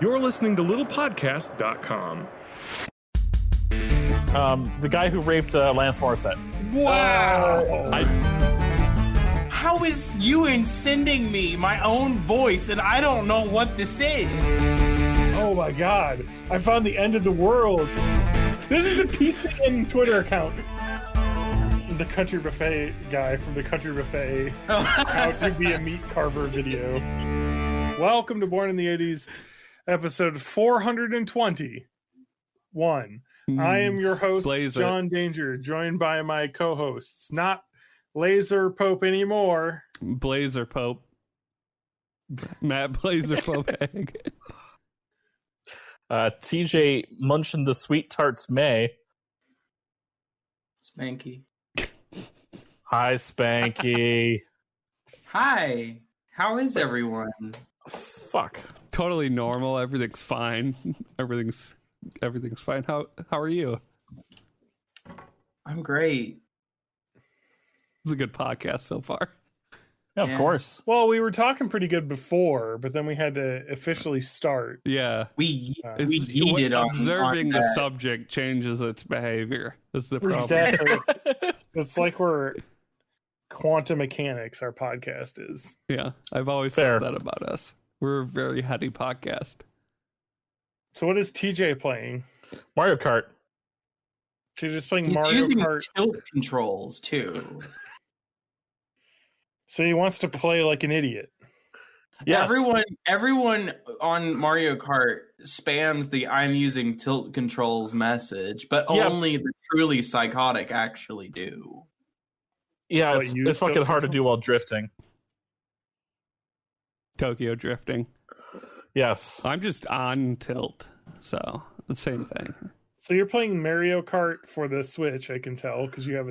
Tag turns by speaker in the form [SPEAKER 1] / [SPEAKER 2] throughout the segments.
[SPEAKER 1] You're listening to littlepodcast.com.
[SPEAKER 2] The guy who raped Lance Morissette.
[SPEAKER 3] Wow! How is Ewan sending me my own voice and I don't know what this is?
[SPEAKER 4] Oh my god. I found the end of the world. This is the Pizza Inn Twitter account. The Country Buffet guy from the Country Buffet How to Be a Meat Carver video. Welcome to Born in the 80s, episode 421. I am your host, John Danger, joined by my co-hosts, not Laser Pope anymore.
[SPEAKER 5] Blazer Pope. Matt Blazer Pope Egg.
[SPEAKER 2] TJ munching the sweet tarts May.
[SPEAKER 3] Spanky.
[SPEAKER 2] Hi, Spanky.
[SPEAKER 3] Hi. How is everyone?
[SPEAKER 2] Fuck.
[SPEAKER 5] Totally normal. Everything's fine. Everything's fine. How are you?
[SPEAKER 3] I'm great.
[SPEAKER 5] It's a good podcast so far.
[SPEAKER 2] Yeah, of course.
[SPEAKER 4] Well, we were talking pretty good before, but then we had to officially start.
[SPEAKER 5] Yeah.
[SPEAKER 3] We yeeted on
[SPEAKER 5] observing the
[SPEAKER 3] that.
[SPEAKER 5] subject changes its behavior. That's the problem.
[SPEAKER 4] Exactly. It's like we're quantum mechanics, our podcast is.
[SPEAKER 5] Yeah. I've always
[SPEAKER 2] Fair.
[SPEAKER 5] said that about us. We're a very heady podcast.
[SPEAKER 4] So what is TJ playing?
[SPEAKER 2] Mario Kart.
[SPEAKER 4] TJ's playing
[SPEAKER 3] He's
[SPEAKER 4] Mario
[SPEAKER 3] using
[SPEAKER 4] Kart.
[SPEAKER 3] tilt controls too.
[SPEAKER 4] So he wants to play like an idiot.
[SPEAKER 2] Yes.
[SPEAKER 3] Everyone on Mario Kart spams the "I'm using tilt controls" message, but only the truly psychotic actually do.
[SPEAKER 2] Yeah,
[SPEAKER 4] What,
[SPEAKER 2] it's
[SPEAKER 4] use
[SPEAKER 2] fucking
[SPEAKER 4] tilt
[SPEAKER 2] hard to
[SPEAKER 4] control?
[SPEAKER 2] do while drifting.
[SPEAKER 5] Tokyo drifting.
[SPEAKER 2] Yes.
[SPEAKER 5] I'm just on tilt. So the same thing.
[SPEAKER 4] So you're playing Mario Kart for the Switch, I can tell, because you have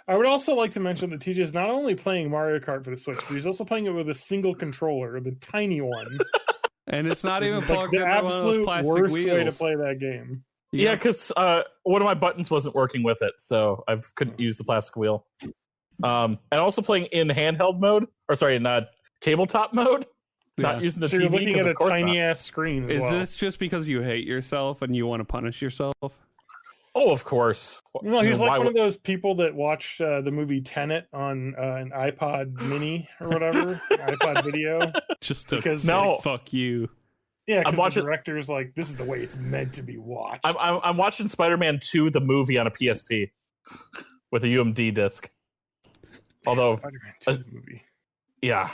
[SPEAKER 4] I would also like to mention that TJ is not only playing Mario Kart for the Switch, but he's also playing it with a single controller, the tiny one.
[SPEAKER 5] And it's not even
[SPEAKER 4] It's like
[SPEAKER 5] plugged
[SPEAKER 4] the
[SPEAKER 5] into one of those
[SPEAKER 4] absolute
[SPEAKER 5] plastic
[SPEAKER 4] worst
[SPEAKER 5] wheels.
[SPEAKER 4] way to play that game.
[SPEAKER 2] Yeah, because one of my buttons wasn't working with it, so I couldn't use the plastic wheel. And also playing in handheld mode, in tabletop mode. Not
[SPEAKER 5] Yeah.
[SPEAKER 2] using the
[SPEAKER 4] So
[SPEAKER 2] TV.
[SPEAKER 4] you're looking
[SPEAKER 2] 'cause
[SPEAKER 4] at a
[SPEAKER 2] of course
[SPEAKER 4] tiny
[SPEAKER 2] not.
[SPEAKER 4] ass screen as
[SPEAKER 5] Is
[SPEAKER 4] well.
[SPEAKER 5] this just because you hate yourself and you want to punish yourself?
[SPEAKER 2] Oh, of course.
[SPEAKER 4] No, he's like
[SPEAKER 2] Why
[SPEAKER 4] one
[SPEAKER 2] would-
[SPEAKER 4] of those people that watch the movie Tenet on an iPod Mini or whatever, iPod Video.
[SPEAKER 5] Just to
[SPEAKER 4] Because
[SPEAKER 2] No.
[SPEAKER 5] say, fuck you.
[SPEAKER 4] Yeah,
[SPEAKER 2] I'm
[SPEAKER 4] because
[SPEAKER 2] watching-
[SPEAKER 4] the director's like, this is the way it's meant to be watched.
[SPEAKER 2] I'm watching Spider-Man 2, the movie, on a PSP with a UMD disc. Although,
[SPEAKER 4] Spider-Man 2 the movie.
[SPEAKER 2] yeah,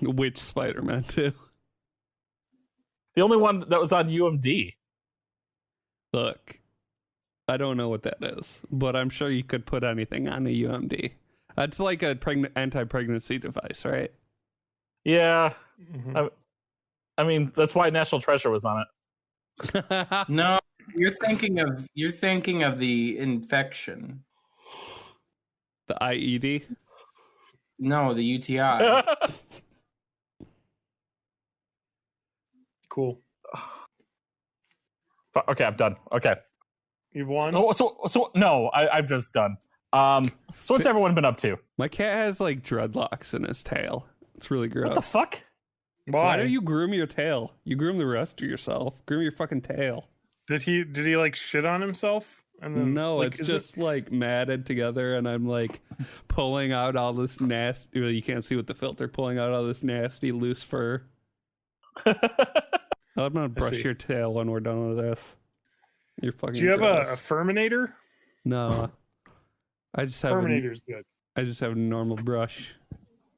[SPEAKER 5] Which Spider-Man too?
[SPEAKER 2] the only one that was on UMD.
[SPEAKER 5] Look, I don't know what that is, but I'm sure you could put anything on a UMD. That's like a anti-pregnancy device, right?
[SPEAKER 2] Yeah,
[SPEAKER 4] Mhm.
[SPEAKER 2] I mean that's why National Treasure was on it.
[SPEAKER 3] No, you're thinking of the infection.
[SPEAKER 5] The IED?
[SPEAKER 3] No, the UTI.
[SPEAKER 4] Cool.
[SPEAKER 2] Okay, I'm done. Okay.
[SPEAKER 4] You've won?
[SPEAKER 2] So no, I'm just done. So what's everyone been up to?
[SPEAKER 5] My cat has like dreadlocks in his tail. It's really gross.
[SPEAKER 2] What the fuck?
[SPEAKER 5] Why don't you groom your tail? You groom the rest of yourself. Groom your fucking tail.
[SPEAKER 4] Did he like shit on himself? And then,
[SPEAKER 5] No,
[SPEAKER 4] like,
[SPEAKER 5] it's
[SPEAKER 4] is
[SPEAKER 5] just like matted together, and I'm like pulling out all this nasty. Well, you can't see with the filter. Pulling out all this nasty loose fur. I'm gonna brush
[SPEAKER 4] see.
[SPEAKER 5] your tail when we're done with this. You're fucking.
[SPEAKER 4] Do you have a
[SPEAKER 5] gross.
[SPEAKER 4] Furminator?
[SPEAKER 5] No. I just have.
[SPEAKER 4] Furminator's good.
[SPEAKER 5] I just have a normal brush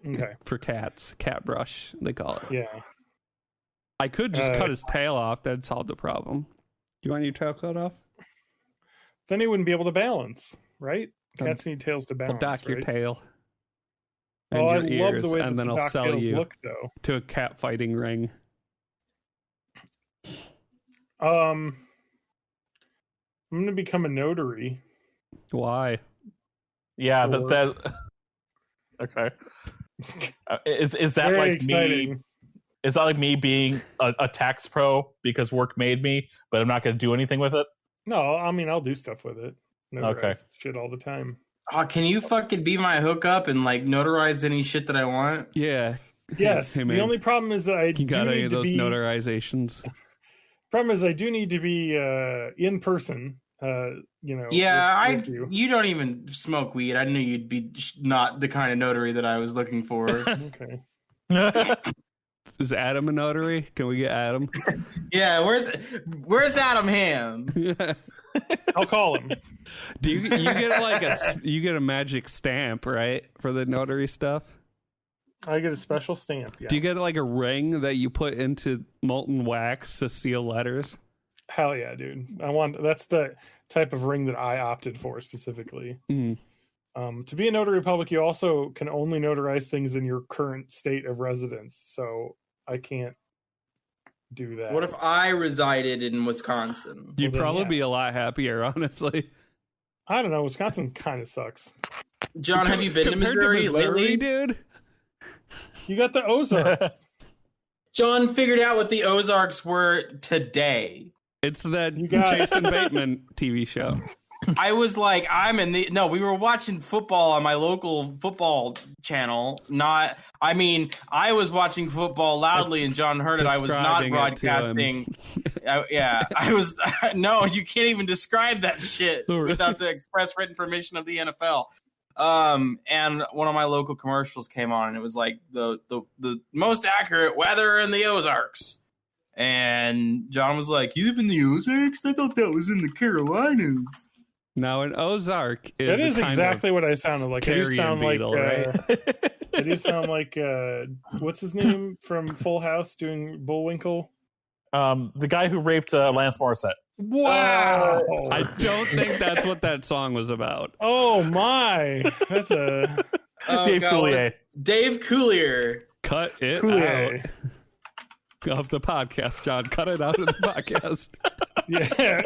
[SPEAKER 4] Okay.
[SPEAKER 5] for cats. Cat brush, they call it.
[SPEAKER 4] Yeah.
[SPEAKER 5] I could just cut his tail off. That'd solve the problem. You want your tail cut off?
[SPEAKER 4] Then he wouldn't be able to balance, right?
[SPEAKER 5] Then-
[SPEAKER 4] Cats need tails to
[SPEAKER 5] I'll
[SPEAKER 4] balance.
[SPEAKER 5] dock your
[SPEAKER 4] right?
[SPEAKER 5] tail. And
[SPEAKER 4] Oh, I
[SPEAKER 5] your
[SPEAKER 4] love
[SPEAKER 5] ears,
[SPEAKER 4] the way
[SPEAKER 5] and
[SPEAKER 4] that
[SPEAKER 5] then
[SPEAKER 4] the
[SPEAKER 5] I'll sell
[SPEAKER 4] tails
[SPEAKER 5] you
[SPEAKER 4] look, though.
[SPEAKER 5] to a cat fighting ring.
[SPEAKER 4] I'm gonna become a notary.
[SPEAKER 5] Why?
[SPEAKER 2] Yeah,
[SPEAKER 4] Sure.
[SPEAKER 2] that. Okay. Is that
[SPEAKER 4] Very
[SPEAKER 2] like
[SPEAKER 4] exciting.
[SPEAKER 2] me? Is that like me being a tax pro because work made me, but I'm not going to do anything with it?
[SPEAKER 4] No, I mean I'll do stuff with it. Notarize
[SPEAKER 2] Okay.
[SPEAKER 4] shit all the time.
[SPEAKER 3] Oh, can you fucking be my hookup and like notarize any shit that I want?
[SPEAKER 5] Yeah.
[SPEAKER 4] Yes.
[SPEAKER 5] Hey, man.
[SPEAKER 4] The only problem is that I
[SPEAKER 5] You
[SPEAKER 4] do
[SPEAKER 5] got any
[SPEAKER 4] need
[SPEAKER 5] of
[SPEAKER 4] to
[SPEAKER 5] those
[SPEAKER 4] be.
[SPEAKER 5] notarizations?
[SPEAKER 4] Problem is, I do need to be in person.
[SPEAKER 3] Yeah,
[SPEAKER 4] with you.
[SPEAKER 3] you don't even smoke weed. I knew you'd be not the kind of notary that I was looking for.
[SPEAKER 4] Okay.
[SPEAKER 5] Is Adam a notary? Can we get Adam?
[SPEAKER 3] Yeah, where's Adam Ham?
[SPEAKER 4] I'll call him.
[SPEAKER 5] Do you get like you get a magic stamp, right, for the notary stuff?
[SPEAKER 4] I get a special stamp. Yeah.
[SPEAKER 5] Do you get like a ring that you put into molten wax to seal letters?
[SPEAKER 4] Hell yeah, dude! That's the type of ring that I opted for specifically.
[SPEAKER 5] Mm.
[SPEAKER 4] To be a notary public, you also can only notarize things in your current state of residence. So I can't do that.
[SPEAKER 3] What if I resided in Wisconsin?
[SPEAKER 5] You'd
[SPEAKER 4] then,
[SPEAKER 5] probably
[SPEAKER 4] yeah.
[SPEAKER 5] be a lot happier, honestly.
[SPEAKER 4] I don't know. Wisconsin kind of sucks.
[SPEAKER 3] John, have you been to
[SPEAKER 5] Compared
[SPEAKER 3] Missouri lately?
[SPEAKER 5] dude?
[SPEAKER 4] You got the Ozarks.
[SPEAKER 3] John figured out what the Ozarks were today.
[SPEAKER 5] It's that
[SPEAKER 4] You got-
[SPEAKER 5] Jason Bateman TV show.
[SPEAKER 3] I was like, we were watching football on my local football channel. I was watching football loudly and John heard it. I was not
[SPEAKER 5] Describing it to him.
[SPEAKER 3] broadcasting. I was, no, you can't even describe that shit without the express written permission of the NFL. And one of my local commercials came on and it was like the most accurate weather in the Ozarks. And John was like, "You live in the Ozarks? I thought that was in the Carolinas."
[SPEAKER 5] Now, an Ozark is
[SPEAKER 4] That is
[SPEAKER 5] a kind
[SPEAKER 4] exactly what I sounded like. I do
[SPEAKER 5] carrion
[SPEAKER 4] sound
[SPEAKER 5] beetle,
[SPEAKER 4] like
[SPEAKER 5] right?
[SPEAKER 4] I do sound like what's his name from Full House doing Bullwinkle?
[SPEAKER 2] The guy who raped Lance Morissette.
[SPEAKER 4] Wow!
[SPEAKER 5] I don't think that's what that song was about.
[SPEAKER 4] Oh my! That's a
[SPEAKER 2] Dave Coulier.
[SPEAKER 3] Dave Coulier.
[SPEAKER 5] Cut it
[SPEAKER 4] Coulier.
[SPEAKER 5] out of the podcast, John. Cut it out of the podcast.
[SPEAKER 4] Yeah.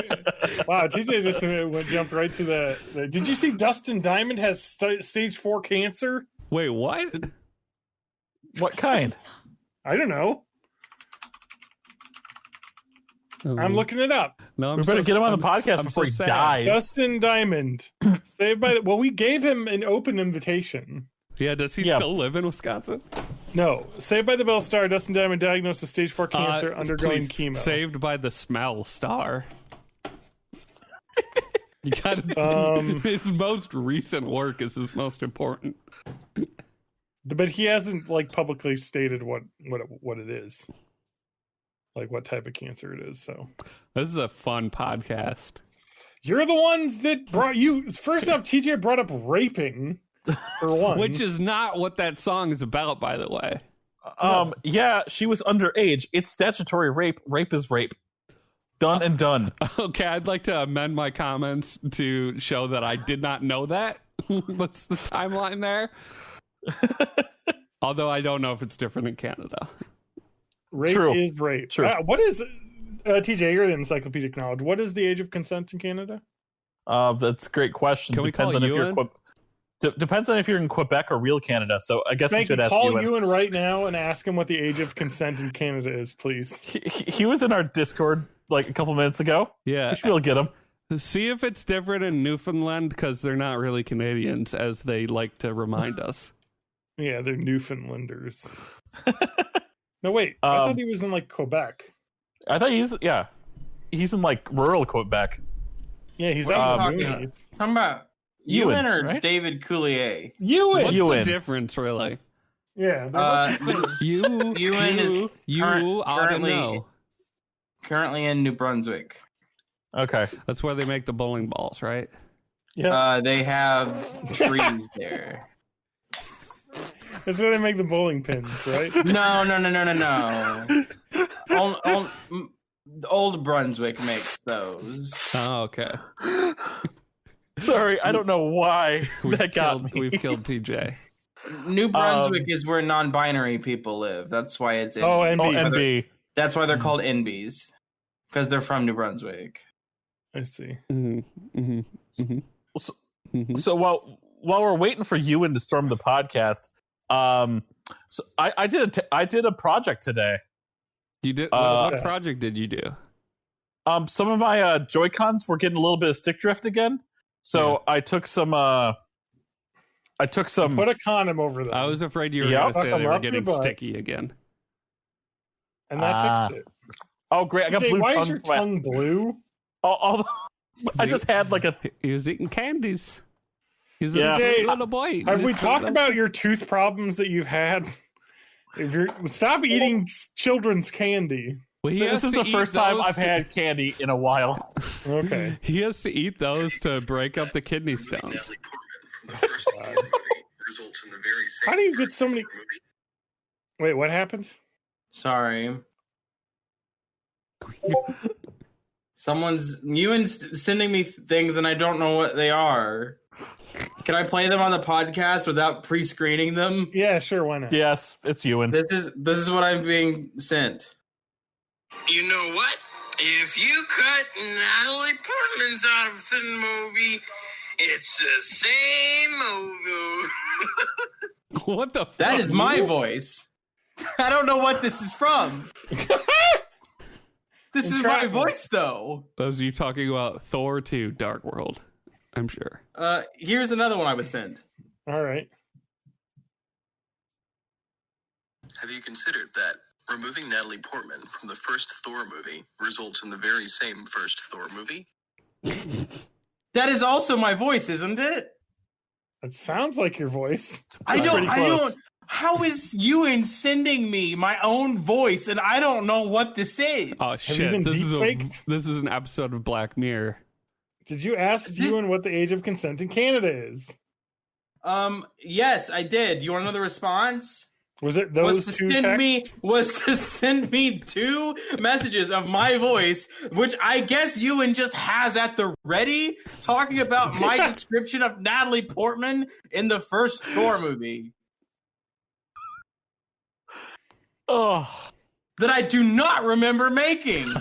[SPEAKER 4] Wow, TJ just jumped right to the. Did you see Dustin Diamond has stage 4 cancer?
[SPEAKER 5] Wait, what?
[SPEAKER 2] What kind?
[SPEAKER 4] I don't know. I'm looking it up.
[SPEAKER 5] No,
[SPEAKER 2] We better get him on the podcast before he dies.
[SPEAKER 4] Dustin Diamond, saved by the. Well, we gave him an open invitation.
[SPEAKER 5] Yeah, does he still live in Wisconsin?
[SPEAKER 4] No, Saved by the Bell star Dustin Diamond diagnosed with stage 4 cancer, undergoing
[SPEAKER 5] please,
[SPEAKER 4] chemo.
[SPEAKER 5] Saved by the Smell star. You got his most recent work is his most important.
[SPEAKER 4] But he hasn't like publicly stated what it is, like what type of cancer it is. So
[SPEAKER 5] This is a fun podcast.
[SPEAKER 4] you're the ones that brought you. First off, TJ brought up raping for one,
[SPEAKER 5] Which is not what that song is about, by the way.
[SPEAKER 2] Yeah, she was underage. It's statutory rape. Rape is rape. Done and done.
[SPEAKER 5] Okay, I'd like to amend my comments to show that I did not know that. What's the timeline there? Although I don't know if it's different in Canada.
[SPEAKER 4] rape
[SPEAKER 2] True.
[SPEAKER 4] is rape.
[SPEAKER 2] True.
[SPEAKER 4] What is TJ? You're the encyclopedic knowledge. What is the age of consent in Canada?
[SPEAKER 2] That's a great question.
[SPEAKER 5] Can we call Ewan?
[SPEAKER 2] Depends on if you're in Quebec or real Canada. So I guess we
[SPEAKER 4] Thank
[SPEAKER 2] should
[SPEAKER 4] you.
[SPEAKER 2] ask
[SPEAKER 4] Call
[SPEAKER 2] Ewan.
[SPEAKER 4] Ewan right now and ask him what the age of consent in Canada is, please.
[SPEAKER 2] He was in our Discord like a couple minutes ago.
[SPEAKER 5] Yeah.
[SPEAKER 2] We should be able to get him.
[SPEAKER 5] See if it's different in Newfoundland, because they're not really Canadians, as they like to remind us.
[SPEAKER 4] Yeah, they're Newfoundlanders. No, wait. I thought he was in like Quebec.
[SPEAKER 2] I thought he's in like rural Quebec.
[SPEAKER 4] Yeah, he's
[SPEAKER 3] What are
[SPEAKER 4] out in
[SPEAKER 3] you
[SPEAKER 4] the
[SPEAKER 3] talking
[SPEAKER 4] movies.
[SPEAKER 3] Talking about
[SPEAKER 2] Ewan,
[SPEAKER 3] Ewan or
[SPEAKER 2] right?
[SPEAKER 3] David Coulier?
[SPEAKER 4] Ewan.
[SPEAKER 5] What's
[SPEAKER 2] Ewan.
[SPEAKER 5] the difference, really?
[SPEAKER 4] Yeah. they're both-
[SPEAKER 5] You
[SPEAKER 3] Ewan is
[SPEAKER 5] ought to
[SPEAKER 3] currently-
[SPEAKER 5] know.
[SPEAKER 3] Currently in New Brunswick.
[SPEAKER 2] Okay.
[SPEAKER 5] That's where they make the bowling balls, right?
[SPEAKER 4] yeah.
[SPEAKER 3] They have trees there.
[SPEAKER 4] That's where they make the bowling pins, right?
[SPEAKER 3] No. Old Brunswick makes those.
[SPEAKER 5] Oh, okay.
[SPEAKER 2] Sorry, I don't know why that got me.
[SPEAKER 5] We've killed TJ.
[SPEAKER 3] New Brunswick is where non-binary people live. That's why it's in.
[SPEAKER 4] Oh, NB.
[SPEAKER 2] Oh, NB.
[SPEAKER 3] That's why they're called NBs, because they're from New Brunswick.
[SPEAKER 4] I see.
[SPEAKER 2] So while we're waiting for Ewan to storm the podcast, so I did a project today.
[SPEAKER 5] You did
[SPEAKER 2] Uh,
[SPEAKER 5] what project did you do?
[SPEAKER 2] Some of my Joy-Cons were getting a little bit of stick drift again, so I took some I took some.
[SPEAKER 4] Put a condom over them.
[SPEAKER 5] I was afraid you were
[SPEAKER 2] Yep.
[SPEAKER 5] going to say
[SPEAKER 4] Suck 'em
[SPEAKER 5] they were
[SPEAKER 4] up your
[SPEAKER 5] getting
[SPEAKER 4] butt.
[SPEAKER 5] sticky again.
[SPEAKER 4] And that fixed it.
[SPEAKER 2] Oh, great! I got
[SPEAKER 4] Jay,
[SPEAKER 2] blue
[SPEAKER 4] why
[SPEAKER 2] tongue.
[SPEAKER 4] is your tongue blue?
[SPEAKER 2] I just had like a.
[SPEAKER 5] He was eating candies. He's
[SPEAKER 2] Yeah.
[SPEAKER 5] a
[SPEAKER 4] Jay,
[SPEAKER 5] little boy.
[SPEAKER 4] Have we
[SPEAKER 5] He's
[SPEAKER 4] talked
[SPEAKER 5] a-
[SPEAKER 4] about your tooth problems that you've had? If you're stop eating children's candy.
[SPEAKER 5] Well, he
[SPEAKER 2] This
[SPEAKER 5] has
[SPEAKER 2] is
[SPEAKER 5] to
[SPEAKER 2] the
[SPEAKER 5] eat
[SPEAKER 2] first time
[SPEAKER 5] those
[SPEAKER 2] I've
[SPEAKER 5] to-
[SPEAKER 2] had candy in a while.
[SPEAKER 4] Okay.
[SPEAKER 5] He has to eat those to break up the kidney stones.
[SPEAKER 4] How do you get so many? Wait, what happened?
[SPEAKER 3] Sorry. Someone's sending me things and I don't know what they are. Can I play them on the podcast without pre-screening them?
[SPEAKER 4] Yeah, sure. Why not?
[SPEAKER 2] Yes, it's Ewan.
[SPEAKER 3] This is what I'm being sent.
[SPEAKER 6] You know what? If you cut Natalie Portman's out of the movie, it's the same movie.
[SPEAKER 5] What the fuck?
[SPEAKER 3] That is my voice. I don't know what this is from. This is my
[SPEAKER 4] Entrapment.
[SPEAKER 3] voice, though.
[SPEAKER 5] Those you talking about Thor 2 Dark World, I'm sure.
[SPEAKER 3] Here's another one I was sent.
[SPEAKER 4] All right.
[SPEAKER 6] Have you considered that removing Natalie Portman from the first Thor movie results in the very same first Thor movie?
[SPEAKER 3] That is also my voice, isn't it?
[SPEAKER 4] It sounds like your voice.
[SPEAKER 3] I
[SPEAKER 2] That's
[SPEAKER 3] don't.
[SPEAKER 2] pretty
[SPEAKER 3] I
[SPEAKER 2] close.
[SPEAKER 3] don't. How is Ewan sending me my own voice, and I don't know what this is?
[SPEAKER 5] Oh
[SPEAKER 4] you
[SPEAKER 5] shit!
[SPEAKER 4] been
[SPEAKER 5] This is
[SPEAKER 4] deepfaked?
[SPEAKER 5] this is an episode of Black Mirror.
[SPEAKER 4] Did you ask Ewan what the age of consent in Canada is?
[SPEAKER 3] Yes, I did. You want to know the response?
[SPEAKER 4] Was it those
[SPEAKER 3] Was to
[SPEAKER 4] two
[SPEAKER 3] send
[SPEAKER 4] texts?
[SPEAKER 3] me 2 messages of my voice, which I guess Ewan just has at the ready, talking about my description of Natalie Portman in the first Thor movie
[SPEAKER 2] Oh,
[SPEAKER 3] that I do not remember making.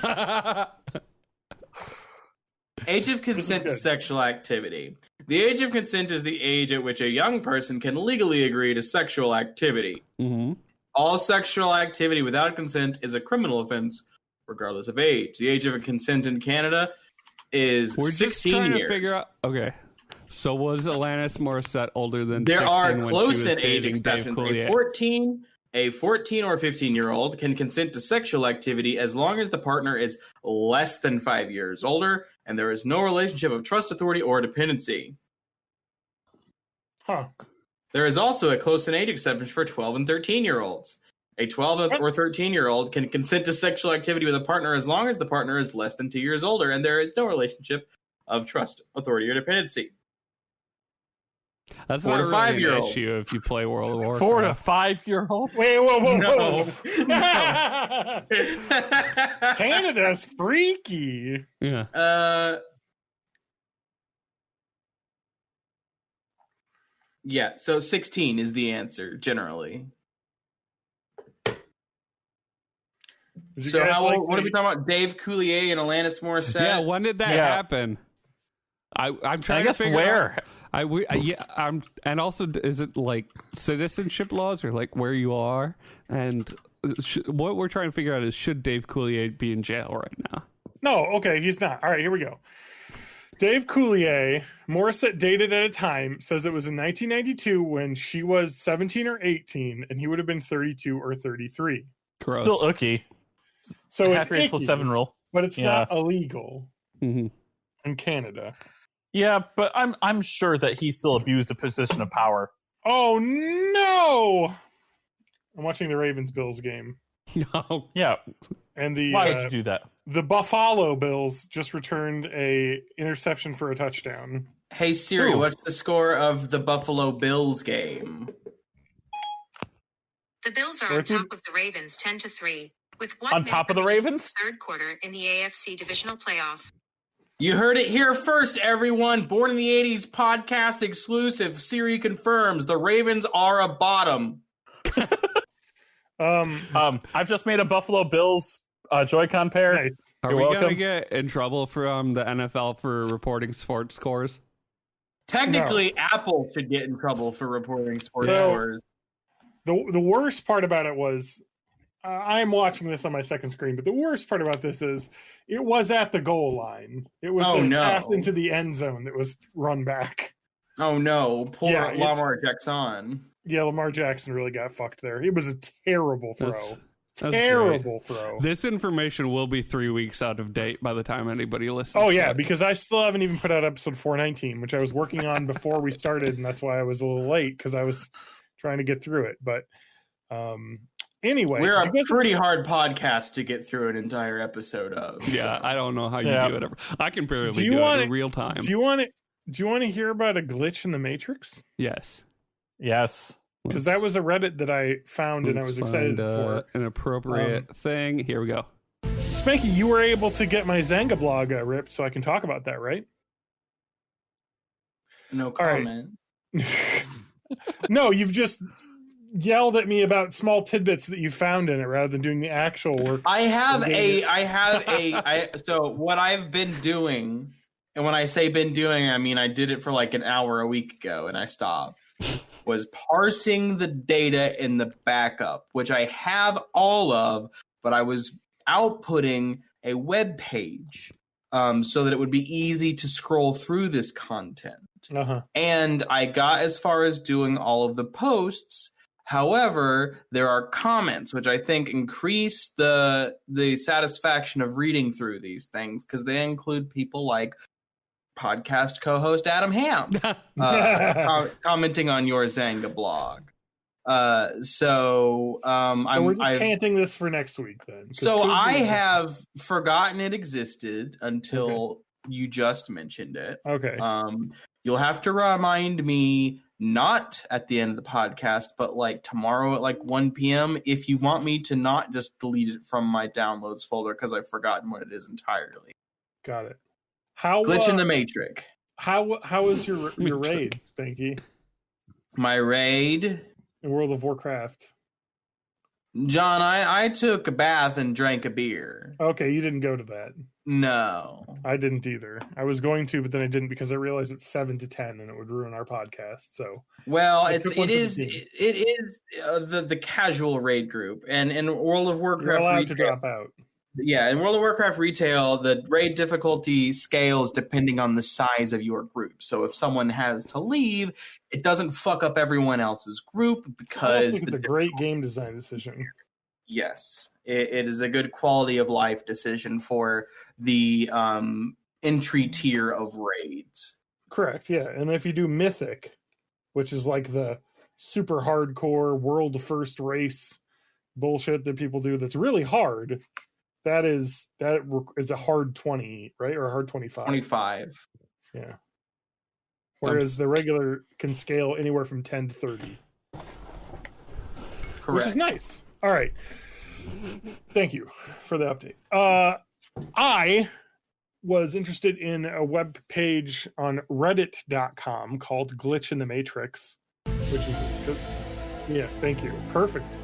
[SPEAKER 3] Age of consent to
[SPEAKER 4] good.
[SPEAKER 3] sexual activity. The age of consent is the age at which a young person can legally agree to sexual activity.
[SPEAKER 5] Mm-hmm.
[SPEAKER 3] All sexual activity without consent is a criminal offense, regardless of age. The age of consent in Canada is
[SPEAKER 5] We're just
[SPEAKER 3] 16
[SPEAKER 5] trying
[SPEAKER 3] years.
[SPEAKER 5] to figure out. Okay, so was Alanis Morissette older than
[SPEAKER 3] There
[SPEAKER 5] 16
[SPEAKER 3] are
[SPEAKER 5] when
[SPEAKER 3] close
[SPEAKER 5] she was
[SPEAKER 3] in age
[SPEAKER 5] dating Dave
[SPEAKER 3] exceptions.
[SPEAKER 5] Coulier?
[SPEAKER 3] A 14 or 15-year-old can consent to sexual activity as long as the partner is less than 5 years older and there is no relationship of trust, authority, or dependency.
[SPEAKER 4] Huh.
[SPEAKER 3] There is also a close in age exception for 12 and 13-year-olds. A 12 or 13-year-old can consent to sexual activity with a partner as long as the partner is less than 2 years older and there is no relationship of trust, authority, or dependency.
[SPEAKER 5] That's
[SPEAKER 3] 4
[SPEAKER 5] not
[SPEAKER 3] to
[SPEAKER 5] really an
[SPEAKER 3] 5-year-olds.
[SPEAKER 5] issue if you play World of Warcraft.
[SPEAKER 2] 4 to 5-year-old.
[SPEAKER 4] Wait, whoa.
[SPEAKER 3] No.
[SPEAKER 4] Canada's freaky.
[SPEAKER 5] Yeah.
[SPEAKER 3] Yeah, so 16 is the answer, generally.
[SPEAKER 4] Did you
[SPEAKER 3] So
[SPEAKER 4] guys
[SPEAKER 3] how
[SPEAKER 4] like
[SPEAKER 3] old, what are
[SPEAKER 4] the-
[SPEAKER 3] we talking about? Dave Coulier and Alanis Morissette?
[SPEAKER 5] Yeah. When did that
[SPEAKER 2] Yeah.
[SPEAKER 5] happen? I'm
[SPEAKER 2] I
[SPEAKER 5] trying
[SPEAKER 2] guess
[SPEAKER 5] to figure
[SPEAKER 2] where?
[SPEAKER 5] out. And also, is it like citizenship laws or like where you are? And what we're trying to figure out is should Dave Coulier be in jail right now?
[SPEAKER 4] No, okay, he's not. All right, here we go. Dave Coulier, Morissette dated at a time, says it was in 1992 when she was 17 or 18, and he would have been 32 or 33.
[SPEAKER 5] Gross.
[SPEAKER 2] Still ookie.
[SPEAKER 4] So it's
[SPEAKER 2] Half age plus
[SPEAKER 4] icky,
[SPEAKER 2] 7 rule.
[SPEAKER 4] but it's
[SPEAKER 2] Yeah.
[SPEAKER 4] not illegal
[SPEAKER 5] hmm
[SPEAKER 4] in Canada.
[SPEAKER 2] Yeah, but I'm sure that he still abused a position of power.
[SPEAKER 4] Oh no! I'm watching the Ravens-Bills game,
[SPEAKER 5] No.
[SPEAKER 2] Yeah.
[SPEAKER 4] and the
[SPEAKER 2] Why would you do that?
[SPEAKER 4] the Buffalo Bills just returned a interception for a touchdown.
[SPEAKER 3] Hey Siri,
[SPEAKER 2] Ooh.
[SPEAKER 3] what's the score of the Buffalo Bills game?
[SPEAKER 7] The Bills are on top of the Ravens 10-3, with 1
[SPEAKER 2] On
[SPEAKER 7] minute
[SPEAKER 2] top of the
[SPEAKER 7] remaining in
[SPEAKER 2] Ravens?
[SPEAKER 7] the third quarter in the AFC divisional playoff.
[SPEAKER 3] You heard it here first, everyone. Born in the 80s podcast exclusive. Siri confirms the Ravens are a bottom.
[SPEAKER 2] I've just made a Buffalo Bills Joy-Con pair.
[SPEAKER 4] Nice.
[SPEAKER 5] Are
[SPEAKER 2] You're
[SPEAKER 5] we
[SPEAKER 2] welcome.
[SPEAKER 5] gonna get in trouble from the NFL for reporting sports scores?
[SPEAKER 3] Technically, Apple should get in trouble for reporting sports
[SPEAKER 4] So-
[SPEAKER 3] scores.
[SPEAKER 4] The worst part about it was I'm watching this on my second screen, but the worst part about this is it was at the goal line. It was
[SPEAKER 3] Oh,
[SPEAKER 4] a
[SPEAKER 3] no.
[SPEAKER 4] pass into the end zone that was run back.
[SPEAKER 3] Oh no, poor
[SPEAKER 4] Yeah,
[SPEAKER 3] Lamar Jackson.
[SPEAKER 4] Yeah, Lamar Jackson really got fucked there. It was a terrible throw.
[SPEAKER 5] That's
[SPEAKER 4] Terrible throw.
[SPEAKER 5] This information will be 3 weeks out of date by the time anybody listens.
[SPEAKER 4] Oh yeah,
[SPEAKER 5] to it.
[SPEAKER 4] because I still haven't even put out episode 419, which I was working on before we started, and that's why I was a little late because I was trying to get through it. But anyway,
[SPEAKER 3] We're a pretty hard podcast to get through an entire episode of.
[SPEAKER 5] Yeah, I don't know how you do it. I can barely do it in real time.
[SPEAKER 4] Do you want to hear about a glitch in the Matrix?
[SPEAKER 5] Yes.
[SPEAKER 2] Yes.
[SPEAKER 4] Because that was a Reddit that I found and I was excited for.
[SPEAKER 5] An appropriate thing. Here we go.
[SPEAKER 4] Spanky, you were able to get my Zanga blog ripped, so I can talk about that, right?
[SPEAKER 3] No comment.
[SPEAKER 4] Right. No, you've just yelled at me about small tidbits that you found in it rather than doing the actual work.
[SPEAKER 3] So what I've been doing, and when I say been doing, I mean I did it for like an hour a week ago and I stopped. Was parsing the data in the backup, which I have all of, but I was outputting a web page so that it would be easy to scroll through this content. And I got as far as doing all of the posts. However, there are comments, which I think increase the satisfaction of reading through these things because they include people like podcast co-host Adam Ham commenting on your Zanga blog. So we're just tanting this for next week then. So I have forgotten it existed until you just mentioned it.
[SPEAKER 4] Okay.
[SPEAKER 3] You'll have to remind me not at the end of the podcast, but like tomorrow at like 1 p.m. if you want me to not just delete it from my downloads folder because I've forgotten what it is entirely.
[SPEAKER 4] Got it. How
[SPEAKER 3] glitch in the Matrix.
[SPEAKER 4] How is your raid, Spanky?
[SPEAKER 3] My raid
[SPEAKER 4] in World of Warcraft.
[SPEAKER 3] John, I took a bath and drank a beer.
[SPEAKER 4] Okay, you didn't go to that.
[SPEAKER 3] No.
[SPEAKER 4] I didn't either. I was going to, but then I didn't because I realized it's 7 to 10 and it would ruin our podcast. So
[SPEAKER 3] well, it is the casual raid group, and in World of Warcraft
[SPEAKER 4] you're allowed to drop out.
[SPEAKER 3] Yeah, in World of Warcraft retail, the raid difficulty scales depending on the size of your group. So if someone has to leave, it doesn't fuck up everyone else's group because
[SPEAKER 4] it's a great game design decision.
[SPEAKER 3] Yes, it is a good quality of life decision for the entry tier of raids.
[SPEAKER 4] Correct, yeah. And if you do Mythic, which is like the super hardcore world first race bullshit that people do that's really hard, that is a hard 20, right? Or a hard 25.
[SPEAKER 3] 25.
[SPEAKER 4] Yeah. Whereas the regular can scale anywhere from 10 to 30.
[SPEAKER 3] Correct.
[SPEAKER 4] Which is nice. All right. Thank you for the update. I was interested in a web page on reddit.com called Glitch in the Matrix, which is yes, thank you. Perfect.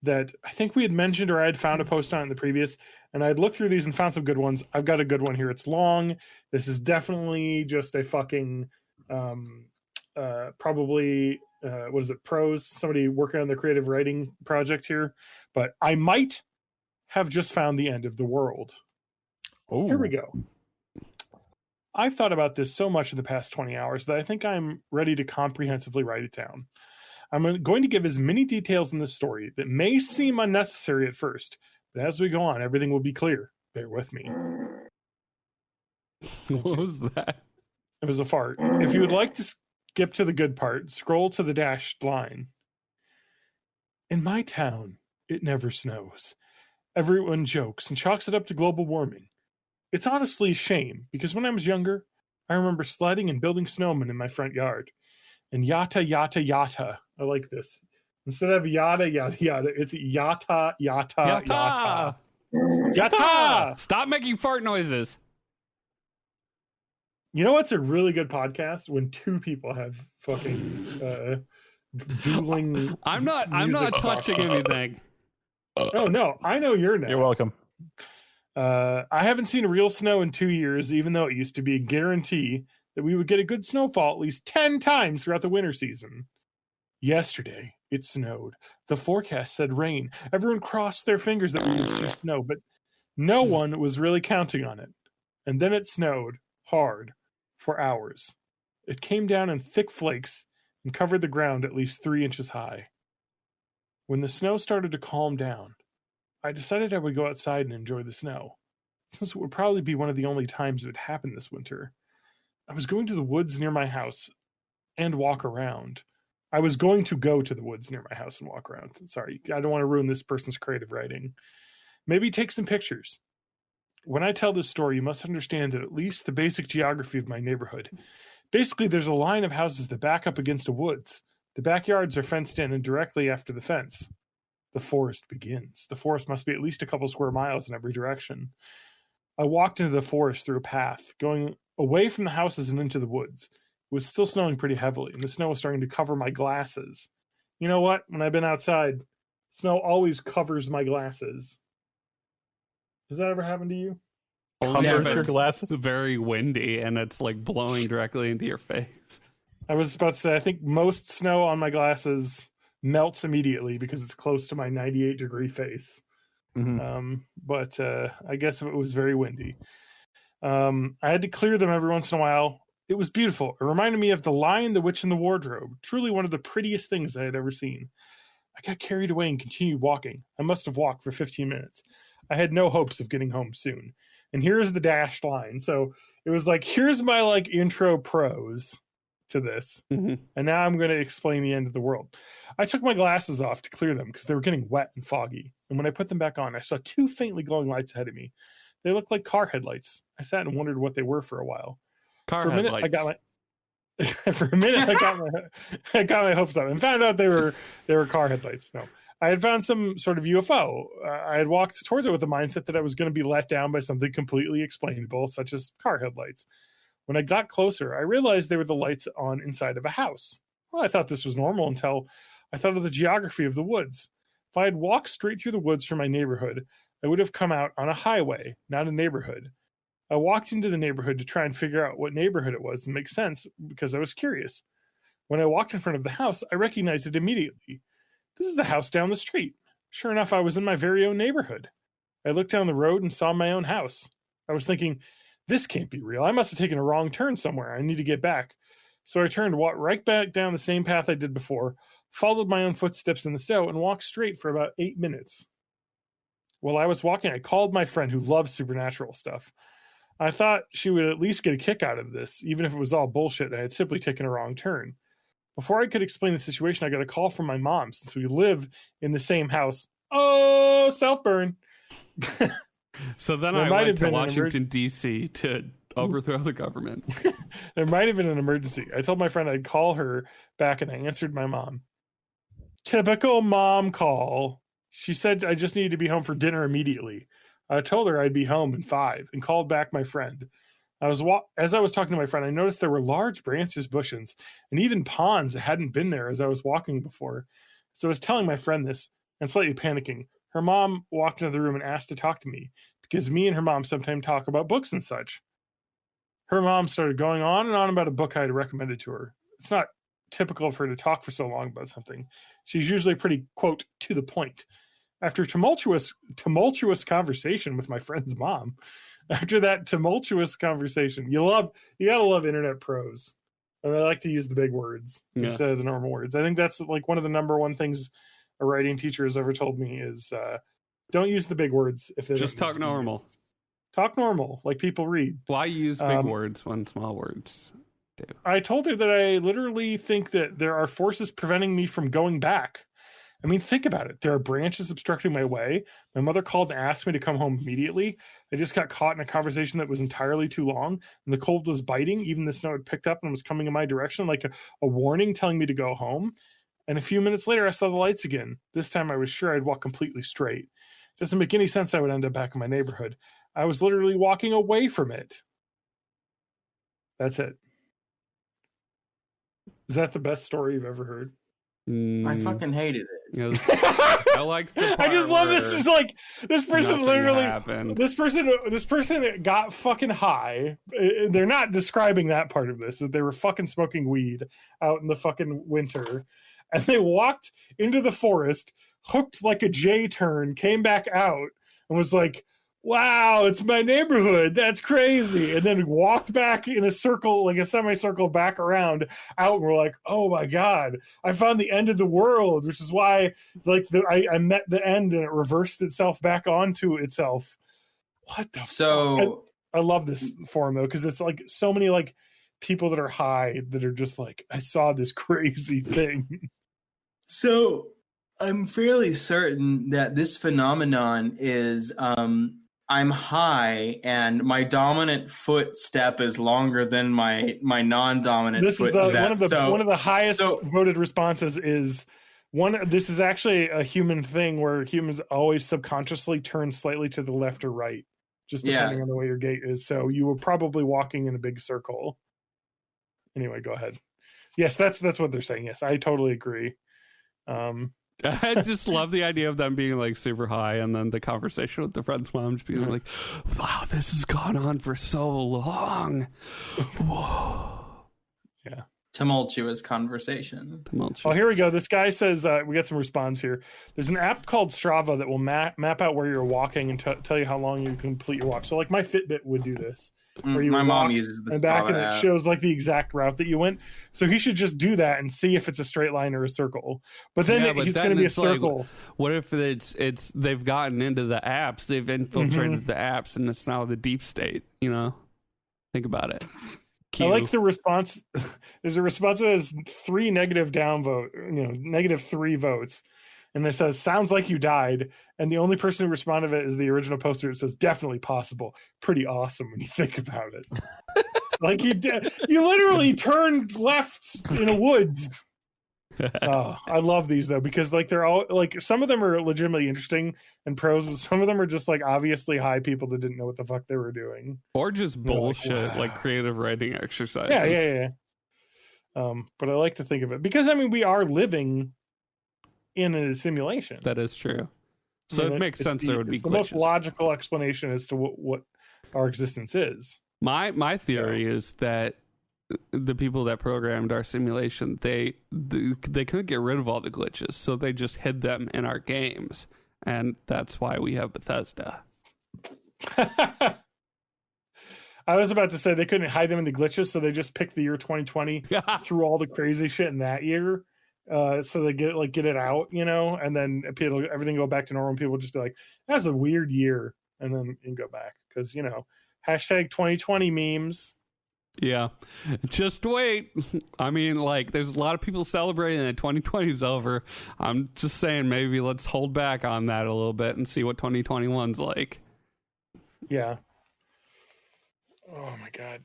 [SPEAKER 4] That I think we had mentioned or I had found a post on it in the previous, and I'd looked through these and found some good ones. I've got a good one here. It's long. This is definitely just a fucking probably what is it, prose, somebody working on their creative writing project here, but I might have just found the end of the world.
[SPEAKER 2] Oh,
[SPEAKER 4] here we go. I've thought about this so much in the past 20 hours that I think I'm ready to comprehensively write it down. I'm going to give as many details in this story that may seem unnecessary at first, but as we go on, everything will be clear. Bear with me.
[SPEAKER 5] What was that?
[SPEAKER 4] It was a fart. If you would like to skip to the good part, scroll to the dashed line. In my town, it never snows. Everyone jokes and chalks it up to global warming. It's honestly a shame, because when I was younger, I remember sledding and building snowmen in my front yard. And yata, yata, yata. I like this. Instead of yada, yada, yada, it's yata, yata, yata. Yata!
[SPEAKER 5] Stop making fart noises.
[SPEAKER 4] You know what's a really good podcast? When two people have fucking dueling.
[SPEAKER 5] I'm not touching anything.
[SPEAKER 4] Oh no, I know your name.
[SPEAKER 2] You're welcome.
[SPEAKER 4] I haven't seen real snow in 2 years, even though it used to be a guarantee that we would get a good snowfall at least 10 times throughout the winter season. Yesterday, it snowed. The forecast said rain. Everyone crossed their fingers that we would see snow, but no one was really counting on it. And then it snowed hard. for hours. It came down in thick flakes and covered the ground at least 3 inches high. When the snow started to calm down, I decided I would go outside and enjoy the snow, since it would probably be one of the only times it would happen this winter. I was going to the woods near my house and walk around. I was going to go to the woods near my house and walk around. Sorry, I don't want to ruin this person's creative writing. Maybe take some pictures. When I tell this story, you must understand that at least the basic geography of my neighborhood. Basically, there's a line of houses that back up against a woods. The backyards are fenced in, and directly after the fence, the forest begins. The forest must be at least a couple square miles in every direction. I walked into the forest through a path, going away from the houses and into the woods. It was still snowing pretty heavily, and the snow was starting to cover my glasses. You know what? When I've been outside, snow always covers my glasses. Has that ever happened to you?
[SPEAKER 5] Only
[SPEAKER 2] Cover
[SPEAKER 5] if
[SPEAKER 2] your
[SPEAKER 5] it's
[SPEAKER 2] glasses?
[SPEAKER 5] very windy and it's like blowing directly into your face.
[SPEAKER 4] I was about to say, I think most snow on my glasses melts immediately because it's close to my 98-degree face. But I guess it was very windy. I had to clear them every once in a while. It was beautiful. It reminded me of The Lion, the Witch, and the Wardrobe. Truly one of the prettiest things I had ever seen. I got carried away and continued walking. I must have walked for 15 minutes. I had no hopes of getting home soon. And here's the dashed line. So it was like, here's my like intro prose to this. And now I'm going to explain the end of the world. I took my glasses off to clear them because they were getting wet and foggy. And when I put them back on, I saw 2 faintly glowing lights ahead of me. They looked like car headlights. I sat and wondered what they were for a while. For a minute, I got my hopes up and found out they were car headlights. No, I had found some sort of UFO. I had walked towards it with the mindset that I was going to be let down by something completely explainable, such as car headlights. When I got closer, I realized they were the lights on inside of a house. Well, I thought this was normal until I thought of the geography of the woods. If I had walked straight through the woods from my neighborhood, I would have come out on a highway, not a neighborhood. I walked into the neighborhood to try and figure out what neighborhood it was and make sense because I was curious. When I walked in front of the house, I recognized it immediately. This is the house down the street. Sure enough, I was in my very own neighborhood. I looked down the road and saw my own house. I was thinking, this can't be real. I must have taken a wrong turn somewhere. I need to get back. So I turned, walked right back down the same path I did before, followed my own footsteps in the snow, and walked straight for about 8 minutes. While I was walking, I called my friend who loves supernatural stuff. I thought she would at least get a kick out of this, even if it was all bullshit and I had simply taken a wrong turn. Before I could explain the situation, I got a call from my mom, since we live in the same house. Oh, self-burn.
[SPEAKER 5] So then I went to Washington, D.C. to overthrow the government.
[SPEAKER 4] There might have been an emergency. I told my friend I'd call her back, and I answered my mom. Typical mom call. She said I just needed to be home for dinner immediately. I told her I'd be home in 5 and called back my friend. As I was talking to my friend, I noticed there were large branches, bushes, and even ponds that hadn't been there as I was walking before. So I was telling my friend this and slightly panicking. Her mom walked into the room and asked to talk to me because me and her mom sometimes talk about books and such. Her mom started going on and on about a book I had recommended to her. It's not typical of her to talk for so long about something. She's usually pretty, quote, to the point. After tumultuous conversation with my friend's mom, after that tumultuous conversation, you gotta love internet pros. And I like to use the big words instead of the normal words. I think that's like one of the number one things a writing teacher has ever told me is don't use the big words if they
[SPEAKER 5] just talk normal.
[SPEAKER 4] Talk normal, like people read.
[SPEAKER 5] Why use big words when small words do?
[SPEAKER 4] I told her that I literally think that there are forces preventing me from going back. I mean, think about it. There are branches obstructing my way. My mother called and asked me to come home immediately. I just got caught in a conversation that was entirely too long, and the cold was biting. Even the snow had picked up and was coming in my direction, like a warning telling me to go home. And a few minutes later, I saw the lights again. This time I was sure I'd walk completely straight. It doesn't make any sense I would end up back in my neighborhood. I was literally walking away from it. That's it. Is that the best story you've ever heard?
[SPEAKER 3] I fucking hated it.
[SPEAKER 5] I liked the part
[SPEAKER 4] I just love this. Is like this person literally
[SPEAKER 5] happened.
[SPEAKER 4] This person got fucking high. They're not describing that part of this. That they were fucking smoking weed out in the fucking winter, and they walked into the forest, hooked like a J turn, came back out, and was like, wow, it's my neighborhood. That's crazy. And then walked back in a circle, like a semicircle back around out. And we're like, oh my God, I found the end of the world, which is why like I met the end and it reversed itself back onto itself. What the fuck? I love this forum though, because it's like so many like people that are high that are just like, I saw this crazy thing.
[SPEAKER 3] So I'm fairly certain that this phenomenon is I'm high and my dominant footstep is longer than my non-dominant footstep.
[SPEAKER 4] One of the highest voted responses is this is actually a human thing where humans always subconsciously turn slightly to the left or right, just depending on the way your gait is. So you were probably walking in a big circle. Anyway, go ahead. Yes, that's what they're saying. Yes, I totally agree.
[SPEAKER 5] I just love the idea of them being like super high, and then the conversation with the friend's mom just being like, wow, this has gone on for so long. Whoa.
[SPEAKER 3] Yeah. Tumultuous conversation.
[SPEAKER 4] Oh, here we go. This guy says, we got some response here. There's an app called Strava that will map out where you're walking and tell you how long you complete your walk. So like my Fitbit would do this.
[SPEAKER 3] My mom uses this.
[SPEAKER 4] And back and it shows like the exact route that you went. So he should just do that and see if it's a straight line or a circle. But then it's going to be a circle.
[SPEAKER 5] Like, what if it's they've gotten into the apps, they've infiltrated the apps, and it's now the deep state? You know, think about it.
[SPEAKER 4] I like the response. There's a response that has 3 negative -3 votes. And it says, sounds like you died. And the only person who responded to it is the original poster. It says, definitely possible. Pretty awesome when you think about it. Like you literally turned left in a woods. Oh, I love these though, because like they're all like, some of them are legitimately interesting and pros, but some of them are just like obviously high people that didn't know what the fuck they were doing.
[SPEAKER 5] Or just bullshit, like creative writing exercises.
[SPEAKER 4] Yeah. But I like to think of it because I mean, we are living in a simulation.
[SPEAKER 5] That is true. So it makes sense there would be glitches.
[SPEAKER 4] The most logical explanation as to what our existence is.
[SPEAKER 5] My theory is that the people that programmed our simulation, they couldn't get rid of all the glitches, so they just hid them in our games, and that's why we have Bethesda.
[SPEAKER 4] I was about to say they couldn't hide them in the glitches, so they just picked the year 2020 through all the crazy shit in that year. So they get it out, you know, and then everything go back to normal. And people just be like, "That's a weird year," and then go back because you know, #2020 memes.
[SPEAKER 5] Yeah, just wait. I mean, like, there's a lot of people celebrating that 2020 is over. I'm just saying, maybe let's hold back on that a little bit and see what 2021's like.
[SPEAKER 4] Yeah. Oh my God.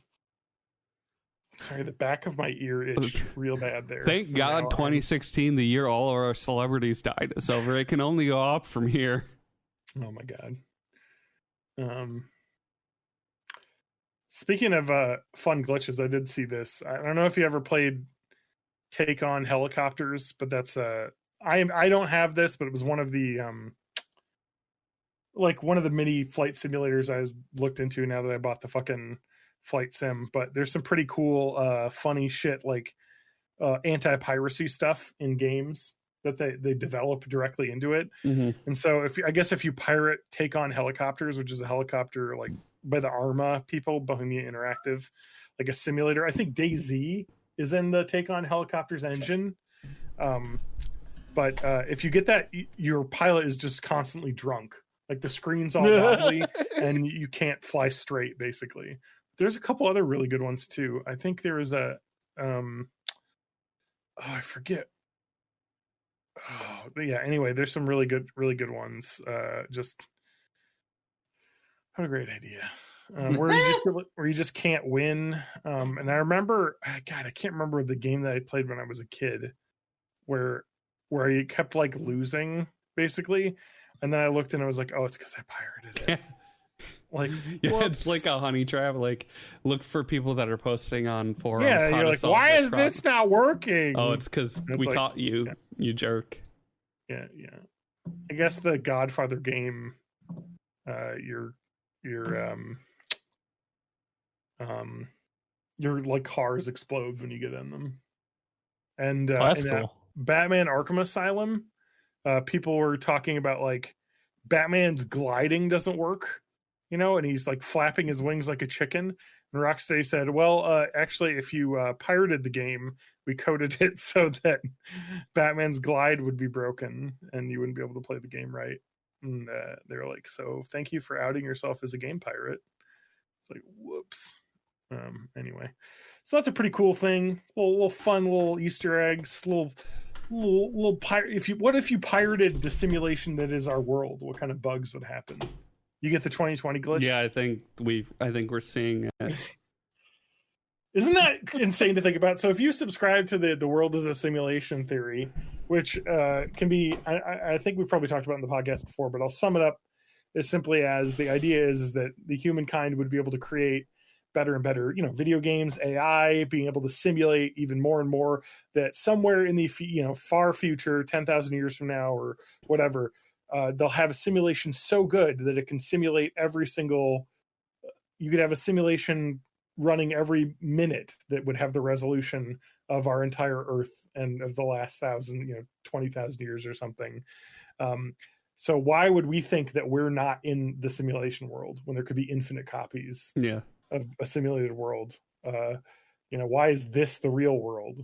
[SPEAKER 4] Sorry, the back of my ear itched real bad there.
[SPEAKER 5] Thank God 2016, the year all of our celebrities died, is over. It can only go up from here.
[SPEAKER 4] Oh my God. Speaking of fun glitches, I did see this. I don't know if you ever played Take on Helicopters, but that's I don't have this, but it was one of the like one of the mini flight simulators I looked into now that I bought the fucking flight sim. But there's some pretty cool funny shit like anti-piracy stuff in games that they develop directly into it. And so if you pirate Take on Helicopters, which is a helicopter like by the Arma people, Bohemia Interactive, like a simulator. I think DayZ is in the Take on Helicopters engine. But if you get that, your pilot is just constantly drunk. Like the screen's all wobbly and you can't fly straight, basically. There's a couple other really good ones too. I think there is a I forget. Oh, but yeah, anyway, there's some really good ones. Just what a great idea. Where you just can't win. And I remember, God, I can't remember the game that I played when I was a kid, where you kept like losing basically, and then I looked and I was like, oh, it's because I pirated it. Like,
[SPEAKER 5] yeah, it's like a honey trap. Like, look for people that are posting on forums.
[SPEAKER 4] Yeah, you're like, why is this not working?
[SPEAKER 5] Oh, it's because we caught you, you jerk.
[SPEAKER 4] Yeah. I guess the Godfather game, your like cars explode when you get in them. And
[SPEAKER 2] that's cool.
[SPEAKER 4] Batman Arkham Asylum, people were talking about like Batman's gliding doesn't work and he's like flapping his wings like a chicken. And Rocksteady said, well, actually, if you pirated the game, we coded it so that Batman's glide would be broken and you wouldn't be able to play the game right. And they were like, so thank you for outing yourself as a game pirate. It's like, whoops. Anyway, so that's a pretty cool thing. Little fun little Easter eggs, little what if you pirated the simulation that is our world? What kind of bugs would happen? You get the 2020 glitch?
[SPEAKER 5] Yeah, I think we're seeing it.
[SPEAKER 4] Isn't that insane to think about? So if you subscribe to the world is a simulation theory, which can be, I think we've probably talked about in the podcast before, but I'll sum it up as simply as the idea is that the humankind would be able to create better and better, video games, AI, being able to simulate even more and more, that somewhere in the far future, 10,000 years from now or whatever, they'll have a simulation so good that it can simulate you could have a simulation running every minute that would have the resolution of our entire Earth and of the last 20,000 years or something. So why would we think that we're not in the simulation world when there could be infinite copies of a simulated world? Why is this the real world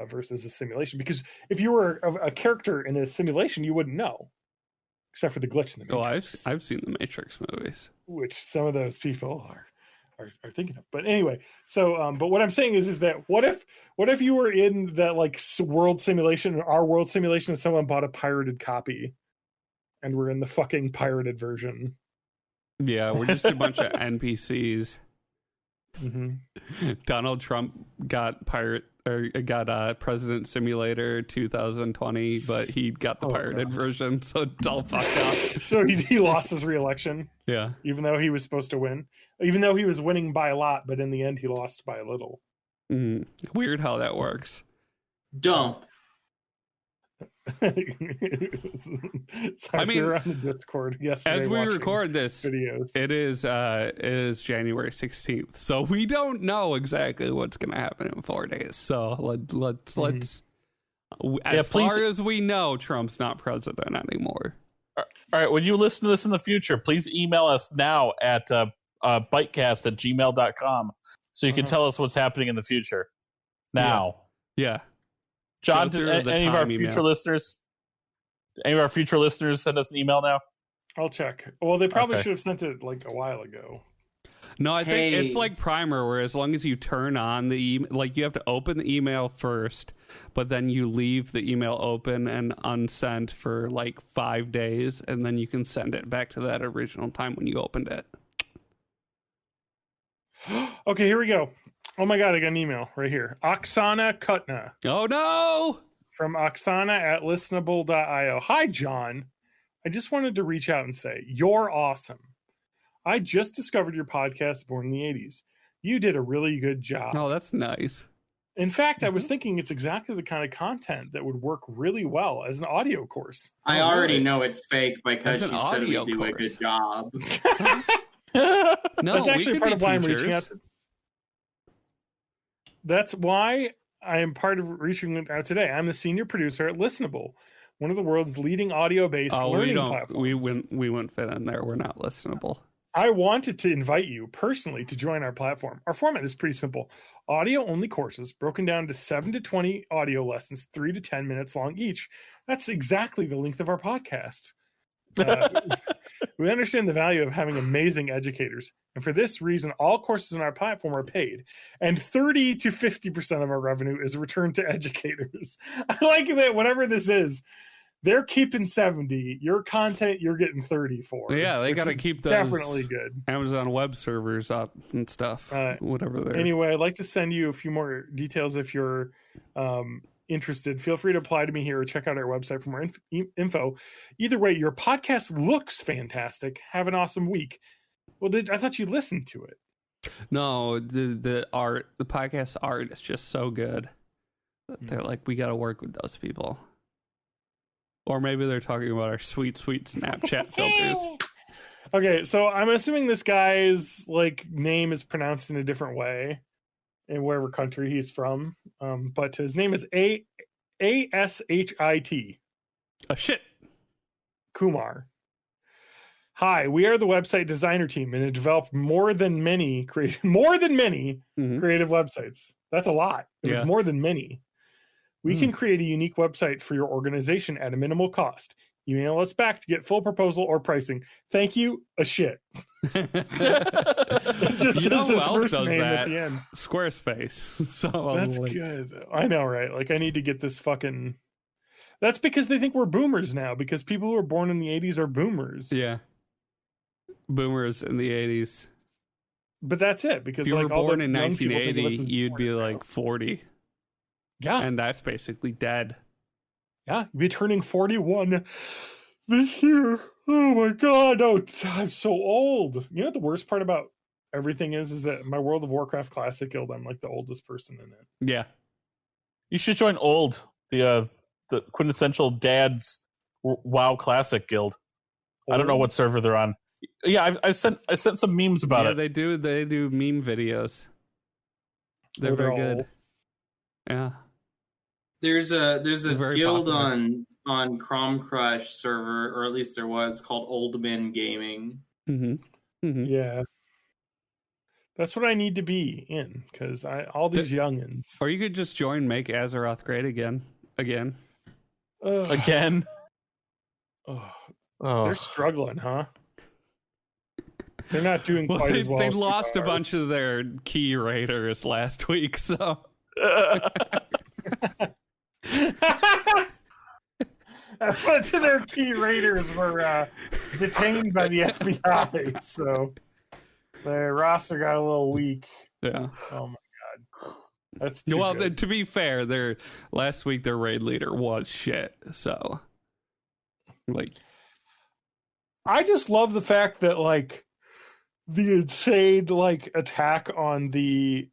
[SPEAKER 4] versus a simulation? Because if you were a character in a simulation, you wouldn't know, except for the glitch in the Matrix.
[SPEAKER 5] I've seen the Matrix movies,
[SPEAKER 4] which some of those people are thinking of. But anyway, so but what I'm saying is that what if you were in that like world simulation, our world simulation, and someone bought a pirated copy, and we're in the fucking pirated version?
[SPEAKER 5] Yeah, we're just a bunch of NPCs.
[SPEAKER 4] Mm-hmm.
[SPEAKER 5] Donald Trump got President Simulator 2020, but he got the pirated version, so it's all fucked up.
[SPEAKER 4] So he lost his re-election.
[SPEAKER 5] Yeah,
[SPEAKER 4] even though he was supposed to win, even though he was winning by a lot, but in the end he lost by a little.
[SPEAKER 5] Weird how that works.
[SPEAKER 3] Dump.
[SPEAKER 4] Sorry, we were on the Discord yesterday.
[SPEAKER 5] As we record this,
[SPEAKER 4] videos.
[SPEAKER 5] It is January 16th, so we don't know exactly what's going to happen in 4 days. So let's as far as we know, Trump's not president anymore.
[SPEAKER 2] All right, when you listen to this in the future, please email us now at bitecast@gmail.com so you can tell us what's happening in the future. Now.
[SPEAKER 5] Yeah.
[SPEAKER 2] John, did any of our future listeners send us an email now?
[SPEAKER 4] I'll check. Well, they probably should have sent it like a while ago.
[SPEAKER 5] No, I think it's like Primer, where as long as you turn on the email, like you have to open the email first, but then you leave the email open and unsent for like 5 days, and then you can send it back to that original time when you opened it.
[SPEAKER 4] Okay, here we go. Oh my God, I got an email right here. Oksana Kutna.
[SPEAKER 5] Oh no!
[SPEAKER 4] From Oksana at listenable.io. Hi, John. I just wanted to reach out and say, you're awesome. I just discovered your podcast, Born in the 80s. You did a really good job.
[SPEAKER 5] Oh, that's nice.
[SPEAKER 4] In fact, I was thinking it's exactly the kind of content that would work really well as an audio course.
[SPEAKER 3] I already know it's fake because she said we do a good job.
[SPEAKER 5] No,
[SPEAKER 4] that's actually part of why I'm reaching out. That's why I am part of reaching out today. I'm the senior producer at Listenable, one of the world's leading audio-based learning platforms.
[SPEAKER 5] We wouldn't fit in there. We're not listenable.
[SPEAKER 4] I wanted to invite you personally to join our platform. Our format is pretty simple. Audio-only courses broken down to 7 to 20 audio lessons, 3 to 10 minutes long each. That's exactly the length of our podcast. We understand the value of having amazing educators, and for this reason, all courses on our platform are paid, and 30 to 50% of our revenue is returned to educators. I like that whatever this is, they're keeping 70. Your content, you're getting 30 for.
[SPEAKER 5] Yeah, they got to keep those
[SPEAKER 4] definitely good
[SPEAKER 5] Amazon web servers up and stuff. Whatever they're.
[SPEAKER 4] Anyway, I'd like to send you a few more details if you're interested. Feel free to apply to me here or check out our website for more info. Either way, your podcast looks fantastic. Have an awesome week. Well, I thought you listened to it.
[SPEAKER 5] No, the podcast art is just so good that they're like, we got to work with those people. Or maybe they're talking about our sweet Snapchat filters.
[SPEAKER 4] Okay, so I'm assuming this guy's like name is pronounced in a different way in wherever country he's from. But his name is A-S-H-I-T.
[SPEAKER 5] Oh, shit.
[SPEAKER 4] Kumar. Hi, we are the website designer team and have developed more than many creative websites. That's a lot. It's more than many. We can create a unique website for your organization at a minimal cost. Email us back to get full proposal or pricing. Thank you, a shit. It just says his first name at the end.
[SPEAKER 5] Squarespace. So
[SPEAKER 4] that's good, though. I know, right? Like, I need to get this fucking... That's because they think we're boomers now, because people who were born in the 80s are boomers.
[SPEAKER 5] Yeah. Boomers in the 80s.
[SPEAKER 4] But that's it, because
[SPEAKER 5] if you
[SPEAKER 4] like,
[SPEAKER 5] were
[SPEAKER 4] all
[SPEAKER 5] born
[SPEAKER 4] the
[SPEAKER 5] in
[SPEAKER 4] young people think of us
[SPEAKER 5] 1980,
[SPEAKER 4] as
[SPEAKER 5] you'd be
[SPEAKER 4] boomers
[SPEAKER 5] like
[SPEAKER 4] now.
[SPEAKER 5] 40.
[SPEAKER 4] Yeah.
[SPEAKER 5] And that's basically dead.
[SPEAKER 4] Yeah, you'd be turning 41 this year. Oh my god, I'm so old. You know what the worst part about everything is that my World of Warcraft Classic Guild, I'm like the oldest person in it.
[SPEAKER 2] Yeah. You should join Old, the quintessential dad's WoW Classic Guild. I don't know what server they're on. Yeah, I sent some memes about it.
[SPEAKER 5] They do meme videos. They're very good.
[SPEAKER 4] Old.
[SPEAKER 5] Yeah.
[SPEAKER 3] There's a
[SPEAKER 5] Very
[SPEAKER 3] guild
[SPEAKER 5] popular.
[SPEAKER 3] on Crom Crush server, or at least there was, called Old Men Gaming.
[SPEAKER 4] Yeah. That's what I need to be in, because all these youngins.
[SPEAKER 5] Or you could just join Make Azeroth Great Again.
[SPEAKER 2] Again?
[SPEAKER 4] They're struggling, huh? They're not doing quite as well.
[SPEAKER 5] They
[SPEAKER 4] as
[SPEAKER 5] lost
[SPEAKER 4] we
[SPEAKER 5] a
[SPEAKER 4] are.
[SPEAKER 5] bunch of their key raiders last week, so...
[SPEAKER 4] A bunch of their key raiders were detained by the FBI, so their roster got a little weak.
[SPEAKER 5] Yeah.
[SPEAKER 4] Oh my god, that's too
[SPEAKER 5] Well,
[SPEAKER 4] good.
[SPEAKER 5] to be fair, last week their raid leader was shit. So, like,
[SPEAKER 4] I just love the fact that like the insane like attack on the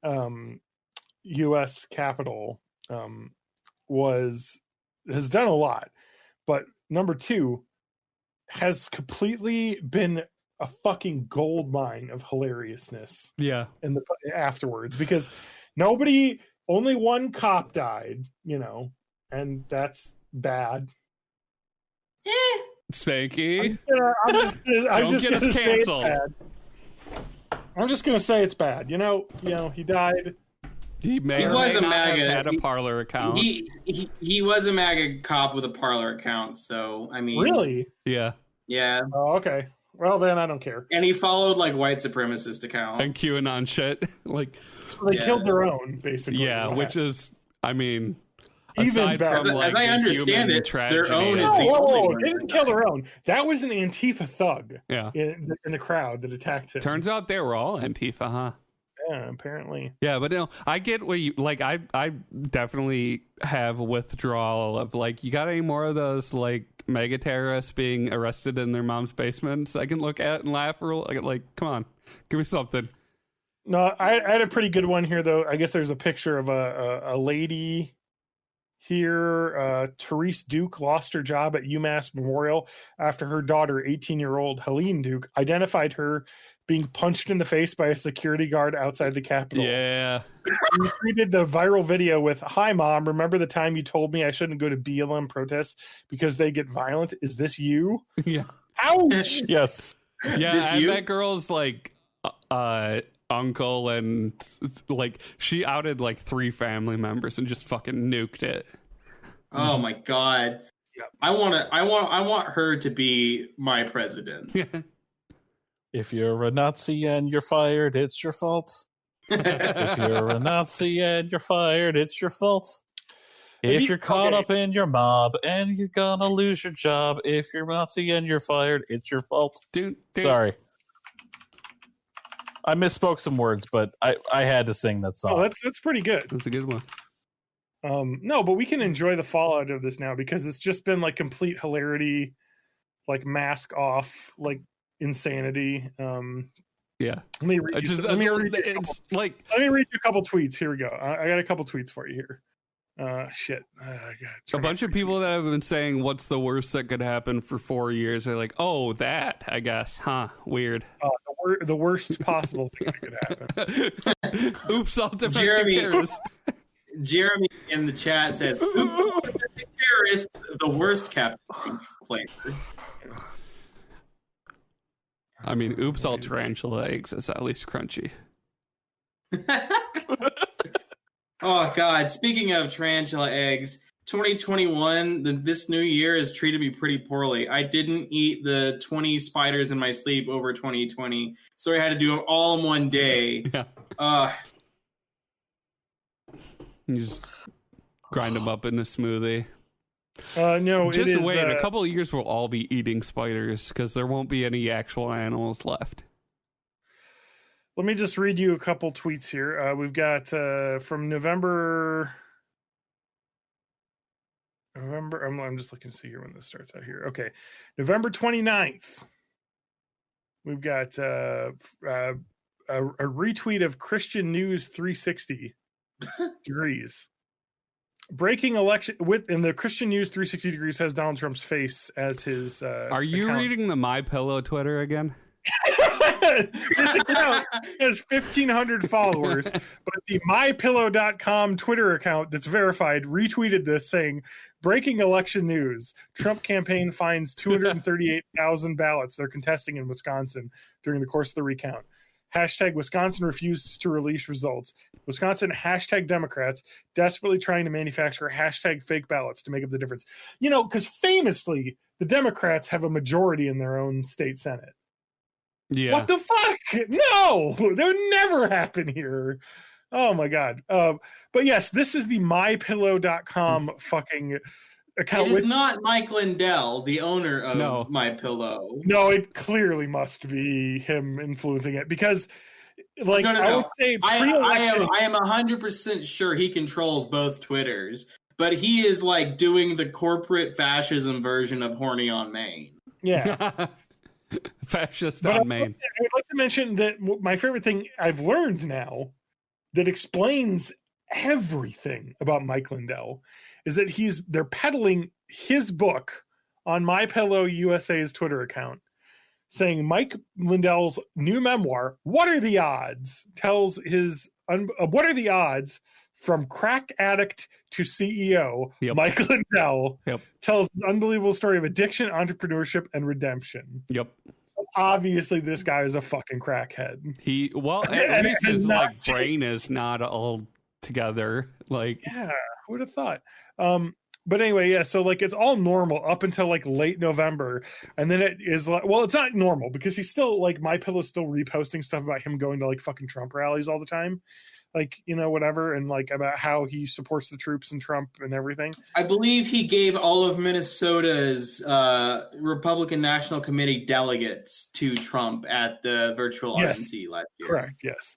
[SPEAKER 4] U.S. Capitol has done a lot, but number two has completely been a fucking gold mine of hilariousness
[SPEAKER 5] yeah.
[SPEAKER 4] in the afterwards, because only one cop died, and that's bad.
[SPEAKER 5] Spanky.
[SPEAKER 4] I'm just
[SPEAKER 5] get us
[SPEAKER 4] gonna say it's
[SPEAKER 5] canceled.
[SPEAKER 4] bad. I'm just gonna say it's bad. He died.
[SPEAKER 5] He may
[SPEAKER 3] He
[SPEAKER 5] or
[SPEAKER 3] was
[SPEAKER 5] may
[SPEAKER 3] a
[SPEAKER 5] not have
[SPEAKER 3] MAGA.
[SPEAKER 5] had a Parlor account.
[SPEAKER 3] He was a MAGA cop with a Parlor account, so I mean,
[SPEAKER 4] Really?
[SPEAKER 5] Yeah.
[SPEAKER 3] yeah.
[SPEAKER 4] Oh, okay. Well, then I don't care.
[SPEAKER 3] And he followed like white supremacist accounts.
[SPEAKER 5] And QAnon shit. Like,
[SPEAKER 4] So they
[SPEAKER 3] Yeah.
[SPEAKER 4] killed their own, basically.
[SPEAKER 5] yeah,
[SPEAKER 4] is what
[SPEAKER 5] which is, I mean,
[SPEAKER 4] Even
[SPEAKER 5] aside
[SPEAKER 4] better.
[SPEAKER 5] from like
[SPEAKER 3] As I
[SPEAKER 5] the
[SPEAKER 3] understand
[SPEAKER 5] human
[SPEAKER 3] it, their
[SPEAKER 5] tragedy
[SPEAKER 3] own
[SPEAKER 5] of-
[SPEAKER 3] is the
[SPEAKER 4] happened.
[SPEAKER 3] only
[SPEAKER 4] Whoa,
[SPEAKER 3] one.
[SPEAKER 4] they didn't kill their own. That was an Antifa thug
[SPEAKER 5] Yeah.
[SPEAKER 4] in the crowd that attacked him.
[SPEAKER 5] Turns out they were all Antifa, huh?
[SPEAKER 4] Yeah, apparently.
[SPEAKER 5] Yeah, but no, I get what you like. I definitely have a withdrawal of like, you got any more of those like mega terrorists being arrested in their mom's basements? I can look at and laugh. Like, come on, give me something.
[SPEAKER 4] No, I had a pretty good one here, though. I guess there's a picture of a lady here. Therese Duke lost her job at UMass Memorial after her daughter, 18-year-old Helene Duke, identified her being punched in the face by a security guard outside the Capitol.
[SPEAKER 5] Yeah.
[SPEAKER 4] She tweeted the viral video with, "Hi, Mom. Remember the time you told me I shouldn't go to BLM protests because they get violent? Is this you?"
[SPEAKER 5] Yeah.
[SPEAKER 4] Ouch!
[SPEAKER 2] Yes.
[SPEAKER 5] Yeah,
[SPEAKER 3] This
[SPEAKER 5] and
[SPEAKER 3] you?
[SPEAKER 5] that girl's like uncle, and like she outed like 3 family members and just fucking nuked it.
[SPEAKER 3] Oh my god.
[SPEAKER 4] Yep.
[SPEAKER 3] I want her to be my president.
[SPEAKER 2] If you're a Nazi and you're fired, it's your fault. If you're a Nazi and you're fired, it's your fault. If you're caught up in your mob and you're gonna lose your job, if you're a Nazi and you're fired, it's your fault.
[SPEAKER 5] Dude.
[SPEAKER 2] Sorry. I misspoke some words, but I had to sing that song.
[SPEAKER 4] Oh, that's pretty good.
[SPEAKER 5] That's a good one.
[SPEAKER 4] No, but we can enjoy the fallout of this now because it's just been like complete hilarity, like mask off, like insanity.
[SPEAKER 5] Yeah.
[SPEAKER 4] Let me read you. Let me read you a couple tweets. Here we go. I got a couple tweets for you here. Shit.
[SPEAKER 5] A bunch of people that have been saying what's the worst that could happen for 4 years are like, oh, that, I guess. Huh. Weird.
[SPEAKER 4] The worst possible thing that could happen.
[SPEAKER 5] Oops, all domestic
[SPEAKER 3] Jeremy.
[SPEAKER 5] terrorists.
[SPEAKER 3] Jeremy in the chat said, terrorists, the worst captain flavor.
[SPEAKER 5] I mean, oops, all tarantula eggs is at least crunchy.
[SPEAKER 3] Oh God! Speaking of tarantula eggs, 2021, this new year has treated me pretty poorly. I didn't eat the 20 spiders in my sleep over 2020, so I had to do them all in one day.
[SPEAKER 5] Yeah. You just grind them up in a smoothie.
[SPEAKER 4] No,
[SPEAKER 5] just
[SPEAKER 4] it is,
[SPEAKER 5] wait. A couple of years, we'll all be eating spiders because there won't be any actual animals left.
[SPEAKER 4] Let me just read you a couple tweets here. We've got from November. I'm just looking to see here when this starts out here. Okay. November 29th. We've got a retweet of Christian News 360 degrees. Breaking election in the Christian News 360 degrees has Donald Trump's face as his
[SPEAKER 5] Are you
[SPEAKER 4] account.
[SPEAKER 5] reading the MyPillow Twitter again?
[SPEAKER 4] This account has 1,500 followers, but the MyPillow.com Twitter account that's verified retweeted this saying, breaking election news, Trump campaign finds 238,000 ballots they're contesting in Wisconsin during the course of the recount. Hashtag Wisconsin refuses to release results. Wisconsin hashtag Democrats desperately trying to manufacture hashtag fake ballots to make up the difference. You know, because famously, the Democrats have a majority in their own state Senate.
[SPEAKER 5] Yeah.
[SPEAKER 4] What the fuck? No, that would never happen here. Oh my God. But yes, this is the MyPillow.com fucking account.
[SPEAKER 3] It is not Mike Lindell, the owner of MyPillow.
[SPEAKER 4] No, it clearly must be him influencing it because, like,
[SPEAKER 3] No.
[SPEAKER 4] I would say pre-election.
[SPEAKER 3] I am 100% sure he controls both Twitters, but he is like doing the corporate fascism version of Horny on Main.
[SPEAKER 4] Yeah.
[SPEAKER 5] Fascist
[SPEAKER 4] But
[SPEAKER 5] on Maine.
[SPEAKER 4] I'd like to mention that my favorite thing I've learned now that explains everything about Mike Lindell is that they're peddling his book on MyPillow USA's Twitter account, saying Mike Lindell's new memoir, What Are the Odds? Tells what are the odds from crack addict to CEO,
[SPEAKER 5] Yep.
[SPEAKER 4] Mike Lindell
[SPEAKER 5] Yep.
[SPEAKER 4] tells an unbelievable story of addiction, entrepreneurship, and redemption.
[SPEAKER 5] Yep.
[SPEAKER 4] So obviously, this guy is a fucking crackhead.
[SPEAKER 5] At least his
[SPEAKER 4] not
[SPEAKER 5] brain is not all together. Like,
[SPEAKER 4] Yeah, who would have thought? But anyway, yeah, so like it's all normal up until like late November. And then it is like, well, it's not normal because he's still like MyPillow's still reposting stuff about him going to like fucking Trump rallies all the time. Like, you know, whatever, and like about how he supports the troops and Trump and everything.
[SPEAKER 3] I believe he gave all of Minnesota's Republican National Committee delegates to Trump at the virtual RNC last year.
[SPEAKER 4] Correct, yes.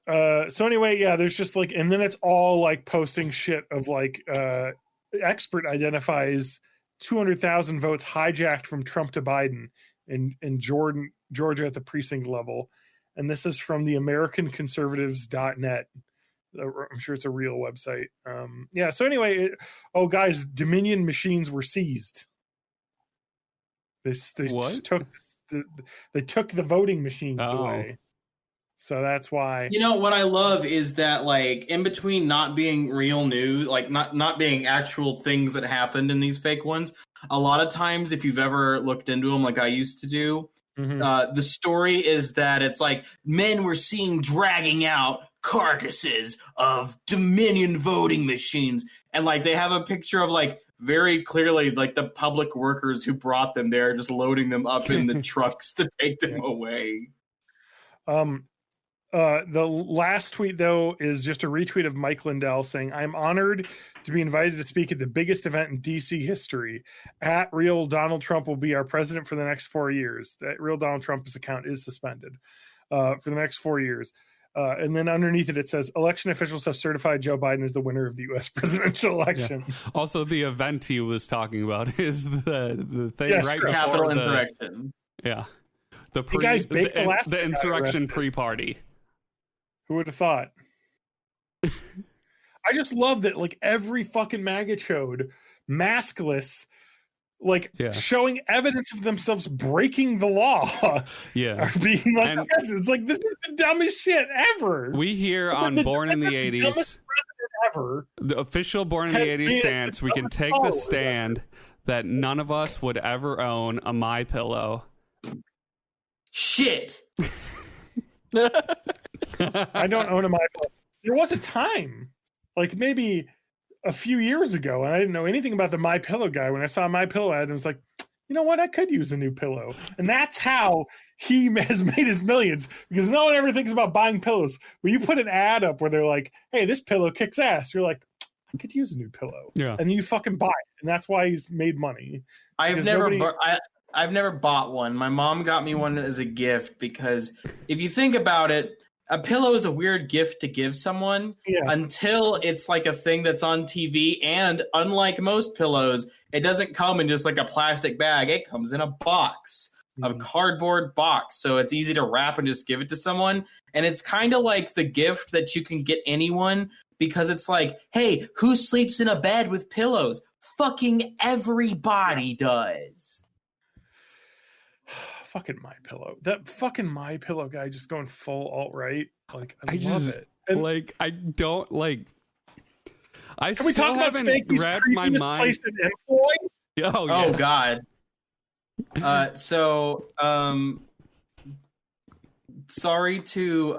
[SPEAKER 4] So anyway, yeah, there's just like, and then it's all like posting shit of like expert identifies 200,000 votes hijacked from Trump to Biden in Georgia at the precinct level. And this is from the AmericanConservatives.net. I'm sure it's a real website. Yeah. So anyway, guys, Dominion machines were seized. They took the voting machines away. So that's why.
[SPEAKER 3] You know what I love is that like in between not being real news, like not being actual things that happened in these fake ones. A lot of times, if you've ever looked into them, like I used to do. Mm-hmm. The story is that it's like men were seen dragging out carcasses of Dominion voting machines, and like they have a picture of like very clearly like the public workers who brought them there, just loading them up in the trucks to take them away.
[SPEAKER 4] The last tweet, though, is just a retweet of Mike Lindell saying, I'm honored to be invited to speak at the biggest event in D.C. history. At Real Donald Trump will be our president for the next 4 years. That Real Donald Trump's account is suspended for the next 4 years. And then underneath it says, election officials have certified Joe Biden as the winner of the U.S. presidential election.
[SPEAKER 5] Yeah. Also, the event he was talking about is the thing right before
[SPEAKER 3] Capitol insurrection.
[SPEAKER 5] Yeah. The insurrection pre-party.
[SPEAKER 4] Who would have thought? I just love that, like, every fucking MAGA chode, maskless, like, showing evidence of themselves breaking the law.
[SPEAKER 5] Yeah.
[SPEAKER 4] Are being like, it's like, this is the dumbest shit ever.
[SPEAKER 5] We hear on Born in the 80s,
[SPEAKER 4] ever,
[SPEAKER 5] the official Born in the 80s stance, we can take the stand that none of us would ever own a MyPillow
[SPEAKER 3] Shit.
[SPEAKER 4] I don't own a My Pillow. There was a time, like maybe a few years ago, and I didn't know anything about the My Pillow guy. When I saw a My Pillow ad, I was like, you know what? I could use a new pillow. And that's how he has made his millions, because no one ever thinks about buying pillows. When you put an ad up where they're like, hey, this pillow kicks ass, you're like, I could use a new pillow.
[SPEAKER 5] Yeah.
[SPEAKER 4] And then you fucking buy it. And that's why he's made money.
[SPEAKER 3] I've never bought one. My mom got me one as a gift because if you think about it, a pillow is a weird gift to give someone until it's like a thing that's on TV. And unlike most pillows, it doesn't come in just like a plastic bag. It comes in a box, a cardboard box. So it's easy to wrap and just give it to someone. And it's kind of like the gift that you can get anyone, because it's like, hey, who sleeps in a bed with pillows? Fucking everybody does.
[SPEAKER 4] Fucking My Pillow. That fucking My Pillow guy just going full alt-right. Like, I love it. And
[SPEAKER 5] like, I don't like. I
[SPEAKER 4] can we
[SPEAKER 5] still
[SPEAKER 4] talk about
[SPEAKER 5] haven't
[SPEAKER 4] Spanky's
[SPEAKER 5] wrapped my
[SPEAKER 4] creepiest
[SPEAKER 5] mind.
[SPEAKER 4] place in employ?
[SPEAKER 5] Oh, yeah.
[SPEAKER 3] Oh God. Sorry to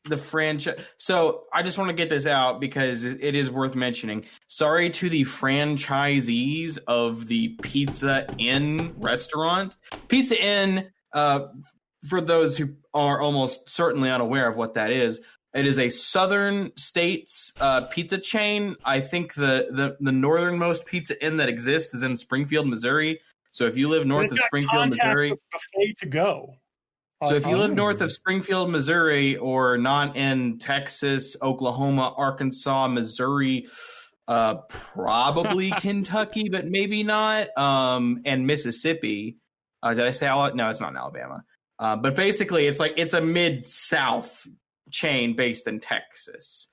[SPEAKER 3] the franchise. So I just want to get this out because it is worth mentioning. Sorry to the franchisees of the Pizza Inn restaurant. Pizza Inn, for those who are almost certainly unaware of what that is, it is a southern states pizza chain. I think the northernmost Pizza Inn that exists is in Springfield, Missouri. So if you live north of Springfield, Missouri,
[SPEAKER 4] buffet to go.
[SPEAKER 3] So if you live north of Springfield, Missouri, or not in Texas, Oklahoma, Arkansas, Missouri, probably Kentucky, but maybe not, and Mississippi. Did I say Alabama? No, it's not in Alabama. But basically, it's a mid-south chain based in Texas.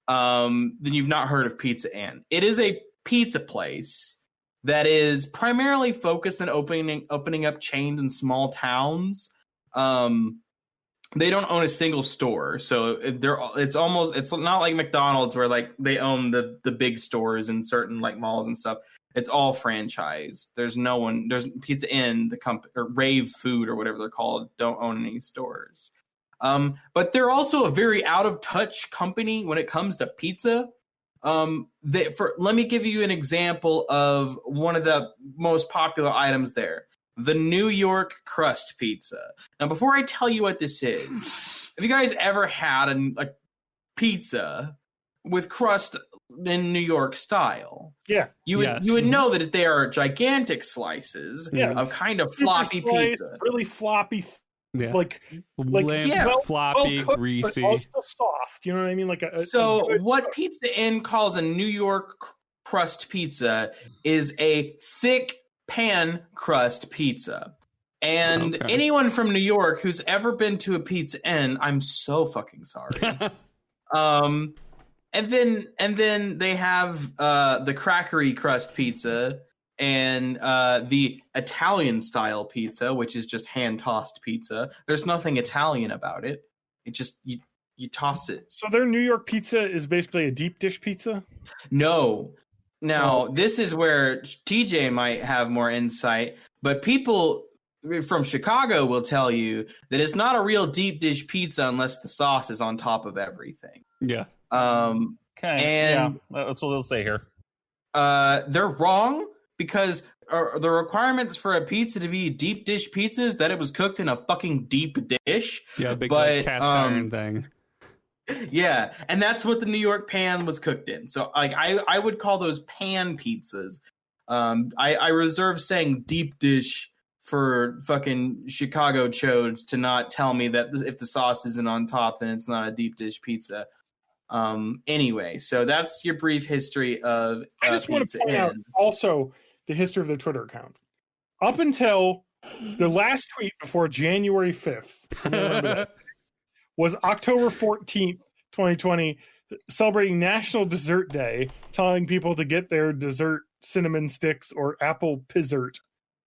[SPEAKER 3] Then you've not heard of Pizza Inn. It is a pizza place that is primarily focused on opening up chains in small towns. They don't own a single store, so it's not like McDonald's where like they own the big stores in certain like malls and stuff. It's all franchise. There's Pizza Inn, the company, or Rave Food or whatever they're called, don't own any stores. But they're also a very out of touch company when it comes to pizza. Let me give you an example of one of the most popular items there. The New York crust pizza. Now, before I tell you what this is, have you guys ever had a pizza with crust in New York style?
[SPEAKER 4] Yeah.
[SPEAKER 3] You would know that they are gigantic slices of kind of floppy pizza.
[SPEAKER 4] Really floppy.
[SPEAKER 5] Yeah.
[SPEAKER 4] Like
[SPEAKER 5] floppy,
[SPEAKER 4] well cooked,
[SPEAKER 5] greasy.
[SPEAKER 4] But also soft. You know what I mean? Like
[SPEAKER 3] what Pizza Inn calls a New York crust pizza is a thick pan crust pizza. And anyone from New York who's ever been to a Pizza Inn, I'm so fucking sorry. And then they have the crackery crust pizza and the Italian style pizza, which is just hand tossed pizza. There's nothing Italian about it. It just you toss it.
[SPEAKER 4] So their New York pizza is basically a deep dish pizza?
[SPEAKER 3] No. Now, this is where TJ might have more insight, but people from Chicago will tell you that it's not a real deep dish pizza unless the sauce is on top of everything.
[SPEAKER 5] Yeah.
[SPEAKER 3] And
[SPEAKER 2] that's what they'll say here.
[SPEAKER 3] They're wrong, because the requirements for a pizza to be deep dish pizza is that it was cooked in a fucking deep dish.
[SPEAKER 5] Yeah, big like, cast iron thing.
[SPEAKER 3] Yeah, and that's what the New York pan was cooked in. So like I would call those pan pizzas. I reserve saying deep dish for fucking Chicago chodes to not tell me that if the sauce isn't on top, then it's not a deep dish pizza. Anyway, so that's your brief history of
[SPEAKER 4] I just want to point out also the history of their Twitter account. Up until the last tweet before January 5th was October 14th, 2020, celebrating National Dessert Day, telling people to get their dessert cinnamon sticks or apple pizzert,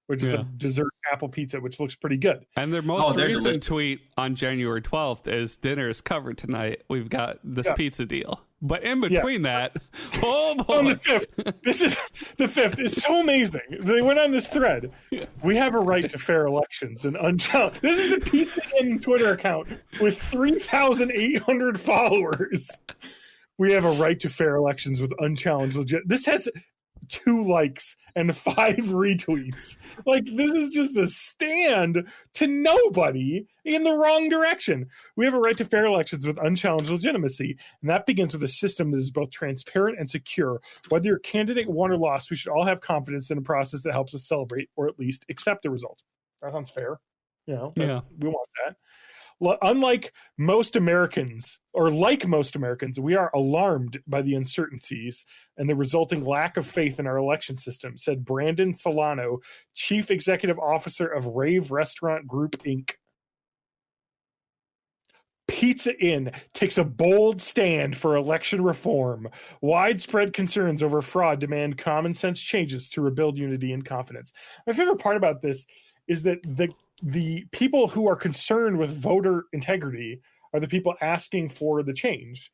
[SPEAKER 4] which is a dessert apple pizza, which looks pretty good.
[SPEAKER 5] And their most recent tweet on January 12th is dinner is covered tonight. We've got this pizza deal. But in between that, oh boy.
[SPEAKER 4] So on the 5th, this is the 5th. It's so amazing. They went on this thread. We have a right to fair elections and unchallenged. This is the Pizza Inn Twitter account with 3,800 followers. We have a right to fair elections with unchallenged legit. This has 2 likes and 5 retweets. Like, this is just a stand to nobody in the wrong direction. We have a right to fair elections with unchallenged legitimacy, and that begins with a system that is both transparent and secure. Whether your candidate won or lost, we should all have confidence in a process that helps us celebrate or at least accept the result. That sounds fair. You know,
[SPEAKER 5] Yeah.
[SPEAKER 4] We want that. Unlike most Americans, or like most Americans, we are alarmed by the uncertainties and the resulting lack of faith in our election system, said Brandon Solano, Chief Executive Officer of Rave Restaurant Group, Inc. Pizza Inn takes a bold stand for election reform. Widespread concerns over fraud demand common sense changes to rebuild unity and confidence. My favorite part about this is that the people who are concerned with voter integrity are the people asking for the change.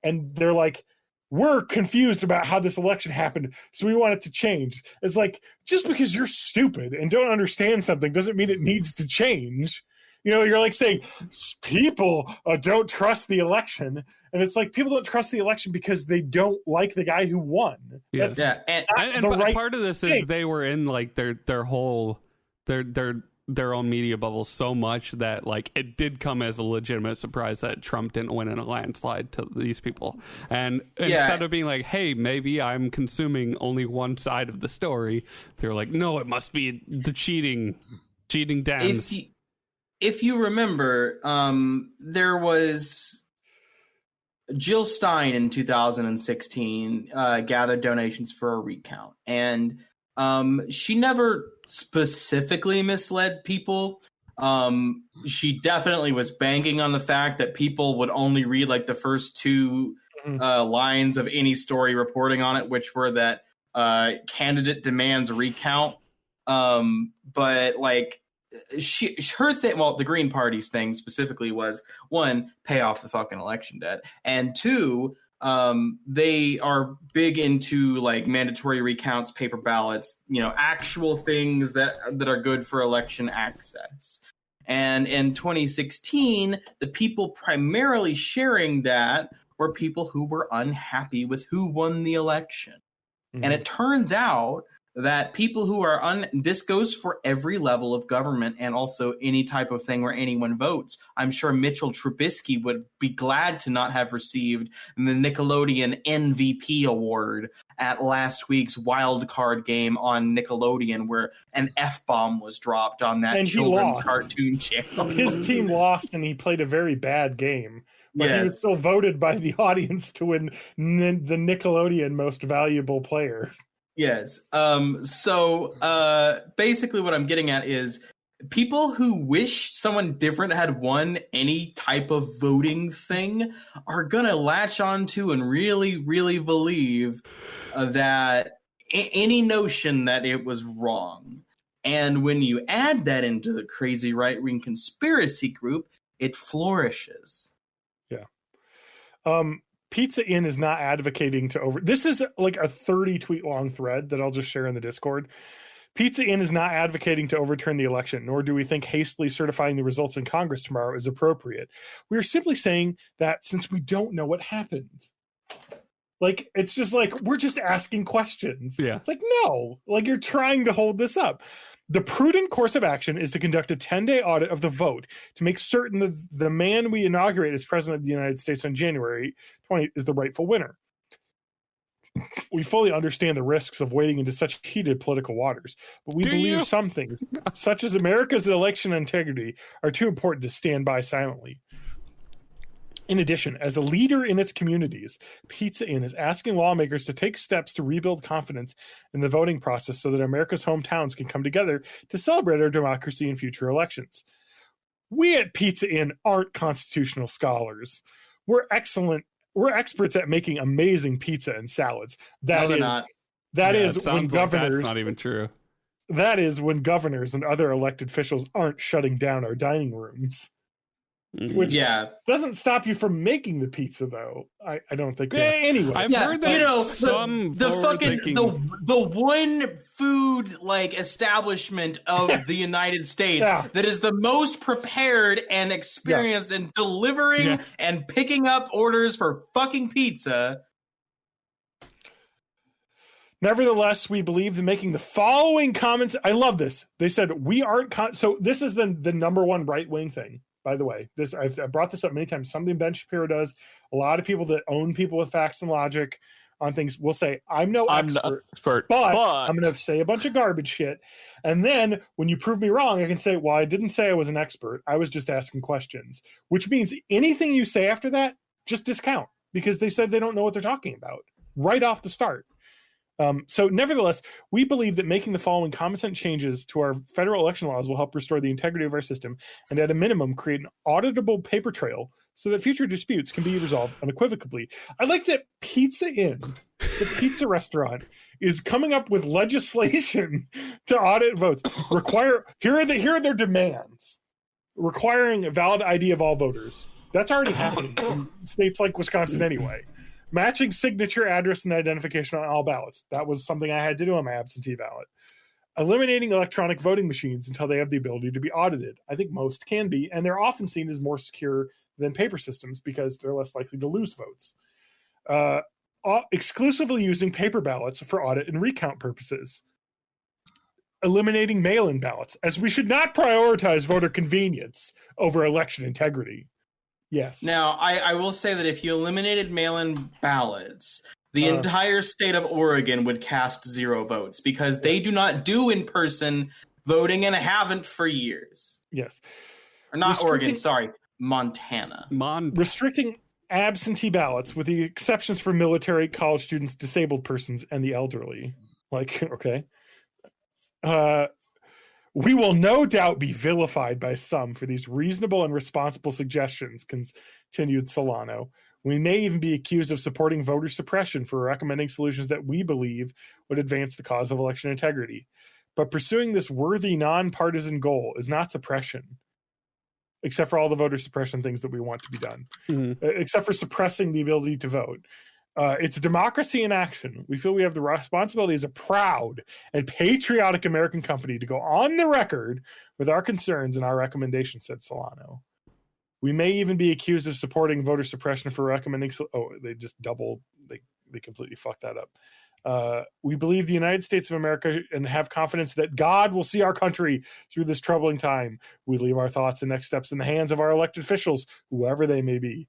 [SPEAKER 4] And they're like, we're confused about how this election happened, so we want it to change. It's like, just because you're stupid and don't understand something doesn't mean it needs to change. You know, you're like saying people don't trust the election. And it's like, people don't trust the election because they don't like the guy who won.
[SPEAKER 5] Yeah.
[SPEAKER 4] That's
[SPEAKER 5] And
[SPEAKER 4] right
[SPEAKER 5] part of this
[SPEAKER 4] thing.
[SPEAKER 5] is they were in like their whole their own media bubble so much that like it did come as a legitimate surprise that Trump didn't win in a landslide to these people. And instead of being like, hey, maybe I'm consuming only one side of the story, they're like, no, it must be the cheating Dems.
[SPEAKER 3] If you remember, there was Jill Stein in 2016 gathered donations for a recount, and she never specifically misled people. She definitely was banking on the fact that people would only read like the first 2 lines of any story reporting on it, which were that candidate demands recount. But like her thing, well, the Green Party's thing specifically was 1, pay off the fucking election debt, and 2, they are big into like mandatory recounts, paper ballots, you know, actual things that are good for election access. And in 2016, the people primarily sharing that were people who were unhappy with who won the election. And it turns out that people who are this goes for every level of government and also any type of thing where anyone votes. I'm sure Mitchell Trubisky would be glad to not have received the Nickelodeon MVP award at last week's wild card game on Nickelodeon, where an F-bomb was dropped on that
[SPEAKER 4] and
[SPEAKER 3] children's cartoon channel.
[SPEAKER 4] His team lost and he played a very bad game. But he was still voted by the audience to win the Nickelodeon Most Valuable Player.
[SPEAKER 3] Yes. So basically what I'm getting at is people who wish someone different had won any type of voting thing are going to latch onto and really, really believe that any notion that it was wrong. And when you add that into the crazy right-wing conspiracy group, it flourishes.
[SPEAKER 4] Yeah. Pizza Inn is not advocating to this is like a 30 tweet long thread that I'll just share in the Discord. Pizza Inn is not advocating to overturn the election, nor do we think hastily certifying the results in Congress tomorrow is appropriate. We are simply saying that since we don't know what happened, like, it's just like, we're just asking questions.
[SPEAKER 5] Yeah.
[SPEAKER 4] It's like, no, like, you're trying to hold this up. The prudent course of action is to conduct a 10-day audit of the vote to make certain that the man we inaugurate as president of the United States on January 20 is the rightful winner. We fully understand the risks of wading into such heated political waters, but we believe some things, such as America's election integrity, are too important to stand by silently. In addition, as a leader in its communities, Pizza Inn is asking lawmakers to take steps to rebuild confidence in the voting process so that America's hometowns can come together to celebrate our democracy in future elections. We at Pizza Inn aren't constitutional scholars. We're excellent. We're experts at making amazing pizza and salads. That is when governors.
[SPEAKER 5] That's not even true.
[SPEAKER 4] That is when governors and other elected officials aren't shutting down our dining rooms. which doesn't stop you from making the pizza, though. I don't think. Anyway,
[SPEAKER 5] I've heard that some
[SPEAKER 3] the one food like establishment of the United States that is the most prepared and experienced in delivering and picking up orders for fucking pizza.
[SPEAKER 4] Nevertheless, we believe in making the following comments. I love this. They said we aren't. So this is the number one right wing thing. By the way, I've brought this up many times. Something Ben Shapiro does. A lot of people that own people with facts and logic on things will say, I'm no expert, but I'm going to say a bunch of garbage shit. And then when you prove me wrong, I can say, well, I didn't say I was an expert. I was just asking questions, which means anything you say after that, just discount, because they said they don't know what they're talking about right off the start. So nevertheless, we believe that making the following common sense changes to our federal election laws will help restore the integrity of our system and at a minimum create an auditable paper trail so that future disputes can be resolved unequivocally. I like that Pizza Inn, the pizza restaurant, is coming up with legislation to audit votes. Here are their demands. Requiring a valid ID of all voters. That's already happening in states like Wisconsin anyway. Matching signature, address, and identification on all ballots. That was something I had to do on my absentee ballot. Eliminating electronic voting machines until they have the ability to be audited. I think most can be, and they're often seen as more secure than paper systems because they're less likely to lose votes. Exclusively using paper ballots for audit and recount purposes. Eliminating mail-in ballots, as we should not prioritize voter convenience over election integrity. Yes.
[SPEAKER 3] Now, I will say that if you eliminated mail-in ballots, the entire state of Oregon would cast 0 votes because they do not do in-person voting and haven't for years.
[SPEAKER 4] Yes.
[SPEAKER 3] Or not Oregon, sorry, Montana.
[SPEAKER 4] Restricting absentee ballots with the exceptions for military, college students, disabled persons, and the elderly. Okay. We will no doubt be vilified by some for these reasonable and responsible suggestions, continued Solano. We may even be accused of supporting voter suppression for recommending solutions that we believe would advance the cause of election integrity. But pursuing this worthy, nonpartisan goal is not suppression, except for all the voter suppression things that we want to be done, except for suppressing the ability to vote. It's democracy in action. We feel we have the responsibility as a proud and patriotic American company to go on the record with our concerns and our recommendations, said Solano. We may even be accused of supporting voter suppression for recommending... they just they completely fucked that up. We believe the United States of America and have confidence that God will see our country through this troubling time. We leave our thoughts and next steps in the hands of our elected officials, whoever they may be.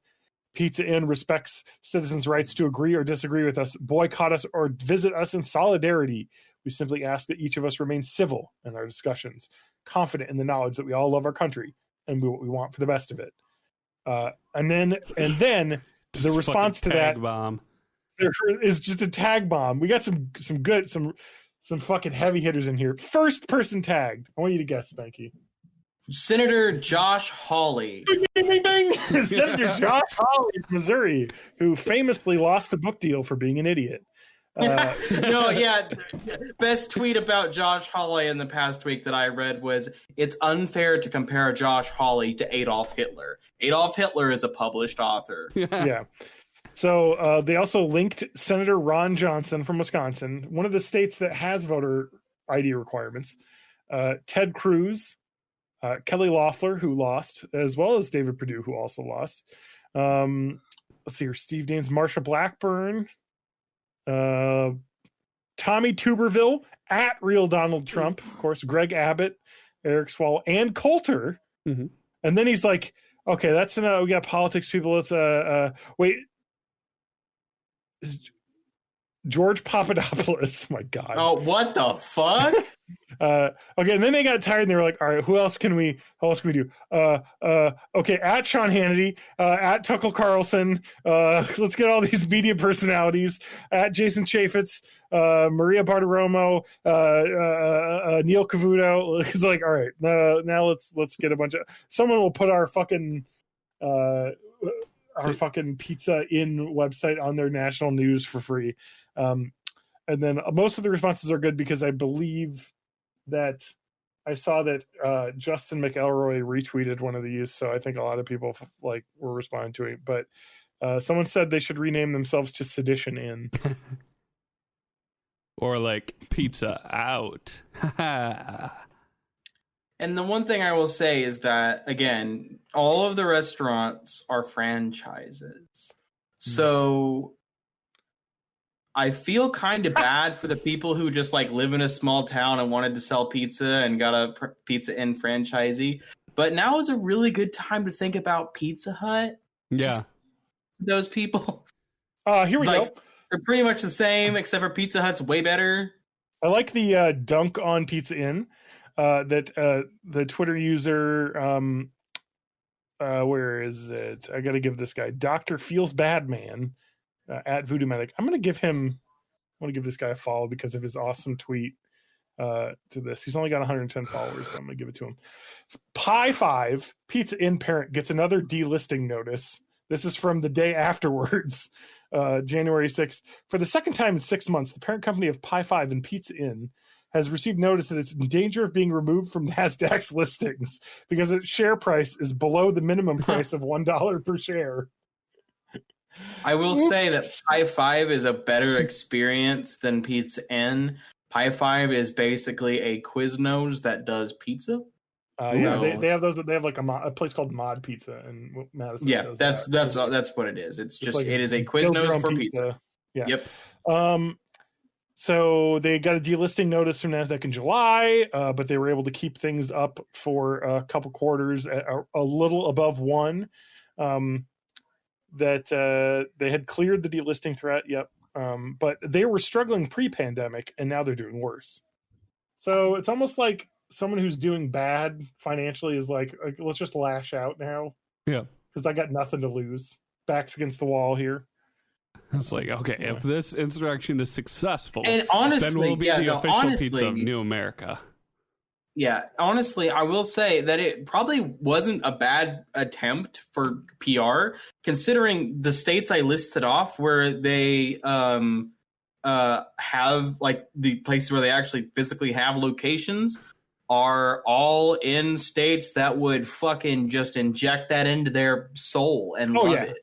[SPEAKER 4] Pizza Inn respects citizens' rights to agree or disagree with us, boycott us, or visit us in solidarity. We simply ask that each of us remain civil in our discussions, confident in the knowledge that we all love our country and what we want for the best of it. And then the response to that
[SPEAKER 5] bomb
[SPEAKER 4] is just a tag bomb. We got some fucking heavy hitters in here. First person tagged. I want you to guess, Spanky.
[SPEAKER 3] Senator Josh Hawley.
[SPEAKER 4] Bing, bing, bing. Senator Josh Hawley of Missouri, who famously lost a book deal for being an idiot.
[SPEAKER 3] Best tweet about Josh Hawley in the past week that I read was, it's unfair to compare Josh Hawley to Adolf Hitler. Adolf Hitler is a published author.
[SPEAKER 4] Yeah. So they also linked Senator Ron Johnson from Wisconsin, one of the states that has voter ID requirements, Ted Cruz, Kelly Loeffler, who lost, as well as David Perdue, who also lost. Let's see here. Steve Daines, Marsha Blackburn, Tommy Tuberville, at Real Donald Trump, of course, Greg Abbott, Eric Swalwell, and Coulter.
[SPEAKER 5] Mm-hmm.
[SPEAKER 4] And then he's like, okay, that's enough. We got politics people. Let's wait. George Papadopoulos. Oh my God.
[SPEAKER 3] Oh, what the fuck?
[SPEAKER 4] Okay, and then they got tired and they were like, all right, who else can we do? Okay, at Sean Hannity, at Tucker Carlson, let's get all these media personalities, at Jason Chaffetz, Maria Bartiromo, Neil Cavuto. It's like, all right, now let's get a bunch of, someone will put our fucking Pizza Inn website on their national news for free. And then most of the responses are good because I believe that I saw that Justin McElroy retweeted one of these, so I think a lot of people like were responding to it. But someone said they should rename themselves to Sedition Inn.
[SPEAKER 5] Or like Pizza Out.
[SPEAKER 3] And the one thing I will say is that, again, all of the restaurants are franchises. So I feel kind of bad for the people who just like live in a small town and wanted to sell pizza and got a Pizza Inn franchisee. But now is a really good time to think about Pizza Hut.
[SPEAKER 5] Yeah.
[SPEAKER 3] Just those people.
[SPEAKER 4] Here we go.
[SPEAKER 3] They're pretty much the same, except for Pizza Hut's way better.
[SPEAKER 4] I like the dunk on Pizza Inn that the Twitter user, where is it? I got to give this guy, Dr. Feels Bad Man, at Voodoo Medic. I want to give this guy a follow because of his awesome tweet to this. He's only got 110 followers, but I'm going to give it to him. Pie 5, Pizza Inn parent gets another delisting notice. This is from the day afterwards. January 6th. For the second time in 6 months, the parent company of Pie 5 and Pizza Inn has received notice that it's in danger of being removed from NASDAQ's listings because its share price is below the minimum price of $1 per share.
[SPEAKER 3] I will say that Pie 5 is a better experience than Pizza Inn. Pie 5 is basically a Quiznos that does pizza.
[SPEAKER 4] They have those. They have like a place called Mod Pizza in Madison.
[SPEAKER 3] Yeah, that's what it is. It's just like it is a Quiznos for pizza.
[SPEAKER 4] Yeah.
[SPEAKER 3] Yep.
[SPEAKER 4] So they got a delisting notice from NASDAQ in July, but they were able to keep things up for a couple quarters at a little above 1. That they had cleared the delisting threat. Yep. But they were struggling pre-pandemic, and now they're doing worse. So it's almost like someone who's doing bad financially is like, let's just lash out now.
[SPEAKER 5] Yeah.
[SPEAKER 4] Because I got nothing to lose. Backs against the wall here.
[SPEAKER 5] It's like, okay, if this insurrection is successful,
[SPEAKER 3] and honestly,
[SPEAKER 5] then we'll be the official pizza of New America.
[SPEAKER 3] Yeah, honestly, I will say that it probably wasn't a bad attempt for PR, considering the states I listed off where they have like the places where they actually physically have locations are all in states that would fucking just inject that into their soul and love it.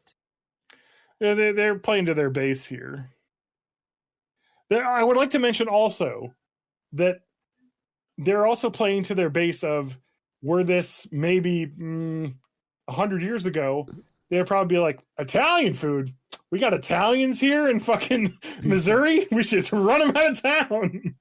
[SPEAKER 4] Yeah, they're playing to their base here. I would like to mention also that they're also playing to their base of were this maybe 100 years ago, they'd probably be like, Italian food? We got Italians here in fucking Missouri? We should run them out of town.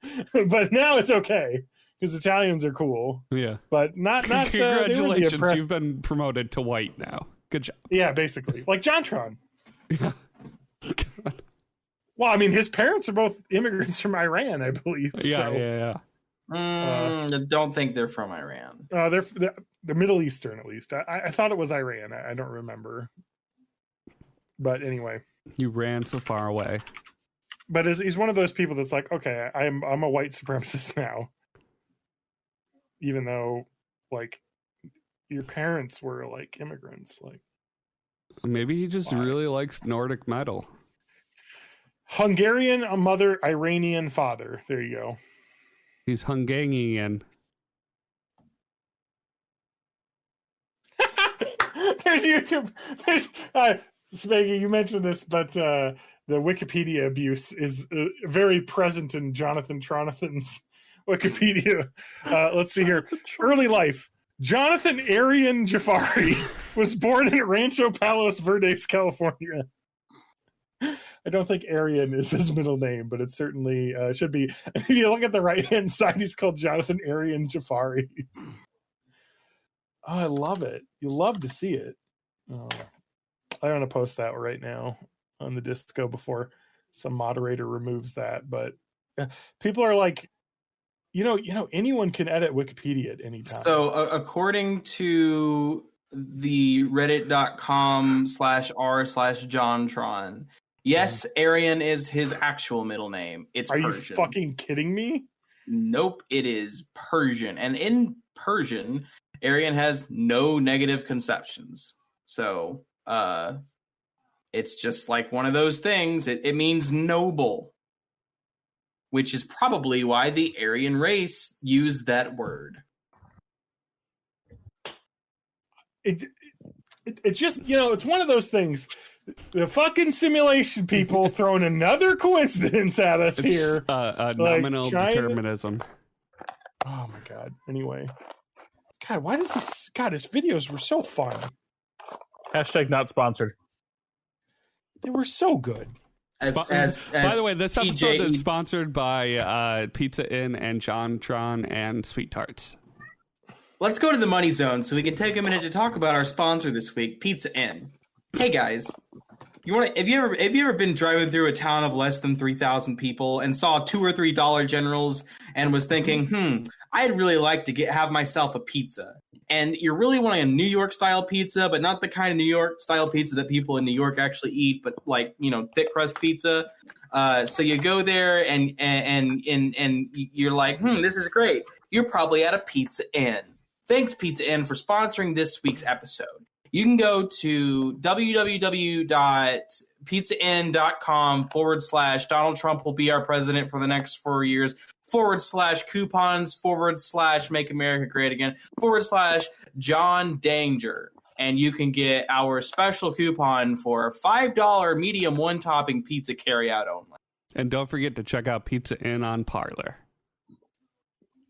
[SPEAKER 4] But now it's okay. Because Italians are cool.
[SPEAKER 5] Yeah.
[SPEAKER 4] But not
[SPEAKER 5] congratulations, you've been promoted to white now. Good job.
[SPEAKER 4] Yeah, basically. Like JonTron.
[SPEAKER 5] Yeah.
[SPEAKER 4] Well, I mean, his parents are both immigrants from Iran, I believe.
[SPEAKER 5] Yeah.
[SPEAKER 3] I don't think they're from Iran.
[SPEAKER 4] They're Middle Eastern, at least. I thought it was Iran. I don't remember. But anyway.
[SPEAKER 5] You ran so far away.
[SPEAKER 4] But he's one of those people that's like, okay, I'm a white supremacist now. Even though, like, your parents were, like, immigrants. Like,
[SPEAKER 5] maybe he just really likes Nordic metal.
[SPEAKER 4] Hungarian mother, Iranian father. There you go.
[SPEAKER 5] He's Hungarian.
[SPEAKER 4] There's YouTube. Smeggy, you mentioned this, but the Wikipedia abuse is very present in Jonathan Tronathan's Wikipedia. Let's see here. Early life. Jonathan Arian Jafari was born in Rancho Palos Verdes, California. I don't think Arian is his middle name, but it certainly should be. If you look at the right-hand side, he's called Jonathan Arian Jafari. Oh, I love it. You love to see it. Oh, I want to post that right now on the Disco before some moderator removes that. But people are like, anyone can edit Wikipedia at any time.
[SPEAKER 3] So according to the reddit.com/r/JonTron, yes, Aryan is his actual middle name. It's Persian. Are you
[SPEAKER 4] fucking kidding me?
[SPEAKER 3] Nope, it is Persian. And in Persian, Aryan has no negative conceptions. So it's just like one of those things. It means noble, which is probably why the Aryan race used that word.
[SPEAKER 4] it's just, it's one of those things. The fucking simulation people throwing another coincidence at us here.
[SPEAKER 5] Nominal determinism.
[SPEAKER 4] Oh my god. Anyway. God, why does he... God, his videos were so fun.
[SPEAKER 2] Hashtag not sponsored.
[SPEAKER 4] They were so good.
[SPEAKER 3] As
[SPEAKER 5] by the way, this episode
[SPEAKER 3] TJ
[SPEAKER 5] is sponsored by Pizza Inn and JonTron and Sweet Tarts.
[SPEAKER 3] Let's go to the money zone so we can take a minute to talk about our sponsor this week, Pizza Inn. Hey guys, have you ever been driving through a town of less than 3,000 people and saw $2 or $3 Dollar Generals and was thinking, I'd really like to have myself a pizza. And you're really wanting a New York style pizza, but not the kind of New York style pizza that people in New York actually eat, but like, thick crust pizza. So you go there and you're like, this is great. You're probably at a Pizza Inn. Thanks, Pizza Inn, for sponsoring this week's episode. You can go to www.pizzainn.com/Donald Trump will be our president for the next 4 years /coupons /Make America Great Again /John Danger. And you can get our special coupon for $5 medium one topping pizza carryout only.
[SPEAKER 5] And don't forget to check out Pizza Inn on Parlor.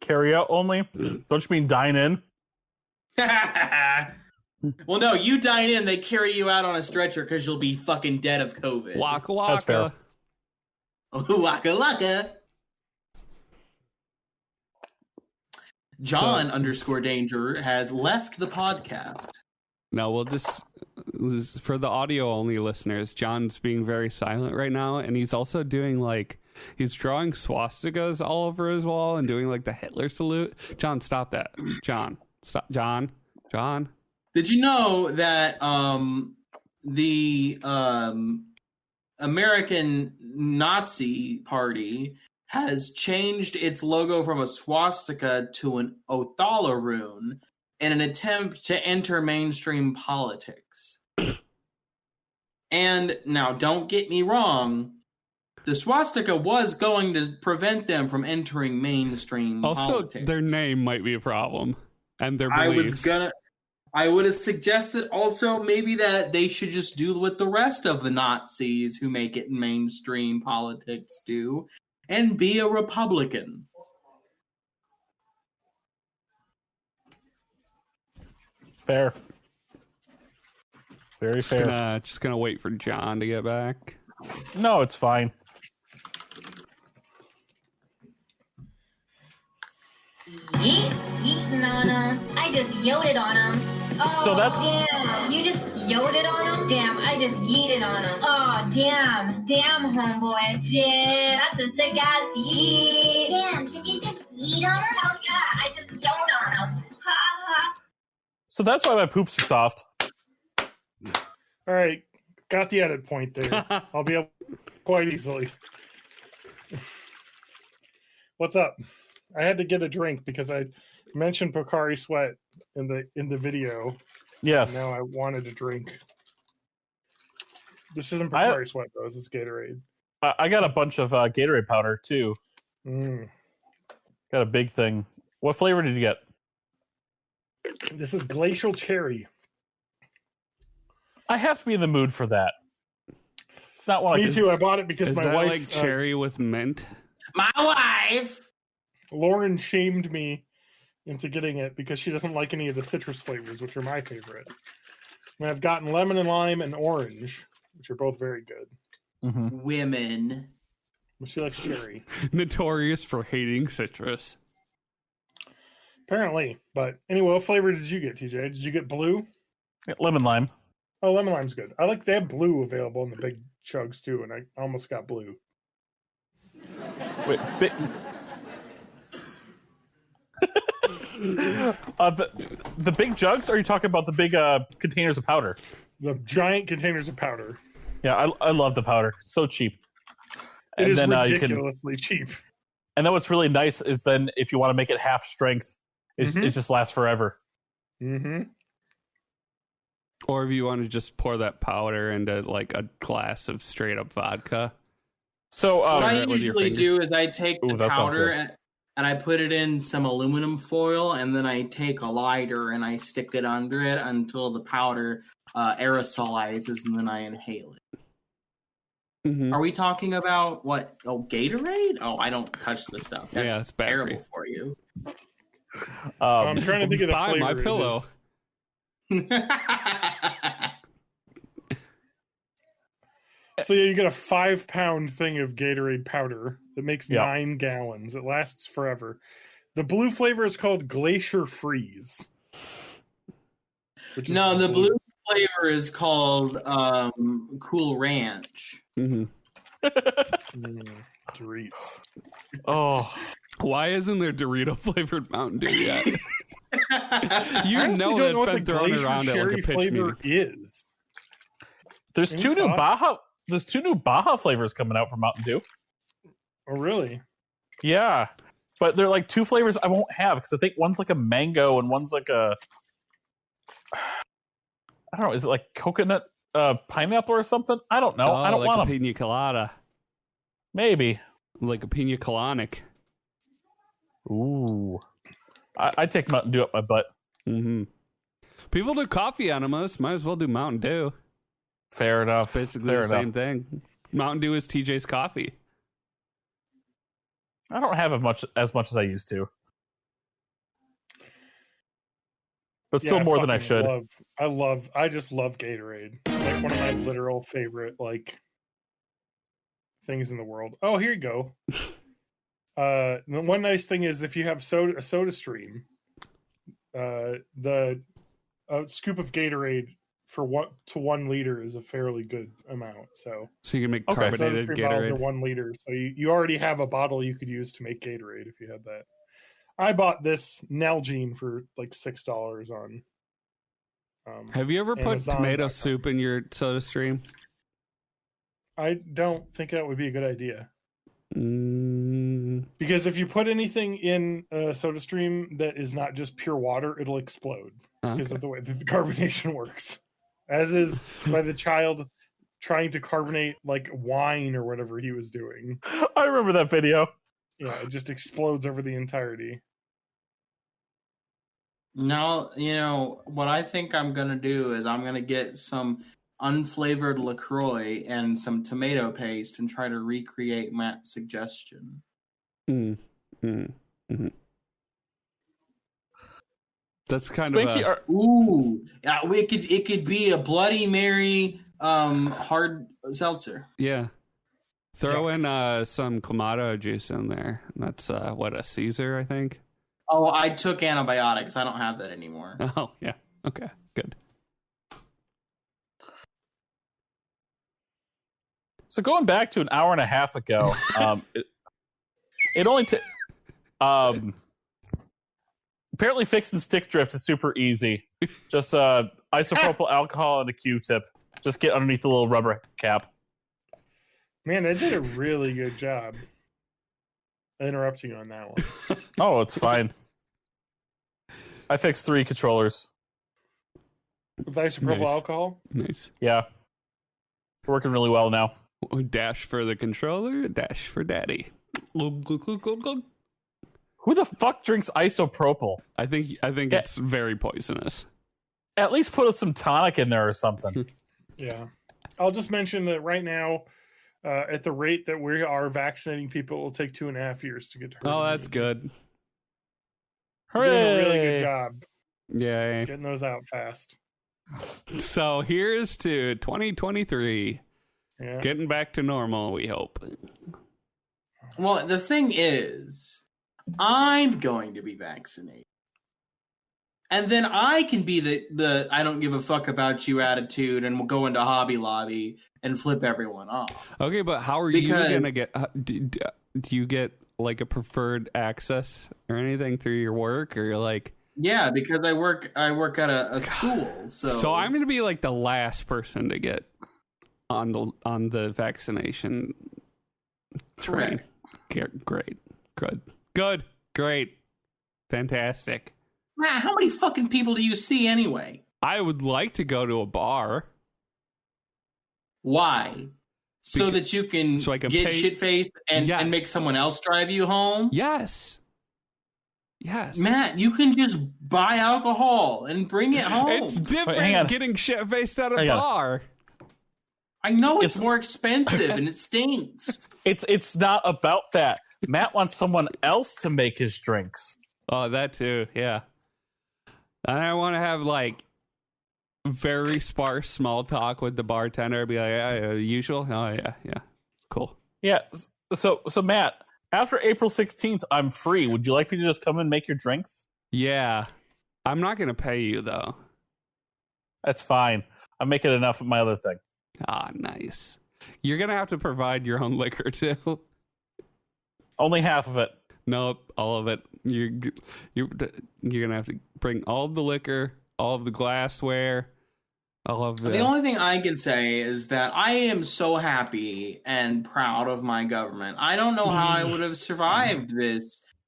[SPEAKER 2] Carryout only? Don't you mean dine in?
[SPEAKER 3] Well, no, you dine in, they carry you out on a stretcher because you'll be fucking dead of COVID.
[SPEAKER 5] Waka
[SPEAKER 2] That's fair.
[SPEAKER 5] waka.
[SPEAKER 3] Waka waka. John _Danger has left the podcast.
[SPEAKER 5] No, we'll just for the audio only listeners, John's being very silent right now, and he's also doing he's drawing swastikas all over his wall and doing the Hitler salute. John, stop that. John, stop. John.
[SPEAKER 3] Did you know that the American Nazi Party has changed its logo from a swastika to an Othala rune in an attempt to enter mainstream politics? And now, don't get me wrong, the swastika was going to prevent them from entering mainstream politics.
[SPEAKER 5] Also, their name might be a problem, and their beliefs.
[SPEAKER 3] I would have suggested also maybe that they should just do what the rest of the Nazis who make it in mainstream politics do, and be a Republican.
[SPEAKER 2] Fair. Very fair.
[SPEAKER 5] Just gonna wait for John to get back.
[SPEAKER 2] No, it's fine.
[SPEAKER 8] Yeeting on him. I just yoted on him. Oh,
[SPEAKER 2] So that's-
[SPEAKER 8] damn. You just yoted on him? Damn, I just yeeted on him. Oh, damn. Damn, homeboy. Shit, that's a sick ass yeet. Damn, did you just yeet on him? Oh, yeah, I just yoded on him. Ha ha.
[SPEAKER 2] So that's why my poops are soft.
[SPEAKER 4] All right. Got the edit point there. I'll be able quite easily. What's up? I had to get a drink because I mentioned Pocari Sweat in the video.
[SPEAKER 2] Yes.
[SPEAKER 4] Now I wanted a drink. This isn't Pocari Sweat though. This is Gatorade.
[SPEAKER 2] I got a bunch of Gatorade powder too.
[SPEAKER 4] Mm.
[SPEAKER 2] Got a big thing. What flavor did you get?
[SPEAKER 4] This is Glacial Cherry.
[SPEAKER 2] I have to be in the mood for that. It's not one.
[SPEAKER 4] Me too. I bought it because
[SPEAKER 5] Is
[SPEAKER 4] my
[SPEAKER 5] that
[SPEAKER 4] wife,
[SPEAKER 5] like cherry with mint?
[SPEAKER 3] My wife!
[SPEAKER 4] Lauren, shamed me into getting it because she doesn't like any of the citrus flavors, which are my favorite. And I've gotten lemon and lime and orange, which are both very good.
[SPEAKER 2] Mm-hmm.
[SPEAKER 3] Women.
[SPEAKER 4] But she likes cherry.
[SPEAKER 5] Notorious for hating citrus.
[SPEAKER 4] Apparently. But anyway, what flavor did you get, TJ? Did you get blue?
[SPEAKER 2] Lemon lime.
[SPEAKER 4] Oh, lemon lime's good. They have blue available in the big chugs too, and I almost got blue.
[SPEAKER 2] Wait, the big jugs? Or are you talking about the big containers of powder?
[SPEAKER 4] The giant containers of powder.
[SPEAKER 2] Yeah, I love the powder. So cheap.
[SPEAKER 4] It is
[SPEAKER 2] then,
[SPEAKER 4] ridiculously cheap.
[SPEAKER 2] And then what's really nice is then if you want to make it half strength, it just lasts forever.
[SPEAKER 4] Mm-hmm.
[SPEAKER 5] Or if you want to just pour that powder into like a glass of straight up vodka.
[SPEAKER 2] So
[SPEAKER 3] what I usually do is I take the
[SPEAKER 2] that sounds
[SPEAKER 3] powder
[SPEAKER 2] good.
[SPEAKER 3] and and I put it in some aluminum foil, and then I take a lighter and I stick it under it until the powder aerosolizes, and then I inhale it.
[SPEAKER 5] Mm-hmm.
[SPEAKER 3] Are we talking about what? Oh, Gatorade? Oh, I don't touch this stuff. That's
[SPEAKER 5] it's bad
[SPEAKER 3] terrible for you.
[SPEAKER 4] I'm trying to think of the
[SPEAKER 5] Buy
[SPEAKER 4] flavor.
[SPEAKER 5] my pillow.
[SPEAKER 4] So yeah, you get a 5-pound thing of Gatorade powder that makes 9 gallons. It lasts forever. The blue flavor is called Glacier Freeze.
[SPEAKER 3] No, the blue flavor is called Cool Ranch.
[SPEAKER 5] Mm-hmm.
[SPEAKER 4] Doritos.
[SPEAKER 2] Oh,
[SPEAKER 5] why isn't there Dorito flavored Mountain Dew yet? You
[SPEAKER 4] I honestly
[SPEAKER 5] know
[SPEAKER 4] don't know
[SPEAKER 5] that's
[SPEAKER 4] what
[SPEAKER 5] been
[SPEAKER 4] the
[SPEAKER 5] thrown
[SPEAKER 4] Glacier
[SPEAKER 5] around at like a
[SPEAKER 4] cherry
[SPEAKER 5] pitch
[SPEAKER 4] flavor
[SPEAKER 5] meeting.
[SPEAKER 4] is.
[SPEAKER 2] there's
[SPEAKER 4] Any
[SPEAKER 2] two new
[SPEAKER 4] thought?
[SPEAKER 2] Baja flavors coming out from Mountain Dew.
[SPEAKER 4] Oh, really?
[SPEAKER 2] Yeah, but they're like 2 flavors I won't have because I think one's like a mango and one's like a, I don't know, is it like coconut pineapple or something? I don't know. I don't
[SPEAKER 5] like
[SPEAKER 2] want
[SPEAKER 5] a
[SPEAKER 2] them.
[SPEAKER 5] pina colada,
[SPEAKER 2] Maybe.
[SPEAKER 5] like a pina colonic.
[SPEAKER 2] Ooh, I take Mountain Dew up my butt.
[SPEAKER 5] Mm-hmm. People do coffee enemas. Might as well do Mountain Dew.
[SPEAKER 2] Fair enough.
[SPEAKER 5] It's basically
[SPEAKER 2] Fair
[SPEAKER 5] the same
[SPEAKER 2] enough.
[SPEAKER 5] thing. Mountain Dew is TJ's coffee.
[SPEAKER 2] I don't have as much as I used to, but still more than I should.
[SPEAKER 4] I just love Gatorade. Like one of my literal favorite things in the world. Oh, here you go. The one nice thing is if you have a soda stream, the scoop of Gatorade for 1 liter is a fairly good amount. So
[SPEAKER 5] you can make
[SPEAKER 2] Okay.
[SPEAKER 5] carbonated
[SPEAKER 4] SodaStream bottles are
[SPEAKER 5] Gatorade.
[SPEAKER 4] 1 liter. So you already have a bottle you could use to make Gatorade if you had that. I bought this Nalgene for like $6 on.
[SPEAKER 5] Have you ever put
[SPEAKER 4] Amazon.com.
[SPEAKER 5] tomato soup in your soda stream?
[SPEAKER 4] I don't think that would be a good idea.
[SPEAKER 5] Mm,
[SPEAKER 4] Because if you put anything in a soda stream that is not just pure water, it'll explode because
[SPEAKER 5] okay.
[SPEAKER 4] of the way that the carbonation works. As is by the child trying to carbonate like wine or whatever he was doing.
[SPEAKER 2] I remember that video.
[SPEAKER 4] Yeah, it just explodes over the entirety.
[SPEAKER 3] Now, what I think I'm going to do is I'm going to get some unflavored LaCroix and some tomato paste and try to recreate Matt's suggestion.
[SPEAKER 5] That's kind
[SPEAKER 2] Spanky,
[SPEAKER 5] of
[SPEAKER 3] Ooh, it could be a Bloody Mary hard seltzer.
[SPEAKER 5] yeah. Throw in some Clamato juice in there. That's a Caesar, I think.
[SPEAKER 3] Oh, I took antibiotics. I don't have that anymore.
[SPEAKER 5] Oh yeah. Okay. Good.
[SPEAKER 2] So going back to an hour and a half ago, it only took. Apparently, fixing stick drift is super easy. Just isopropyl alcohol and a Q-tip. Just get underneath the little rubber cap.
[SPEAKER 4] Man, I did a really good job. I interrupt you on that one.
[SPEAKER 2] Oh, it's fine. I fixed 3 controllers.
[SPEAKER 4] With isopropyl
[SPEAKER 5] Nice.
[SPEAKER 4] alcohol?
[SPEAKER 5] Nice.
[SPEAKER 2] Yeah, working really well now.
[SPEAKER 5] Dash for the controller. Dash for daddy. Glug, glug, glug, glug, glug.
[SPEAKER 2] Who the fuck drinks isopropyl?
[SPEAKER 5] I think it's very poisonous.
[SPEAKER 2] At least put some tonic in there or something.
[SPEAKER 4] Yeah. I'll just mention that right now, at the rate that we are vaccinating people, it will take 2.5 years to get to herd
[SPEAKER 5] Oh, that's
[SPEAKER 4] immunity.
[SPEAKER 5] good.
[SPEAKER 4] You're doing a really
[SPEAKER 2] Hooray!
[SPEAKER 4] good job
[SPEAKER 5] Yay.
[SPEAKER 4] getting those out fast.
[SPEAKER 5] So here's to 2023.
[SPEAKER 4] Yeah.
[SPEAKER 5] Getting back to normal, we hope.
[SPEAKER 3] Well, the thing is, I'm going to be vaccinated. And then I can be the I don't give a fuck about you attitude and we'll go into Hobby Lobby and flip everyone off.
[SPEAKER 5] Okay, but how are you going to get... do you get like a preferred access or anything through your work? Or you're like...
[SPEAKER 3] Yeah, because I work at a school.
[SPEAKER 5] So I'm going to be like the last person to get on the vaccination train. Great. Good. Great. Fantastic.
[SPEAKER 3] Matt, how many fucking people do you see anyway?
[SPEAKER 5] I would like to go to a bar.
[SPEAKER 3] Why? So that you can,
[SPEAKER 5] so I can
[SPEAKER 3] get
[SPEAKER 5] pay-
[SPEAKER 3] shit-faced and
[SPEAKER 5] Yes.
[SPEAKER 3] make someone else drive you home?
[SPEAKER 5] Yes. Yes.
[SPEAKER 3] Matt, you can just buy alcohol and bring it home.
[SPEAKER 5] It's different
[SPEAKER 2] hang on.
[SPEAKER 5] getting shit-faced at a
[SPEAKER 2] Hang on.
[SPEAKER 5] bar.
[SPEAKER 3] I know it's more expensive and it stinks.
[SPEAKER 2] It's not about that. Matt wants someone else to make his drinks.
[SPEAKER 5] Oh, that too, yeah. And I want to have, like, very sparse small talk with the bartender. Be like, yeah, usual? Oh, yeah. Cool.
[SPEAKER 2] Yeah. So Matt, after April 16th, I'm free. Would you like me to just come and make your drinks?
[SPEAKER 5] Yeah. I'm not going to pay you, though.
[SPEAKER 2] That's fine. I'm making enough of my other thing.
[SPEAKER 5] Ah, nice. You're going to have to provide your own liquor, too.
[SPEAKER 2] Only half of it.
[SPEAKER 5] Nope, all of it. You're gonna have to bring all of the liquor, all of the glassware, all of
[SPEAKER 3] The only thing I can say is that I am so happy and proud of my government. I don't know how I would have survived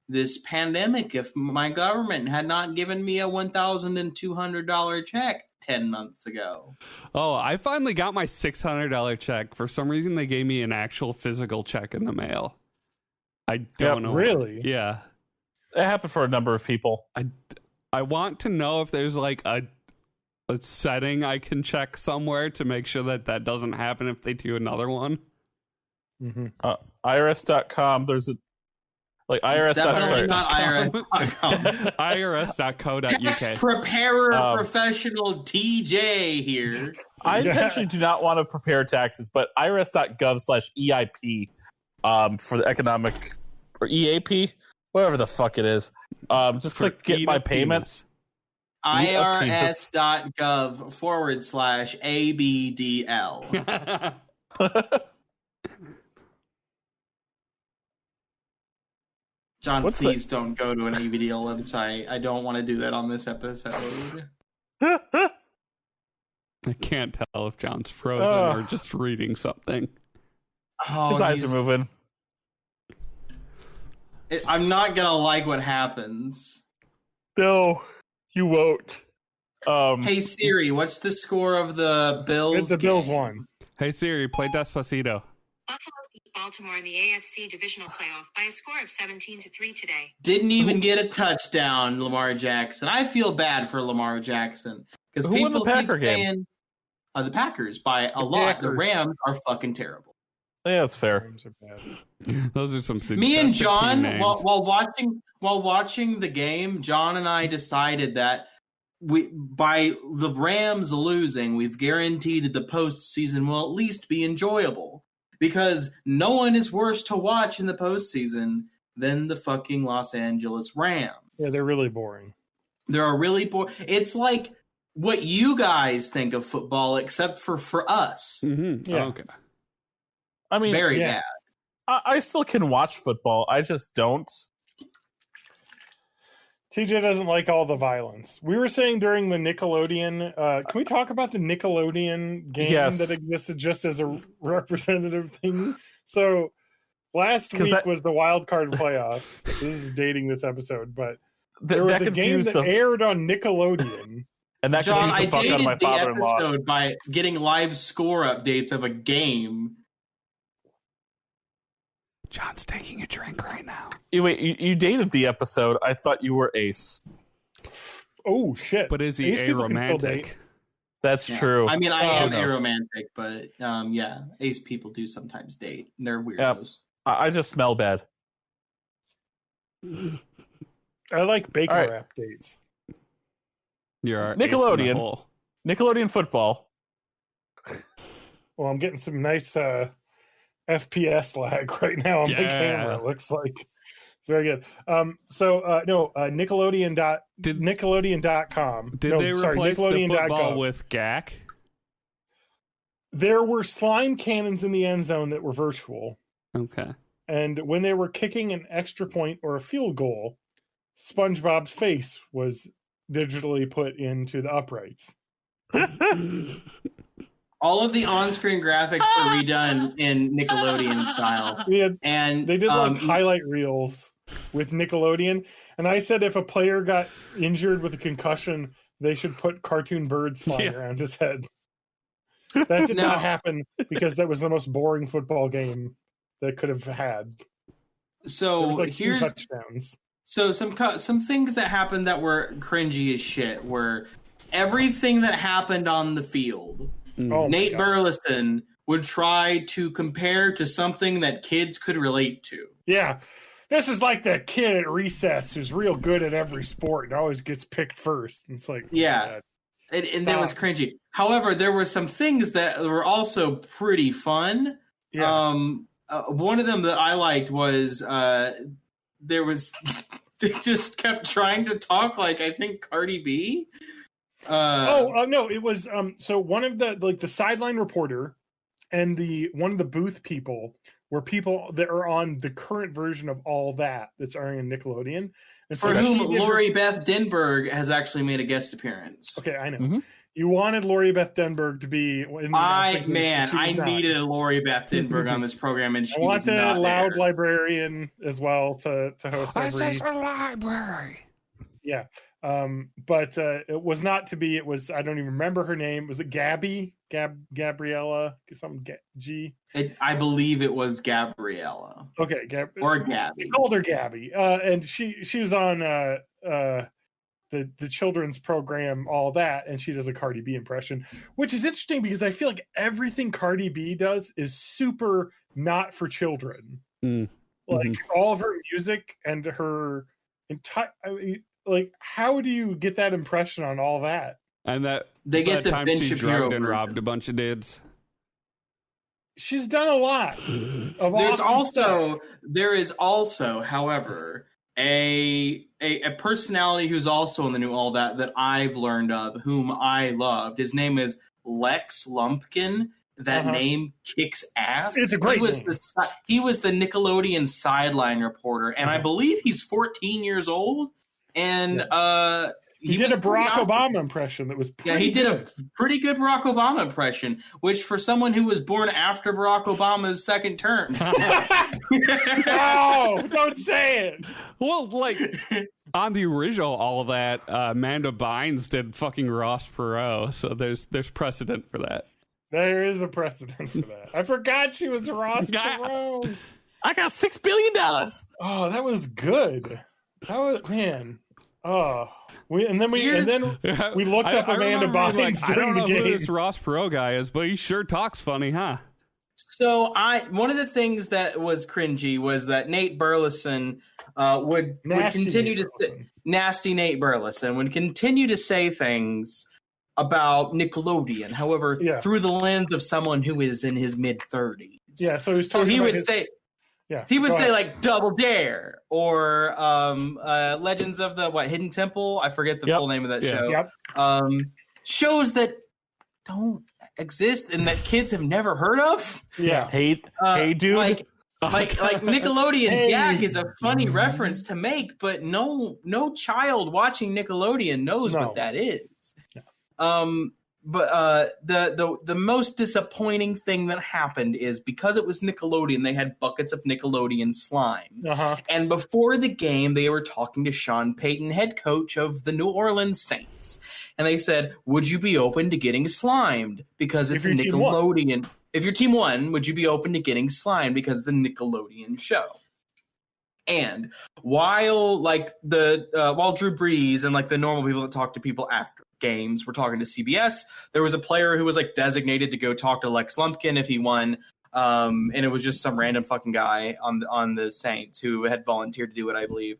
[SPEAKER 3] this pandemic if my government had not given me a $1,200 check 10 months ago.
[SPEAKER 5] Oh, I finally got my $600 check. For some reason, they gave me an actual physical check in the mail. I don't know.
[SPEAKER 4] Really?
[SPEAKER 5] Yeah.
[SPEAKER 2] It happened for a number of people.
[SPEAKER 5] I want to know if there's like a setting I can check somewhere to make sure that doesn't happen if they do another one.
[SPEAKER 4] Mm-hmm.
[SPEAKER 2] IRS.com. There's a IRS.
[SPEAKER 3] It's definitely not IRS.com.
[SPEAKER 5] IRS.co.uk.
[SPEAKER 3] Tax preparer professional TJ here.
[SPEAKER 2] I intentionally do not want to prepare taxes, but IRS.gov/EIP for the economic or EAP, whatever the fuck it is. Just click get my payments.
[SPEAKER 3] IRS.gov/ABDL. John, please don't go to an ABDL website. I don't want to do that on this episode.
[SPEAKER 5] I can't tell if John's frozen or just reading something.
[SPEAKER 2] His eyes are moving.
[SPEAKER 3] I'm not gonna like what happens.
[SPEAKER 2] No, you won't.
[SPEAKER 3] Hey Siri, what's the score of the Bills?
[SPEAKER 4] The Bills won.
[SPEAKER 5] Hey Siri, play Despacito.
[SPEAKER 7] Buffalo beat Baltimore in the AFC divisional playoff by a score of 17-3 today.
[SPEAKER 3] Didn't even get a touchdown, Lamar Jackson. I feel bad for Lamar Jackson because people keep saying the Packers by a lot. The Rams are fucking terrible.
[SPEAKER 2] Yeah, that's fair.
[SPEAKER 4] Rams are bad.
[SPEAKER 5] Those are some.
[SPEAKER 3] Me and John, while watching the game, John and I decided that by the Rams losing, we've guaranteed that the postseason will at least be enjoyable. Because no one is worse to watch in the postseason than the fucking Los Angeles Rams.
[SPEAKER 4] Yeah, they're really boring.
[SPEAKER 3] They're really boring. It's like what you guys think of football, except for us.
[SPEAKER 5] Mm-hmm.
[SPEAKER 4] Yeah.
[SPEAKER 5] Okay.
[SPEAKER 2] I mean,
[SPEAKER 3] very bad.
[SPEAKER 2] I still can watch football. I just don't.
[SPEAKER 4] TJ doesn't like all the violence. We were saying during the Nickelodeon, can we talk about the Nickelodeon game that existed just as a representative thing? So last week was the wild card playoffs. This is dating this episode, but there was a game that aired on Nickelodeon.
[SPEAKER 2] And that
[SPEAKER 3] John, I
[SPEAKER 2] the fuck out of my
[SPEAKER 3] dated the
[SPEAKER 2] father-in-law.
[SPEAKER 3] episode by getting live score updates of a game.
[SPEAKER 5] John's taking a drink right now.
[SPEAKER 2] Wait, you dated the episode. I thought you were Ace.
[SPEAKER 4] Oh, shit.
[SPEAKER 5] But is he
[SPEAKER 4] Ace people can still
[SPEAKER 5] aromantic?
[SPEAKER 4] date.
[SPEAKER 2] That's true.
[SPEAKER 3] I mean, I am aromantic, but yeah, Ace people do sometimes date. They're weirdos.
[SPEAKER 2] I just smell bad.
[SPEAKER 4] I like bacon wrap dates.
[SPEAKER 5] You're
[SPEAKER 2] Nickelodeon. Nickelodeon football.
[SPEAKER 4] Well, I'm getting some nice FPS lag right now on my camera. It looks like it's very good. Nickelodeon.com.
[SPEAKER 5] Did they replace the football with GAC?
[SPEAKER 4] There were slime cannons in the end zone that were virtual.
[SPEAKER 5] Okay.
[SPEAKER 4] And when they were kicking an extra point or a field goal, SpongeBob's face was digitally put into the uprights.
[SPEAKER 3] All of the on-screen graphics were redone in Nickelodeon style. And
[SPEAKER 4] they did highlight reels with Nickelodeon. And I said if a player got injured with a concussion, they should put cartoon birds flying around his head. That did not happen because that was the most boring football game that could have had.
[SPEAKER 3] So
[SPEAKER 4] there was 2
[SPEAKER 3] here's
[SPEAKER 4] touchdowns.
[SPEAKER 3] So some things that happened that were cringy as shit were everything that happened on the field.
[SPEAKER 4] Oh
[SPEAKER 3] Nate Burleson would try to compare to something that kids could relate to.
[SPEAKER 4] Yeah. This is like that kid at recess who's real good at every sport and always gets picked first. It's like,
[SPEAKER 3] yeah. And that was cringy. However, there were some things that were also pretty fun.
[SPEAKER 4] Yeah.
[SPEAKER 3] One of them that I liked was there was they just kept trying to talk like I think Cardi B.
[SPEAKER 4] No, it was so one of the sideline reporter and one of the booth people were people that are on the current version of All that's airing on Nickelodeon. And
[SPEAKER 3] for whom Lori Beth Denberg has actually made a guest appearance.
[SPEAKER 4] Okay, I know. Mm-hmm. You wanted Lori Beth Denberg to be.
[SPEAKER 3] I needed a Lori Beth Denberg on this program, and she was not
[SPEAKER 4] a loud
[SPEAKER 3] there.
[SPEAKER 4] librarian as well to host every.
[SPEAKER 5] This is a library.
[SPEAKER 4] Yeah, but it was not to be. It was. I don't even remember her name. Was it Gabby? Gabriella? Something G.
[SPEAKER 3] I believe it was Gabriella.
[SPEAKER 4] Okay,
[SPEAKER 3] or Gabby.
[SPEAKER 4] They called her Gabby, and she was on the children's program, All That, and she does a Cardi B impression, which is interesting because I feel like everything Cardi B does is super not for children. Like all of her music and her entire, like, how do you get that impression on All That?
[SPEAKER 5] And that
[SPEAKER 3] they get the
[SPEAKER 5] time
[SPEAKER 3] Ben
[SPEAKER 5] she
[SPEAKER 3] Shapiro
[SPEAKER 5] drugged and
[SPEAKER 3] version.
[SPEAKER 5] robbed a bunch of dudes.
[SPEAKER 4] She's done a lot.
[SPEAKER 3] There is also, however, a personality who's also in the new All That I've learned of, whom I loved. His name is Lex Lumpkin. That name kicks ass.
[SPEAKER 4] It's a great name.
[SPEAKER 3] He was the Nickelodeon sideline reporter, and I believe he's 14 years old. And
[SPEAKER 4] he did a Barack Obama impression that was pretty
[SPEAKER 3] did a pretty good Barack Obama impression, which for someone who was born after Barack Obama's second term.
[SPEAKER 4] No, don't say it.
[SPEAKER 5] Well, like on the original All That, Amanda Bynes did fucking Ross Perot, so there's precedent for that.
[SPEAKER 4] There is a precedent for that. I forgot she was Ross Perot.
[SPEAKER 2] I got $6 billion.
[SPEAKER 4] Oh, that was good. That was, man. Oh, we looked up Amanda Bynes during the game.
[SPEAKER 5] I don't know who this Ross Perot guy is, but he sure talks funny, huh?
[SPEAKER 3] So one of the things that was cringy was that Nate Burleson would continue to say, nasty Nate Burleson would continue to say things about Nickelodeon, however, through the lens of someone who is in his mid-30s.
[SPEAKER 4] Yeah, so
[SPEAKER 3] he would say. Yeah, he would say like Double Dare or Legends of the Hidden Temple. I forget the full name of that show.
[SPEAKER 4] Yep.
[SPEAKER 3] Shows that don't exist and that kids have never heard of.
[SPEAKER 4] Yeah.
[SPEAKER 2] Hey, dude.
[SPEAKER 3] Like Nickelodeon gag is a funny reference to make, but no child watching Nickelodeon knows what that is. But the most disappointing thing that happened is because it was Nickelodeon, they had buckets of Nickelodeon slime. And before the game, they were talking to Sean Payton, head coach of the New Orleans Saints. And they said, would you be open to getting slimed? Because it's a Nickelodeon. If your team won, would you be open to getting slimed? Because it's a Nickelodeon show. And while Drew Brees and like the normal people that talk to people after games were talking to CBS, there was a player who was like designated to go talk to Lex Lumpkin if he won, and it was just some random fucking guy on the Saints who had volunteered to do it, I believe.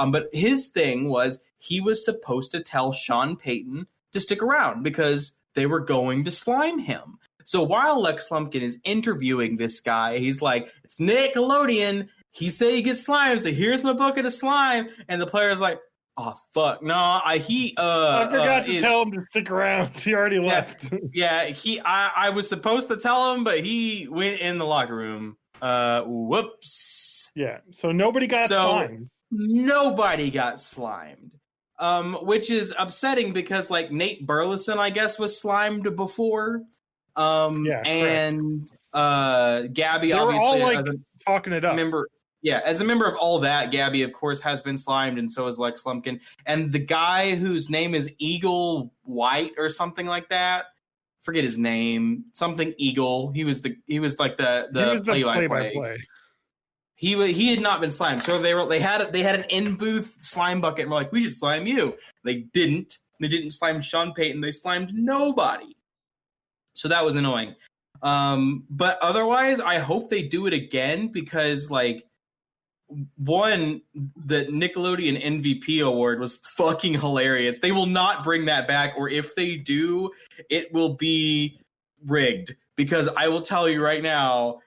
[SPEAKER 3] But his thing was he was supposed to tell Sean Payton to stick around because they were going to slime him. So while Lex Lumpkin is interviewing this guy, he's like, "It's Nickelodeon. He said he gets slime, so here's my bucket of slime." And the player's like, "Oh fuck, no!" I
[SPEAKER 4] forgot to tell him to stick around. He already left.
[SPEAKER 3] I was supposed to tell him, but he went in the locker room. Whoops.
[SPEAKER 4] Yeah. So nobody got slimed.
[SPEAKER 3] Nobody got slimed. Which is upsetting because like Nate Burleson, I guess, was slimed before. And Gabby,
[SPEAKER 4] they
[SPEAKER 3] obviously,
[SPEAKER 4] were all talking it up.
[SPEAKER 3] As a member of All That, Gabby, of course, has been slimed, and so is Lex Lumpkin. And the guy whose name is Eagle White or something like that, forget his name, something Eagle. He was like the play-by-play. He had not been slimed, so they had an in-booth slime bucket, and we're like, we should slime you. They didn't. They didn't slime Sean Payton. They slimed nobody. So that was annoying. But otherwise, I hope they do it again because, like, one, the Nickelodeon MVP award was fucking hilarious. They will not bring that back, or if they do, it will be rigged. Because I will tell you right now,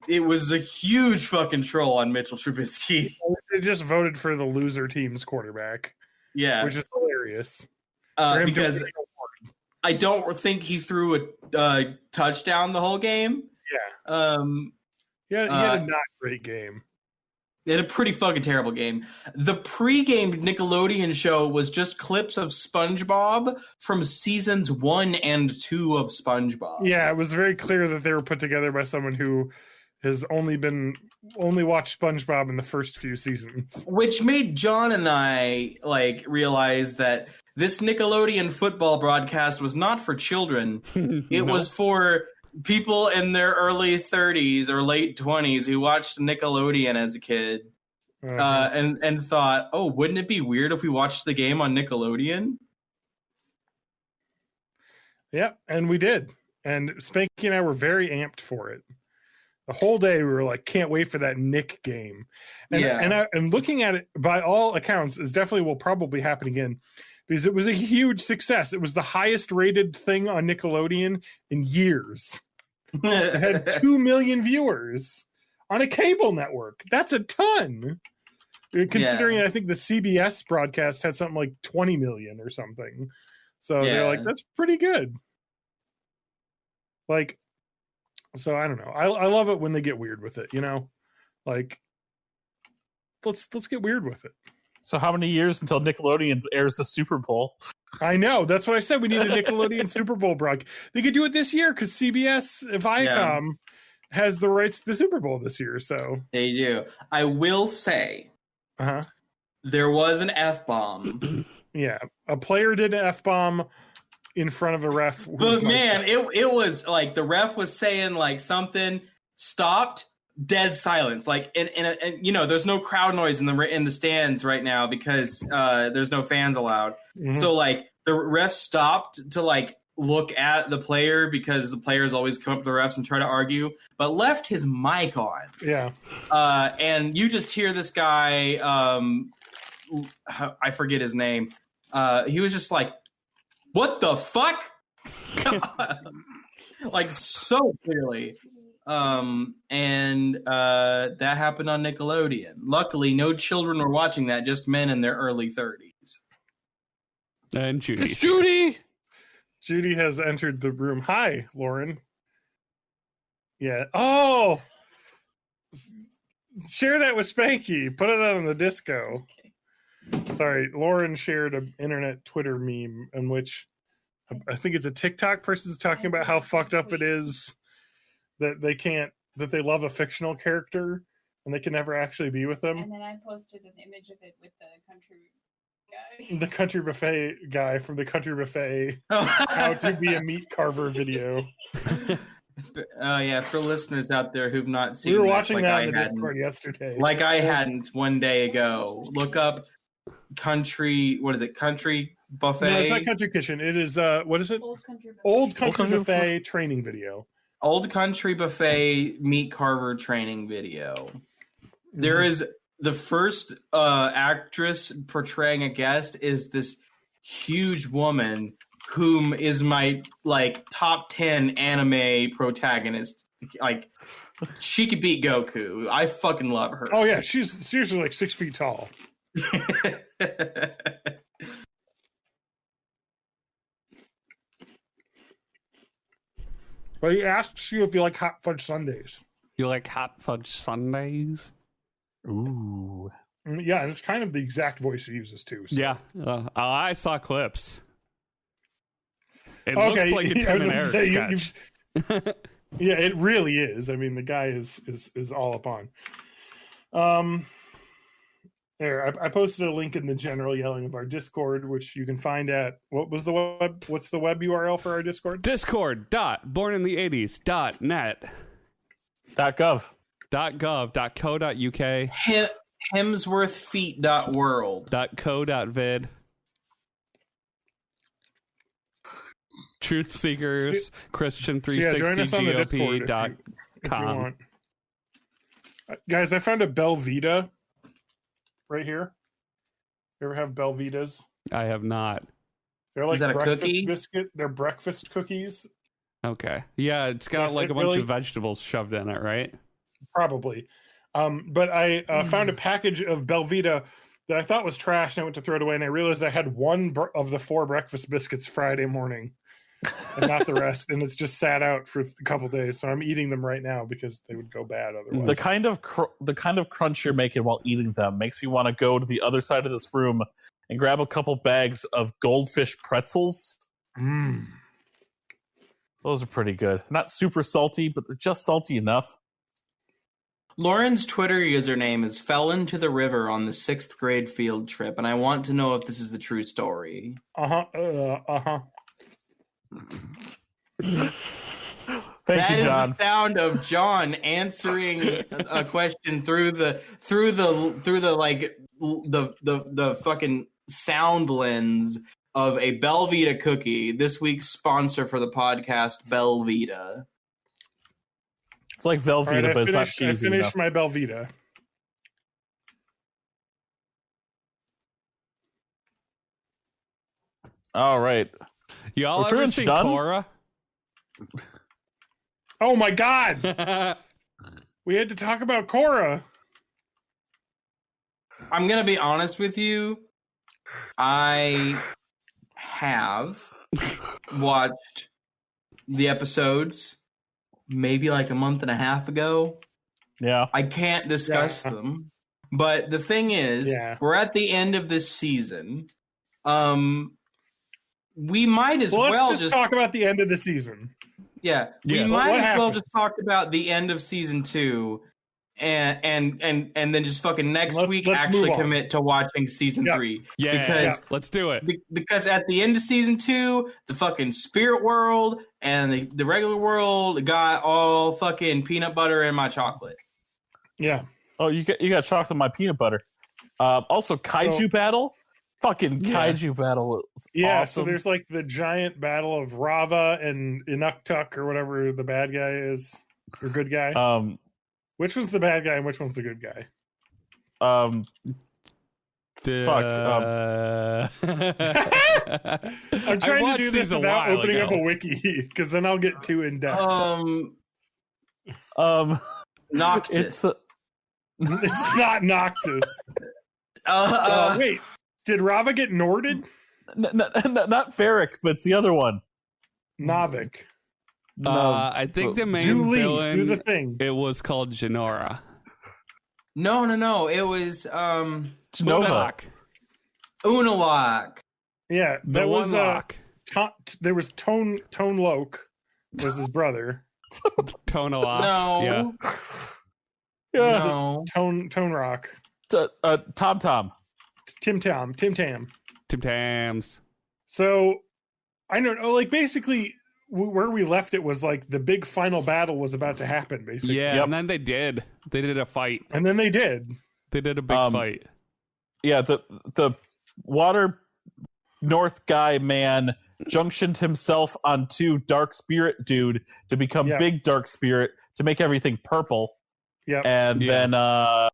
[SPEAKER 3] it was a huge fucking troll on Mitchell Trubisky.
[SPEAKER 4] They just voted for the loser team's quarterback.
[SPEAKER 3] Yeah.
[SPEAKER 4] Which is hilarious.
[SPEAKER 3] Because I don't think he threw a touchdown the whole game.
[SPEAKER 4] Yeah. He had a not great game.
[SPEAKER 3] He had a pretty fucking terrible game. The pre-game Nickelodeon show was just clips of SpongeBob from seasons 1 and 2 of SpongeBob.
[SPEAKER 4] Yeah, it was very clear that they were put together by someone who has only watched SpongeBob in the first few seasons.
[SPEAKER 3] Which made John and I realize that this Nickelodeon football broadcast was not for children. It was for people in their early 30s or late 20s who watched Nickelodeon as a kid and thought, oh, wouldn't it be weird if we watched the game on Nickelodeon?
[SPEAKER 4] Yeah, and we did. And Spanky and I were very amped for it. The whole day we were like, can't wait for that Nick game. And looking at it, by all accounts, is definitely will probably happen again because it was a huge success. It was the highest rated thing on Nickelodeon in years. It had 2 million viewers on a cable network. That's a ton. Considering I think the CBS broadcast had something like 20 million or something. So they're like, that's pretty good. Like, so I don't know. I love it when they get weird with it, you know? Like, let's get weird with it.
[SPEAKER 2] So how many years until Nickelodeon airs the Super Bowl?
[SPEAKER 4] I know. That's what I said. We need a Nickelodeon Super Bowl broadcast. They could do it this year because CBS Viacom has the rights to the Super Bowl this year. So
[SPEAKER 3] they do. I will say, there was an F-bomb.
[SPEAKER 4] Yeah, a player did an F-bomb in front of a ref.
[SPEAKER 3] But man, it was like the ref was saying like something, stopped, dead silence. Like and you know, there's no crowd noise in the stands right now because there's no fans allowed. Mm-hmm. So like the ref stopped to like look at the player because the players always come up to the refs and try to argue, but left his mic on.
[SPEAKER 4] Yeah.
[SPEAKER 3] And you just hear this guy, I forget his name. He was just like, what the fuck? Like so clearly. And that happened on Nickelodeon. Luckily, no children were watching that, just men in their early 30s.
[SPEAKER 5] And Judy.
[SPEAKER 4] Judy has entered the room. Hi, Lauren. Yeah. Oh! Share that with Spanky. Put it on the disco. Sorry, Lauren shared an internet Twitter meme in which I think it's a TikTok person's talking about how fucked up it is that they love a fictional character and they can never actually be with them.
[SPEAKER 9] And then I posted an image of it with the country guy.
[SPEAKER 4] The country buffet guy from the country buffet how to be a meat carver video.
[SPEAKER 3] Oh yeah, for listeners out there who've not seen,
[SPEAKER 4] we were watching that in the Discord yesterday.
[SPEAKER 3] Like I hadn't one day ago. Look up country. What is it? Country buffet.
[SPEAKER 4] No, it's not Country Kitchen. It is what is it? Old country buffet training video.
[SPEAKER 3] Old Country Buffet meat carver training video. There is the first actress portraying a guest is this huge woman whom is my like top 10 anime protagonist. Like she could beat Goku. I fucking love her.
[SPEAKER 4] Oh yeah, she's seriously like 6 feet tall. But he asks you if you like hot fudge sundaes.
[SPEAKER 5] You like hot fudge sundaes?
[SPEAKER 2] Ooh.
[SPEAKER 4] Yeah, and it's kind of the exact voice he uses too. So.
[SPEAKER 5] Yeah, I saw clips. It looks like a Tim and Eric sketch.
[SPEAKER 4] Yeah, it really is. I mean, the guy is all upon. There, I posted a link in the general yelling of our Discord, which you can find at what's the web URL for our Discord?
[SPEAKER 5] Discord.bornintheeighties.net.
[SPEAKER 2] .gov.
[SPEAKER 5] .gov.co.uk
[SPEAKER 3] Hemsworthfeet.world.
[SPEAKER 5] .co.vid Truth Seekers Christian
[SPEAKER 4] So yeah, join us on the Discord if you
[SPEAKER 5] GOP.com.
[SPEAKER 4] want. Guys, I found a Belvita right here. You ever have Belvitas?
[SPEAKER 5] I have not.
[SPEAKER 4] They're like
[SPEAKER 3] Is that a
[SPEAKER 4] breakfast
[SPEAKER 3] cookie?
[SPEAKER 4] biscuit. They're breakfast cookies.
[SPEAKER 5] Okay. Yeah, it's got
[SPEAKER 4] Yes,
[SPEAKER 5] like
[SPEAKER 4] it
[SPEAKER 5] a bunch
[SPEAKER 4] really-
[SPEAKER 5] of vegetables shoved in it, right?
[SPEAKER 4] Probably. But I found a package of Belvita that I thought was trash, and I went to throw it away, and I realized I had one of the 4 breakfast biscuits Friday morning, and not the rest, and it's just sat out for a couple days. So I'm eating them right now because they would go bad otherwise.
[SPEAKER 2] The kind of crunch you're making while eating them makes me want to go to the other side of this room and grab a couple bags of goldfish pretzels.
[SPEAKER 4] Mm.
[SPEAKER 2] Those are pretty good. Not super salty, but they're just salty enough.
[SPEAKER 3] Lauren's Twitter username is fell into the river on the 6th grade field trip, and I want to know if this is the true story.
[SPEAKER 4] Uh-huh.
[SPEAKER 2] Thank
[SPEAKER 3] That
[SPEAKER 2] you,
[SPEAKER 3] is
[SPEAKER 2] John.
[SPEAKER 3] the sound of John answering a question through the like the fucking sound lens of a Belvita cookie. This week's sponsor for the podcast, Belvita.
[SPEAKER 2] It's like Velveeta,
[SPEAKER 4] All right,
[SPEAKER 2] but it's not
[SPEAKER 4] I
[SPEAKER 2] cheesy
[SPEAKER 4] finished
[SPEAKER 2] enough.
[SPEAKER 4] my Belvita.
[SPEAKER 2] All right.
[SPEAKER 5] Y'all
[SPEAKER 2] We're
[SPEAKER 5] ever
[SPEAKER 2] pretty
[SPEAKER 5] seen
[SPEAKER 2] much done?
[SPEAKER 5] Korra?
[SPEAKER 4] Oh my god! We had to talk about Korra.
[SPEAKER 3] I'm gonna be honest with you. I have watched the episodes maybe like a month and a half ago.
[SPEAKER 2] Yeah.
[SPEAKER 3] I can't discuss them. But the thing is, we're at the end of this season. We might as
[SPEAKER 4] Let's
[SPEAKER 3] well
[SPEAKER 4] just talk about the end of the season.
[SPEAKER 3] Yeah, we
[SPEAKER 4] Yeah.
[SPEAKER 3] might
[SPEAKER 4] What
[SPEAKER 3] as well
[SPEAKER 4] happened?
[SPEAKER 3] just talk about the end of season 2, and then just fucking next week
[SPEAKER 4] let's
[SPEAKER 3] actually
[SPEAKER 4] move on.
[SPEAKER 3] commit to watching season 3.
[SPEAKER 5] Yeah,
[SPEAKER 3] because
[SPEAKER 5] let's do it.
[SPEAKER 3] Because at the end of season 2, the fucking spirit world and the regular world got all fucking peanut butter in my chocolate.
[SPEAKER 4] Yeah.
[SPEAKER 2] Oh, you got chocolate in my peanut butter. Also, kaiju battle. Fucking kaiju battle was
[SPEAKER 4] Yeah,
[SPEAKER 2] awesome.
[SPEAKER 4] so there's like the giant battle of Rava and Inuktuk or whatever the bad guy is, or good guy. Which one's the bad guy and which one's the good guy?
[SPEAKER 2] I'm
[SPEAKER 4] trying to do this without opening up a wiki because then I'll get too in depth.
[SPEAKER 3] Noctis.
[SPEAKER 4] It's not Noctis. Wait, did Rava get Norded?
[SPEAKER 2] Not Varric, but it's the other one.
[SPEAKER 4] Navik.
[SPEAKER 5] I think the main
[SPEAKER 4] Julie,
[SPEAKER 5] villain.
[SPEAKER 4] do the thing.
[SPEAKER 5] It was called Genora.
[SPEAKER 3] No. It was
[SPEAKER 5] Unalak.
[SPEAKER 3] Unalak.
[SPEAKER 4] Yeah,
[SPEAKER 5] The
[SPEAKER 4] that was
[SPEAKER 5] one lock.
[SPEAKER 4] there was Tone Loke was his brother.
[SPEAKER 5] Tonalak.
[SPEAKER 3] No.
[SPEAKER 2] Yeah.
[SPEAKER 3] No.
[SPEAKER 4] Tone Rock.
[SPEAKER 2] Tom.
[SPEAKER 4] Tim Tam.
[SPEAKER 5] Tim Tams.
[SPEAKER 4] So I don't know, like basically where we left it was like the big final battle was about to happen, basically.
[SPEAKER 5] Yeah, and then they did a fight.
[SPEAKER 4] And then they did.
[SPEAKER 5] They did a big fight.
[SPEAKER 2] Yeah, the water north guy man junctioned himself onto Dark Spirit dude to become Big Dark Spirit to make everything purple.
[SPEAKER 4] Yeah.
[SPEAKER 2] And then Korra,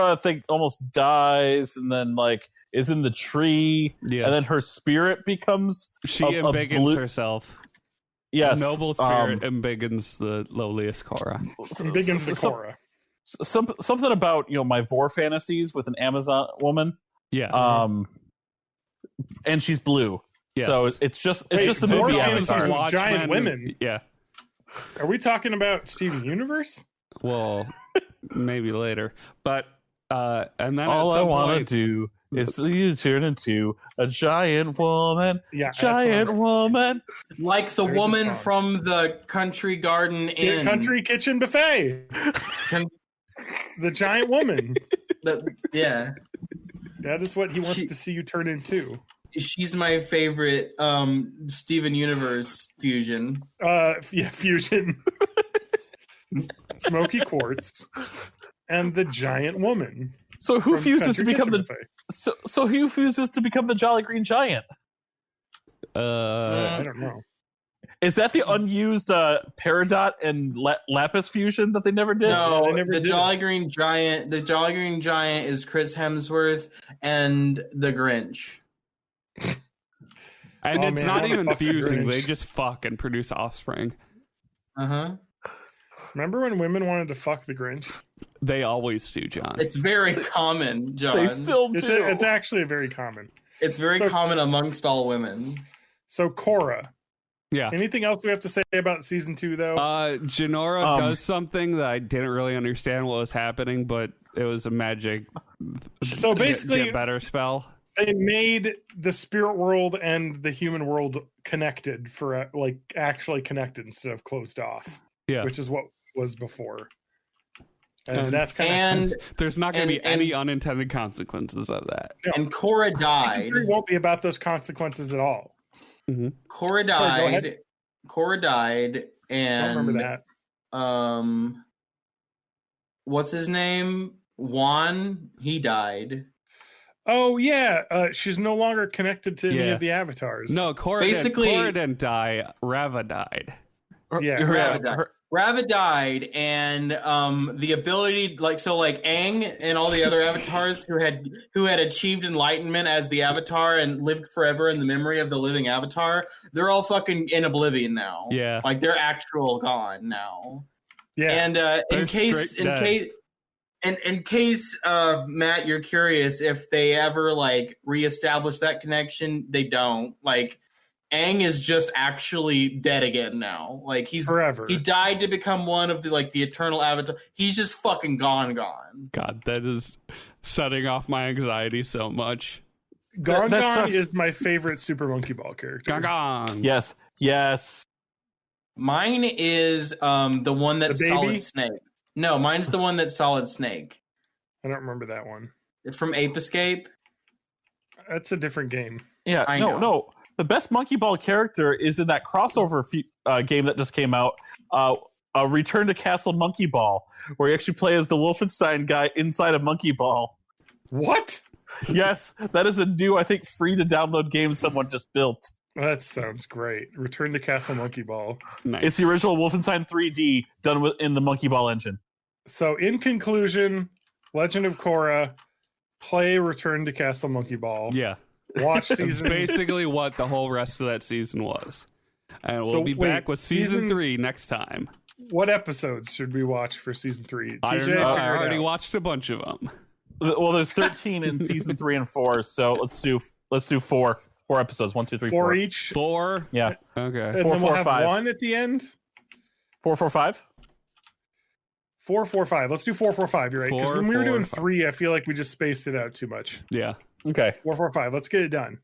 [SPEAKER 2] I think, almost dies and then like is in the tree.
[SPEAKER 5] Yeah.
[SPEAKER 2] And then her spirit becomes
[SPEAKER 5] She embiggens herself.
[SPEAKER 2] Yes.
[SPEAKER 5] Noble spirit embiggens the lowliest Korra.
[SPEAKER 4] Embiggens the Korra.
[SPEAKER 2] Something about, my vor fantasies with an Amazon woman.
[SPEAKER 5] Yeah.
[SPEAKER 2] And she's blue.
[SPEAKER 5] Yes.
[SPEAKER 2] So it's just the
[SPEAKER 4] vor
[SPEAKER 2] movie
[SPEAKER 4] fantasies
[SPEAKER 2] Avatar.
[SPEAKER 4] with giant women.
[SPEAKER 5] Yeah.
[SPEAKER 4] Are we talking about Steven Universe?
[SPEAKER 5] Well, maybe later. But and then
[SPEAKER 2] All
[SPEAKER 5] at
[SPEAKER 2] I
[SPEAKER 5] some
[SPEAKER 2] want to
[SPEAKER 5] point,
[SPEAKER 2] do is see you turn into a giant woman.
[SPEAKER 4] Yeah,
[SPEAKER 2] giant woman.
[SPEAKER 3] Like the woman from the Country Garden Inn.
[SPEAKER 4] Country Kitchen Buffet. The giant woman.
[SPEAKER 3] Yeah.
[SPEAKER 4] That is what he wants to see you turn into.
[SPEAKER 3] She's my favorite Steven Universe fusion.
[SPEAKER 4] Yeah, fusion. Smoky Quartz, and the Giant Woman.
[SPEAKER 2] So who
[SPEAKER 4] from
[SPEAKER 2] fuses to
[SPEAKER 4] Country
[SPEAKER 2] become the
[SPEAKER 4] Kitchen Buffet.
[SPEAKER 2] so who fuses to become the Jolly Green Giant?
[SPEAKER 4] I don't know.
[SPEAKER 2] Is that the unused Peridot and Lapis fusion that they never did?
[SPEAKER 3] No,
[SPEAKER 4] they never
[SPEAKER 3] the
[SPEAKER 4] did.
[SPEAKER 3] Jolly Green Giant. The Jolly Green Giant is Chris Hemsworth and the Grinch.
[SPEAKER 5] And
[SPEAKER 4] Oh,
[SPEAKER 5] it's
[SPEAKER 4] man, I
[SPEAKER 5] not
[SPEAKER 4] wanna
[SPEAKER 5] even
[SPEAKER 4] fuck the
[SPEAKER 5] fusing.
[SPEAKER 4] Grinch.
[SPEAKER 5] They just fuck and produce offspring.
[SPEAKER 4] Remember when women wanted to fuck the Grinch?
[SPEAKER 5] They always do, John.
[SPEAKER 3] It's very common, John.
[SPEAKER 2] They still do.
[SPEAKER 4] It's actually very common.
[SPEAKER 3] It's very
[SPEAKER 4] So-
[SPEAKER 3] common amongst all women.
[SPEAKER 4] So Korra.
[SPEAKER 5] Yeah.
[SPEAKER 4] Anything else we have to say about season 2, though?
[SPEAKER 5] Janora does something that I didn't really understand what was happening, but it was a magic.
[SPEAKER 4] So basically-
[SPEAKER 5] get better spell.
[SPEAKER 4] They made the spirit world and the human world connected for actually connected instead of closed off.
[SPEAKER 5] Yeah.
[SPEAKER 4] Which is what was before. And that's kind of.
[SPEAKER 5] There's not going to be
[SPEAKER 3] and-
[SPEAKER 5] any unintended consequences of that.
[SPEAKER 3] And Korra died.
[SPEAKER 4] It won't be about those consequences at all.
[SPEAKER 3] Korra
[SPEAKER 4] Sorry, go
[SPEAKER 3] died.
[SPEAKER 4] ahead.
[SPEAKER 3] Korra died,
[SPEAKER 4] I
[SPEAKER 3] and
[SPEAKER 4] don't remember that.
[SPEAKER 3] what's his name? Juan. He died.
[SPEAKER 4] Oh yeah, she's no longer connected to any
[SPEAKER 5] Yeah.
[SPEAKER 4] of the avatars.
[SPEAKER 5] No, Korra didn't die. Rava died.
[SPEAKER 4] Yeah,
[SPEAKER 3] Rava died. Rava died, and the ability, Aang and all the other avatars who had achieved enlightenment as the avatar and lived forever in the memory of the living avatar, they're all fucking in oblivion now.
[SPEAKER 5] Yeah.
[SPEAKER 3] Like they're actual gone now.
[SPEAKER 4] Yeah.
[SPEAKER 3] And in
[SPEAKER 5] They're
[SPEAKER 3] case
[SPEAKER 5] straight
[SPEAKER 3] in case Matt, you're curious if they ever reestablish that connection, they don't. Aang is just actually dead again now. He's
[SPEAKER 4] forever.
[SPEAKER 3] He died to become one of the eternal avatar. He's just fucking gone.
[SPEAKER 5] God, that is setting off my anxiety so much.
[SPEAKER 4] Gon
[SPEAKER 2] that
[SPEAKER 4] Gon
[SPEAKER 2] sucks.
[SPEAKER 4] is my favorite Super Monkey Ball character.
[SPEAKER 5] Gong gong.
[SPEAKER 2] Yes.
[SPEAKER 3] Mine is the one that's
[SPEAKER 4] The baby?
[SPEAKER 3] Solid Snake. No, mine's the one that's Solid Snake
[SPEAKER 4] I don't remember that one.
[SPEAKER 3] from Ape Escape.
[SPEAKER 4] That's a different game.
[SPEAKER 2] Yeah.
[SPEAKER 3] I know.
[SPEAKER 2] No. The best Monkey Ball character is in that crossover game that just came out, Return to Castle Monkey Ball, where you actually play as the Wolfenstein guy inside of Monkey Ball.
[SPEAKER 4] What?
[SPEAKER 2] Yes, that is a new, I think, free to download game someone just built.
[SPEAKER 4] That sounds great. Return to Castle Monkey Ball.
[SPEAKER 5] Nice.
[SPEAKER 2] It's the original Wolfenstein 3D done in the Monkey Ball engine.
[SPEAKER 4] So, in conclusion, Legend of Korra, play Return to Castle Monkey Ball.
[SPEAKER 5] Yeah.
[SPEAKER 4] Watch
[SPEAKER 5] It's
[SPEAKER 4] season.
[SPEAKER 5] basically what the whole rest of that season was. And we'll
[SPEAKER 4] So,
[SPEAKER 5] be
[SPEAKER 4] wait,
[SPEAKER 5] back with season
[SPEAKER 4] season-
[SPEAKER 5] 3 next time.
[SPEAKER 4] What episodes should we watch for season 3?
[SPEAKER 5] I don't
[SPEAKER 4] TJ,
[SPEAKER 5] know. I
[SPEAKER 4] figure it
[SPEAKER 5] already
[SPEAKER 4] out.
[SPEAKER 5] watched a bunch of them.
[SPEAKER 2] Well, there's 13 in season 3 and 4, so let's do four episodes. 1, 2, 3,
[SPEAKER 4] 4
[SPEAKER 2] 4.
[SPEAKER 4] each.
[SPEAKER 5] 4?
[SPEAKER 2] Yeah,
[SPEAKER 5] Okay.
[SPEAKER 4] And
[SPEAKER 2] 4,
[SPEAKER 4] then we'll
[SPEAKER 2] 4,
[SPEAKER 4] have
[SPEAKER 2] 5.
[SPEAKER 4] 1 at the end.
[SPEAKER 2] 4, 4, 5.
[SPEAKER 4] 4, 4, 5. Let's do 4, 4, 5. You're right. Because
[SPEAKER 5] 4,
[SPEAKER 4] when we were
[SPEAKER 5] 4,
[SPEAKER 4] doing
[SPEAKER 5] 5.
[SPEAKER 4] 3, I feel like we just spaced it out too much.
[SPEAKER 5] Yeah.
[SPEAKER 2] Okay.
[SPEAKER 4] 4, 4, 5. Let's get it done.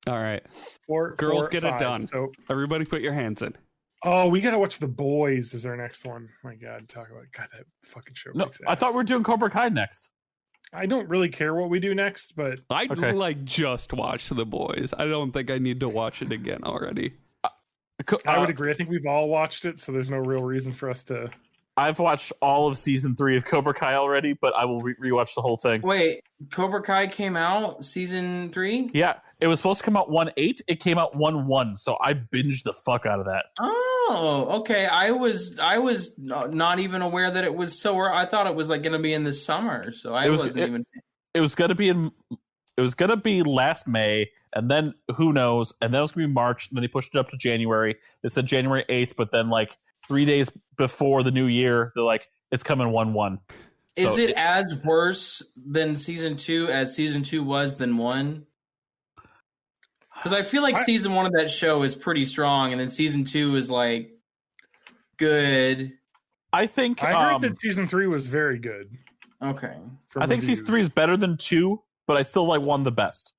[SPEAKER 5] All right.
[SPEAKER 4] 4,
[SPEAKER 5] Girls
[SPEAKER 4] 4,
[SPEAKER 5] get it
[SPEAKER 4] 5.
[SPEAKER 5] done.
[SPEAKER 4] So,
[SPEAKER 5] Everybody put your hands in.
[SPEAKER 4] oh, we gotta watch The Boys. Is our next one? My God, talk about that fucking show.
[SPEAKER 2] No,
[SPEAKER 4] kicks
[SPEAKER 2] I
[SPEAKER 4] ass.
[SPEAKER 2] thought we were doing Cobra Kai next.
[SPEAKER 4] I don't really care what we do next, but
[SPEAKER 5] I
[SPEAKER 2] Okay.
[SPEAKER 5] just watched The Boys. I don't think I need to watch it again already.
[SPEAKER 4] I would agree. I think we've all watched it, so there's no real reason for us to.
[SPEAKER 2] I've watched all of season 3 of Cobra Kai already, but I will rewatch the whole thing.
[SPEAKER 3] Wait, Cobra Kai came out season 3?
[SPEAKER 2] Yeah, it was supposed to come out 1/8. It came out 1/1, so I binged the fuck out of that.
[SPEAKER 3] Oh, okay. I was not even aware that it was so. I thought it was going to be in the summer, so I wasn't even.
[SPEAKER 2] It was gonna be It was gonna be last May, and then who knows? And then it was gonna be March. And then they pushed it up to January. They said January 8th, but then 3 days before the new year, they're like, it's coming 1/1.
[SPEAKER 3] Is it as worse than season 2 as season 2 was than 1? Because I feel like season 1 of that show is pretty strong, and then season 2 is good.
[SPEAKER 2] I think
[SPEAKER 4] I heard that season 3 was very good.
[SPEAKER 3] Okay.
[SPEAKER 2] I think season 3 is better than 2, but I still like 1 the best.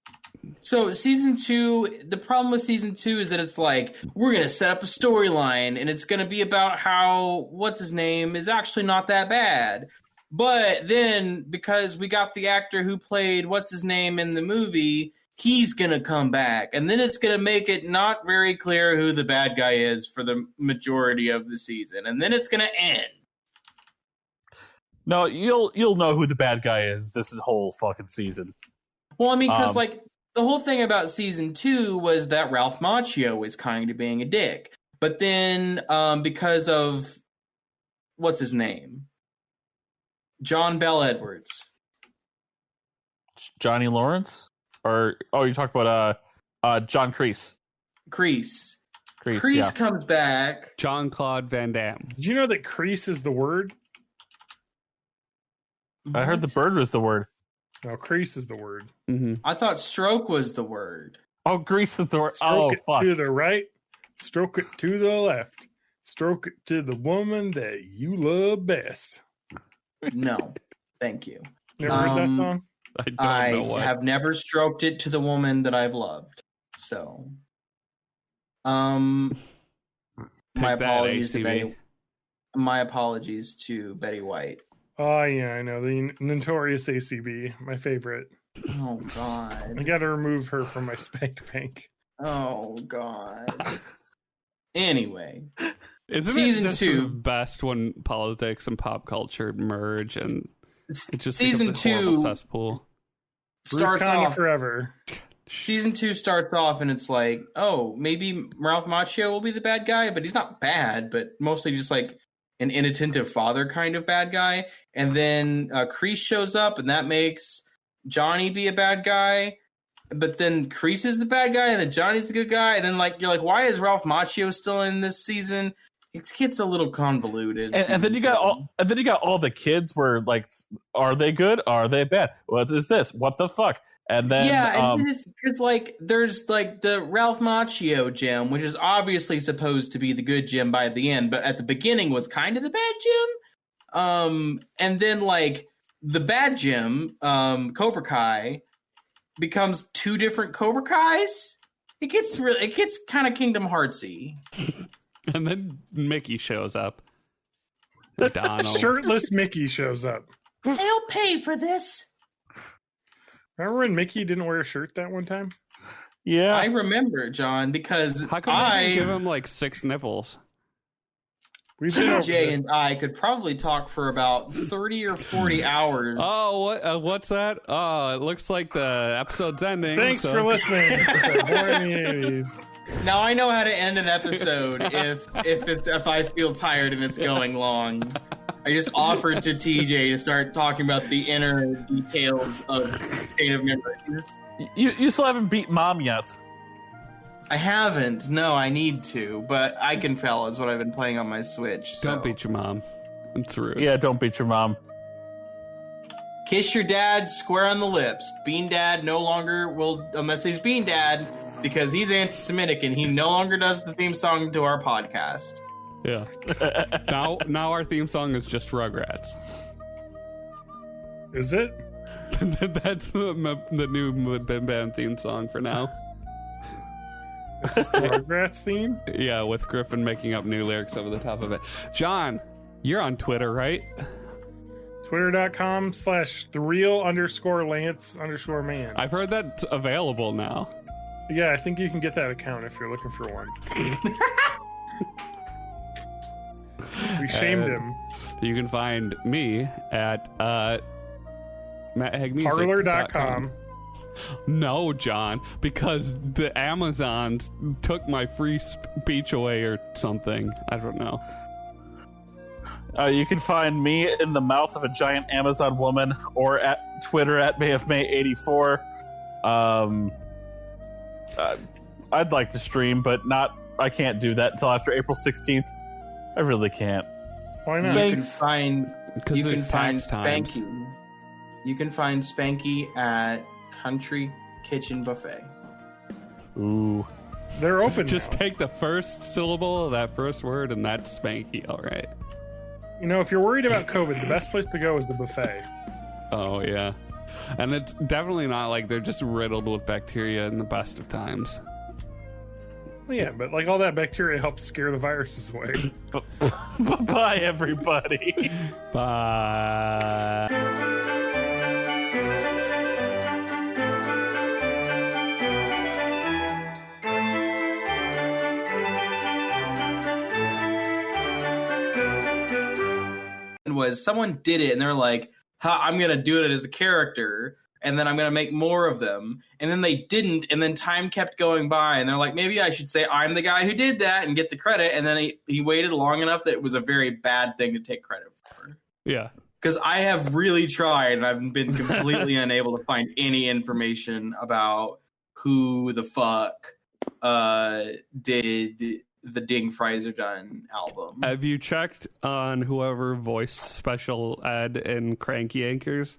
[SPEAKER 3] So season 2, the problem with season 2 is that it's we're going to set up a storyline, and it's going to be about how what's his name is actually not that bad. But then because we got the actor who played what's his name in the movie, he's going to come back. And then it's going to make it not very clear who the bad guy is for the majority of the season. And then it's going to end.
[SPEAKER 2] No, you'll know who the bad guy is this whole fucking season.
[SPEAKER 3] Well, I mean, because like the whole thing about season 2 was that Ralph Macchio is kind of being a dick, but then because of what's his name, John Bell Edwards,
[SPEAKER 2] Johnny Lawrence, or you talk about John Kreese.
[SPEAKER 3] Kreese
[SPEAKER 2] Yeah.
[SPEAKER 3] comes back.
[SPEAKER 5] Jean-Claude Van Damme.
[SPEAKER 4] Did you know that crease is the word?
[SPEAKER 2] I heard the bird was the word.
[SPEAKER 4] No, crease is the word.
[SPEAKER 5] Mm-hmm.
[SPEAKER 3] I thought stroke was the word.
[SPEAKER 2] Oh, grease is the word.
[SPEAKER 4] Stroke it
[SPEAKER 2] Fuck.
[SPEAKER 4] to the right, stroke it to the left, stroke it to the woman that you love best.
[SPEAKER 3] No, thank you.
[SPEAKER 4] Never heard that song?
[SPEAKER 5] I don't know what.
[SPEAKER 3] have never stroked it to the woman that I've loved. So, my
[SPEAKER 5] Take that,
[SPEAKER 3] apologies to
[SPEAKER 5] ACB.
[SPEAKER 3] Betty. My apologies to Betty White.
[SPEAKER 4] Oh, yeah, I know. The notorious ACB, my favorite.
[SPEAKER 3] Oh
[SPEAKER 4] I
[SPEAKER 3] God.
[SPEAKER 4] got to remove her from my spank bank.
[SPEAKER 3] Oh God. Anyway,
[SPEAKER 5] Isn't
[SPEAKER 3] Season
[SPEAKER 5] it just
[SPEAKER 3] 2.
[SPEAKER 5] the best when politics and pop culture merge and it just
[SPEAKER 3] Season
[SPEAKER 5] becomes a horrible
[SPEAKER 3] 2
[SPEAKER 5] cesspool?
[SPEAKER 3] starts
[SPEAKER 4] Bruce Conner
[SPEAKER 3] off.
[SPEAKER 4] forever.
[SPEAKER 3] Season 2 starts off, and it's like, oh, maybe Ralph Macchio will be the bad guy, but he's not bad, but mostly just like an inattentive father kind of bad guy. And then Kreese shows up, and that makes Johnny be a bad guy. But then Kreese is the bad guy, and then Johnny's the good guy. And then like you're like, why is Ralph Macchio still in this season? It gets a little convoluted.
[SPEAKER 2] And then you got all the kids where like, are they good? Are they bad? What is this? What the fuck? And then
[SPEAKER 3] and it's like there's like the Ralph Macchio gym, which is obviously supposed to be the good gym by the end, but at the beginning was kind of the bad gym. And then like the bad gym, Cobra Kai, becomes 2 different Cobra Kais. It gets kind of Kingdom Heartsy.
[SPEAKER 5] And then Mickey shows up. Donald.
[SPEAKER 4] Shirtless Mickey shows up.
[SPEAKER 3] They'll pay for this.
[SPEAKER 4] Remember when Mickey didn't wear a shirt that one time?
[SPEAKER 2] yeah,
[SPEAKER 3] I remember, John, because
[SPEAKER 5] How come they didn't give him like 6 nipples?
[SPEAKER 4] We've been over
[SPEAKER 3] TJ
[SPEAKER 4] this.
[SPEAKER 3] and I could probably talk for about 30 or 40 hours.
[SPEAKER 5] Oh, what's that? Oh, it looks like the episode's ending.
[SPEAKER 4] Thanks
[SPEAKER 5] so-
[SPEAKER 4] for listening. Born in the 80s.
[SPEAKER 3] Now I know how to end an episode if I feel tired and it's going long. I just offered to TJ to start talking about the inner details of State of Memories.
[SPEAKER 2] you still haven't beat Mom yet.
[SPEAKER 3] I haven't. No, I need to, but Iconfell is what I've been playing on my Switch. So.
[SPEAKER 5] Don't beat your mom. It's rude.
[SPEAKER 2] Yeah, don't beat your mom.
[SPEAKER 3] Kiss your dad square on the lips. Bean Dad no longer will, unless he's Bean Dad, because he's anti-Semitic and he no longer does the theme song to our podcast.
[SPEAKER 5] Yeah. now our theme song is just Rugrats.
[SPEAKER 4] Is it?
[SPEAKER 5] That's the new band theme song for now.
[SPEAKER 4] It's just the Rugrats theme?
[SPEAKER 5] Yeah, with Griffin making up new lyrics over the top of it. John, you're on Twitter, right?
[SPEAKER 4] Twitter.com/thereal_Lance_man.
[SPEAKER 5] I've heard that's available now.
[SPEAKER 4] Yeah, I think you can get that account if you're looking for one. We shamed him.
[SPEAKER 5] You can find me at MattHaggMusic.com.
[SPEAKER 4] Parlor.com.
[SPEAKER 5] No, John, because the Amazons took my free speech away or something. I don't know.
[SPEAKER 2] You can find me in the mouth of a giant Amazon woman, or at Twitter at MayofMay84. I'd like to stream, but I can't do that until after April 16th. I really can't.
[SPEAKER 4] Why
[SPEAKER 3] You
[SPEAKER 4] not?
[SPEAKER 3] can find
[SPEAKER 5] Because there's tax times.
[SPEAKER 3] Spanky. You can find Spanky at Country Kitchen Buffet.
[SPEAKER 2] Ooh.
[SPEAKER 4] They're open
[SPEAKER 5] Just
[SPEAKER 4] now.
[SPEAKER 5] take the first syllable of that first word, and that's Spanky, all right.
[SPEAKER 4] You know, if you're worried about COVID, the best place to go is the buffet.
[SPEAKER 5] Oh, yeah. And it's definitely not like they're just riddled with bacteria in the best of times.
[SPEAKER 4] Well, yeah, but like all that bacteria helps scare the viruses away.
[SPEAKER 2] Bye, everybody.
[SPEAKER 5] Bye.
[SPEAKER 3] was someone did it and they're like, I'm going to do it as a character and then I'm going to make more of them. And then they didn't. And then time kept going by and they're like, maybe I should say I'm the guy who did that and get the credit. And then he waited long enough that it was a very bad thing to take credit for.
[SPEAKER 5] Yeah.
[SPEAKER 3] Because I have really tried and I've been completely unable to find any information about who the fuck did the Ding Fries Are Done album.
[SPEAKER 5] Have you checked on whoever voiced Special Ed in Crank Yankers?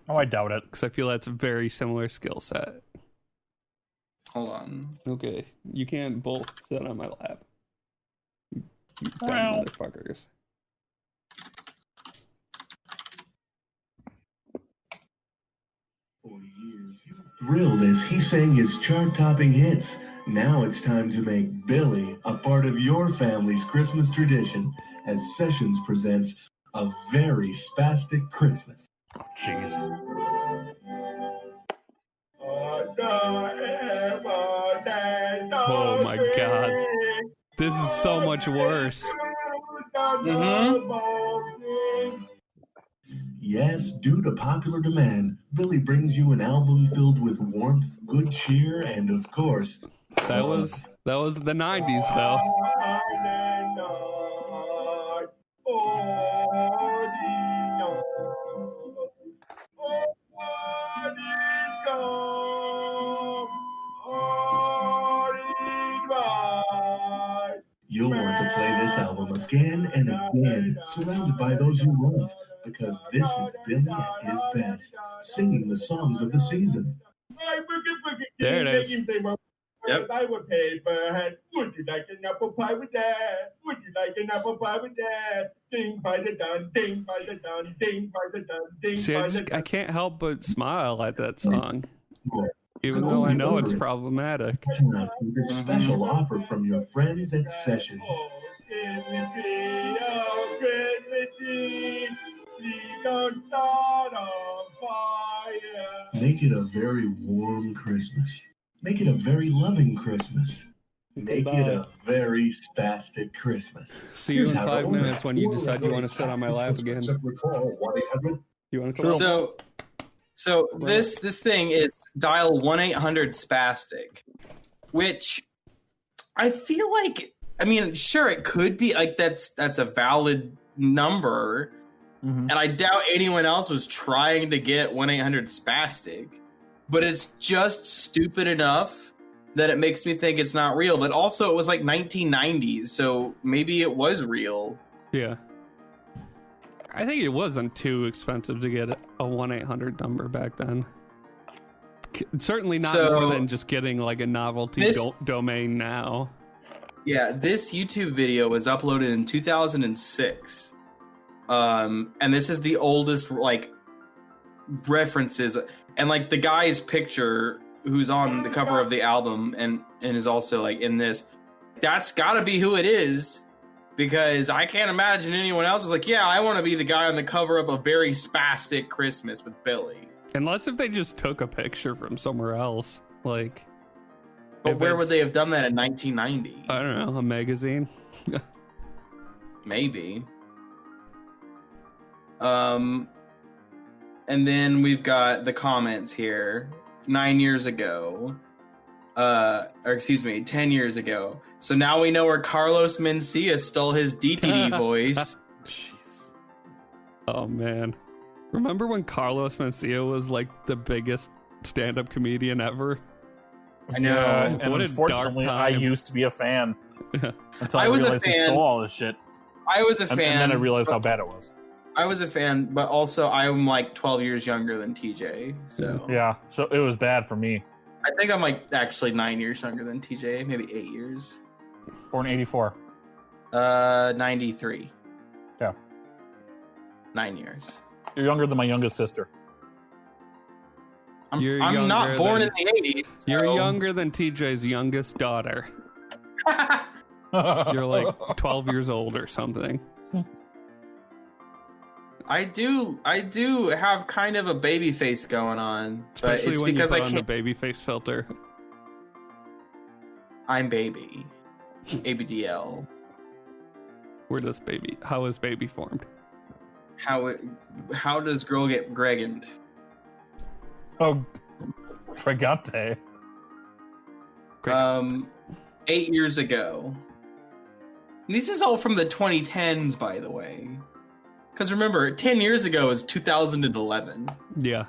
[SPEAKER 2] Oh, I doubt it.
[SPEAKER 5] Because I feel that's a very similar skill set.
[SPEAKER 3] Hold on.
[SPEAKER 5] Okay, you can't both sit on my lap. You dumb
[SPEAKER 2] Well.
[SPEAKER 5] motherfuckers.
[SPEAKER 10] For years, you were thrilled as he sang his chart-topping hits. Now it's time to make Billy a part of your family's Christmas tradition as Sessions presents A Very Spastic Christmas.
[SPEAKER 2] Oh, jeez.
[SPEAKER 5] Oh my god. This is so much worse.
[SPEAKER 10] Yes, due to popular demand, Billy brings you an album filled with warmth, good cheer, and of course,
[SPEAKER 5] That was the 90s though.
[SPEAKER 10] you'll want to play this album again and again, surrounded by those you love, because this is Billy at his best, singing the songs of the season.
[SPEAKER 5] There it is.
[SPEAKER 3] Yep.
[SPEAKER 11] I would pay for a hat. Would you like an apple pie with that? Would you like an apple pie with that? Ding by the dun, ding by the dun, ding by the dun, ding
[SPEAKER 5] See,
[SPEAKER 11] by the
[SPEAKER 5] I can't help but smile at that song, even though I know it's problematic.
[SPEAKER 10] Tonight with a special offer from your friends at Sessions.
[SPEAKER 11] Oh, Christmas tree, oh, Christmas tree, please don't start on fire.
[SPEAKER 10] Make it a very warm Christmas. Make it a very loving Christmas. Make it a very spastic Christmas.
[SPEAKER 5] See you in 5 minutes when you decide you want to sit on my lap again. You want to come?
[SPEAKER 3] So this thing is dial 1-800-SPASTIC, which I feel like, I mean, sure, it could be like that's a valid number, and I doubt anyone else was trying to get 1-800-SPASTIC, but it's just stupid enough that it makes me think it's not real. But also, it was like 1990s, so maybe it was real.
[SPEAKER 5] Yeah. I think it wasn't too expensive to get a 1-800 number back then. Certainly not more than just getting like a novelty domain now.
[SPEAKER 3] Yeah, this YouTube video was uploaded in 2006. And this is the oldest like references, and like the guy's picture who's on the cover of the album and is also like in this, that's gotta be who it is, because I can't imagine anyone else was like, yeah, I want to be the guy on the cover of A Very Spastic Christmas with Billy.
[SPEAKER 5] Unless if they just took a picture from somewhere else, like.
[SPEAKER 3] But where would they have done that in 1990?
[SPEAKER 5] I don't know, a magazine.
[SPEAKER 3] Maybe. And then we've got the comments here. 9 years ago. Or excuse me, 10 years ago. So now we know where Carlos Mencia stole his DTD voice.
[SPEAKER 5] Jeez. Oh, man. Remember when Carlos Mencia was like the biggest stand-up comedian ever?
[SPEAKER 3] I know.
[SPEAKER 2] And
[SPEAKER 5] what a
[SPEAKER 2] unfortunately,
[SPEAKER 5] dark
[SPEAKER 2] I
[SPEAKER 5] time.
[SPEAKER 2] used to be a fan. Until I
[SPEAKER 3] was a
[SPEAKER 2] realized he
[SPEAKER 3] fan.
[SPEAKER 2] stole all this shit.
[SPEAKER 3] I was a fan.
[SPEAKER 2] And then I realized how bad it was.
[SPEAKER 3] I was a fan, but also I'm like 12 years younger than TJ. So
[SPEAKER 2] Yeah, so it was bad for me.
[SPEAKER 3] I think I'm like actually 9 years younger than TJ, maybe 8 years.
[SPEAKER 2] Born 84.
[SPEAKER 3] 93.
[SPEAKER 2] Yeah.
[SPEAKER 3] 9 years.
[SPEAKER 2] You're younger than my youngest sister.
[SPEAKER 3] I'm
[SPEAKER 5] You're
[SPEAKER 3] not
[SPEAKER 5] younger
[SPEAKER 3] born
[SPEAKER 5] than-
[SPEAKER 3] in the 80s. So.
[SPEAKER 5] You're younger than TJ's youngest daughter. You're like 12 years old or something.
[SPEAKER 3] I do have kind of a baby face going on,
[SPEAKER 5] Especially
[SPEAKER 3] but it's
[SPEAKER 5] when
[SPEAKER 3] because
[SPEAKER 5] you
[SPEAKER 3] I
[SPEAKER 5] put on the
[SPEAKER 3] can't.
[SPEAKER 5] baby face filter.
[SPEAKER 3] I'm baby. ABDL.
[SPEAKER 5] How is baby formed?
[SPEAKER 3] How does girl get Gregant?
[SPEAKER 2] Oh, Pregante.
[SPEAKER 3] 8 years ago. This is all from the 2010s, by the way. Because remember, 10 years ago is 2011.
[SPEAKER 5] Yeah.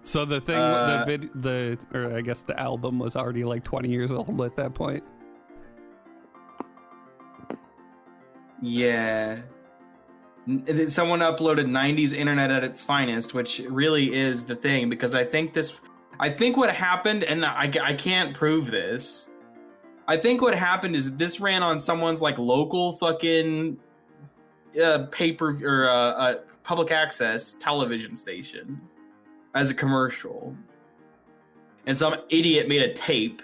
[SPEAKER 5] So the thing, or I guess the album was already like 20 years old at that point.
[SPEAKER 3] Yeah. Someone uploaded 90s internet at its finest, which really is the thing, because I think what happened, and I can't prove this, I think what happened is this ran on someone's like local fucking paper or public access television station as a commercial, and some idiot made a tape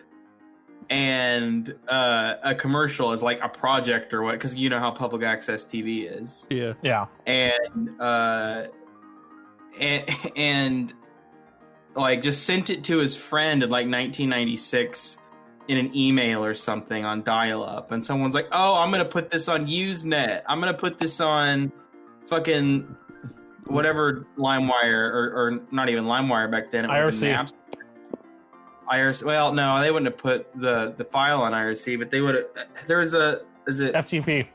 [SPEAKER 3] and a commercial as like a project or what, because you know how public access TV is.
[SPEAKER 2] Yeah.
[SPEAKER 3] And like just sent it to his friend in like 1996 in an email or something on dial-up, and someone's like, "Oh, I'm gonna put this on Usenet. I'm gonna put this on fucking whatever LimeWire or not even LimeWire back then. It was
[SPEAKER 2] IRC.
[SPEAKER 3] IRC. Well, no, they wouldn't have put the file on IRC, but they would have. Is it
[SPEAKER 2] FTP?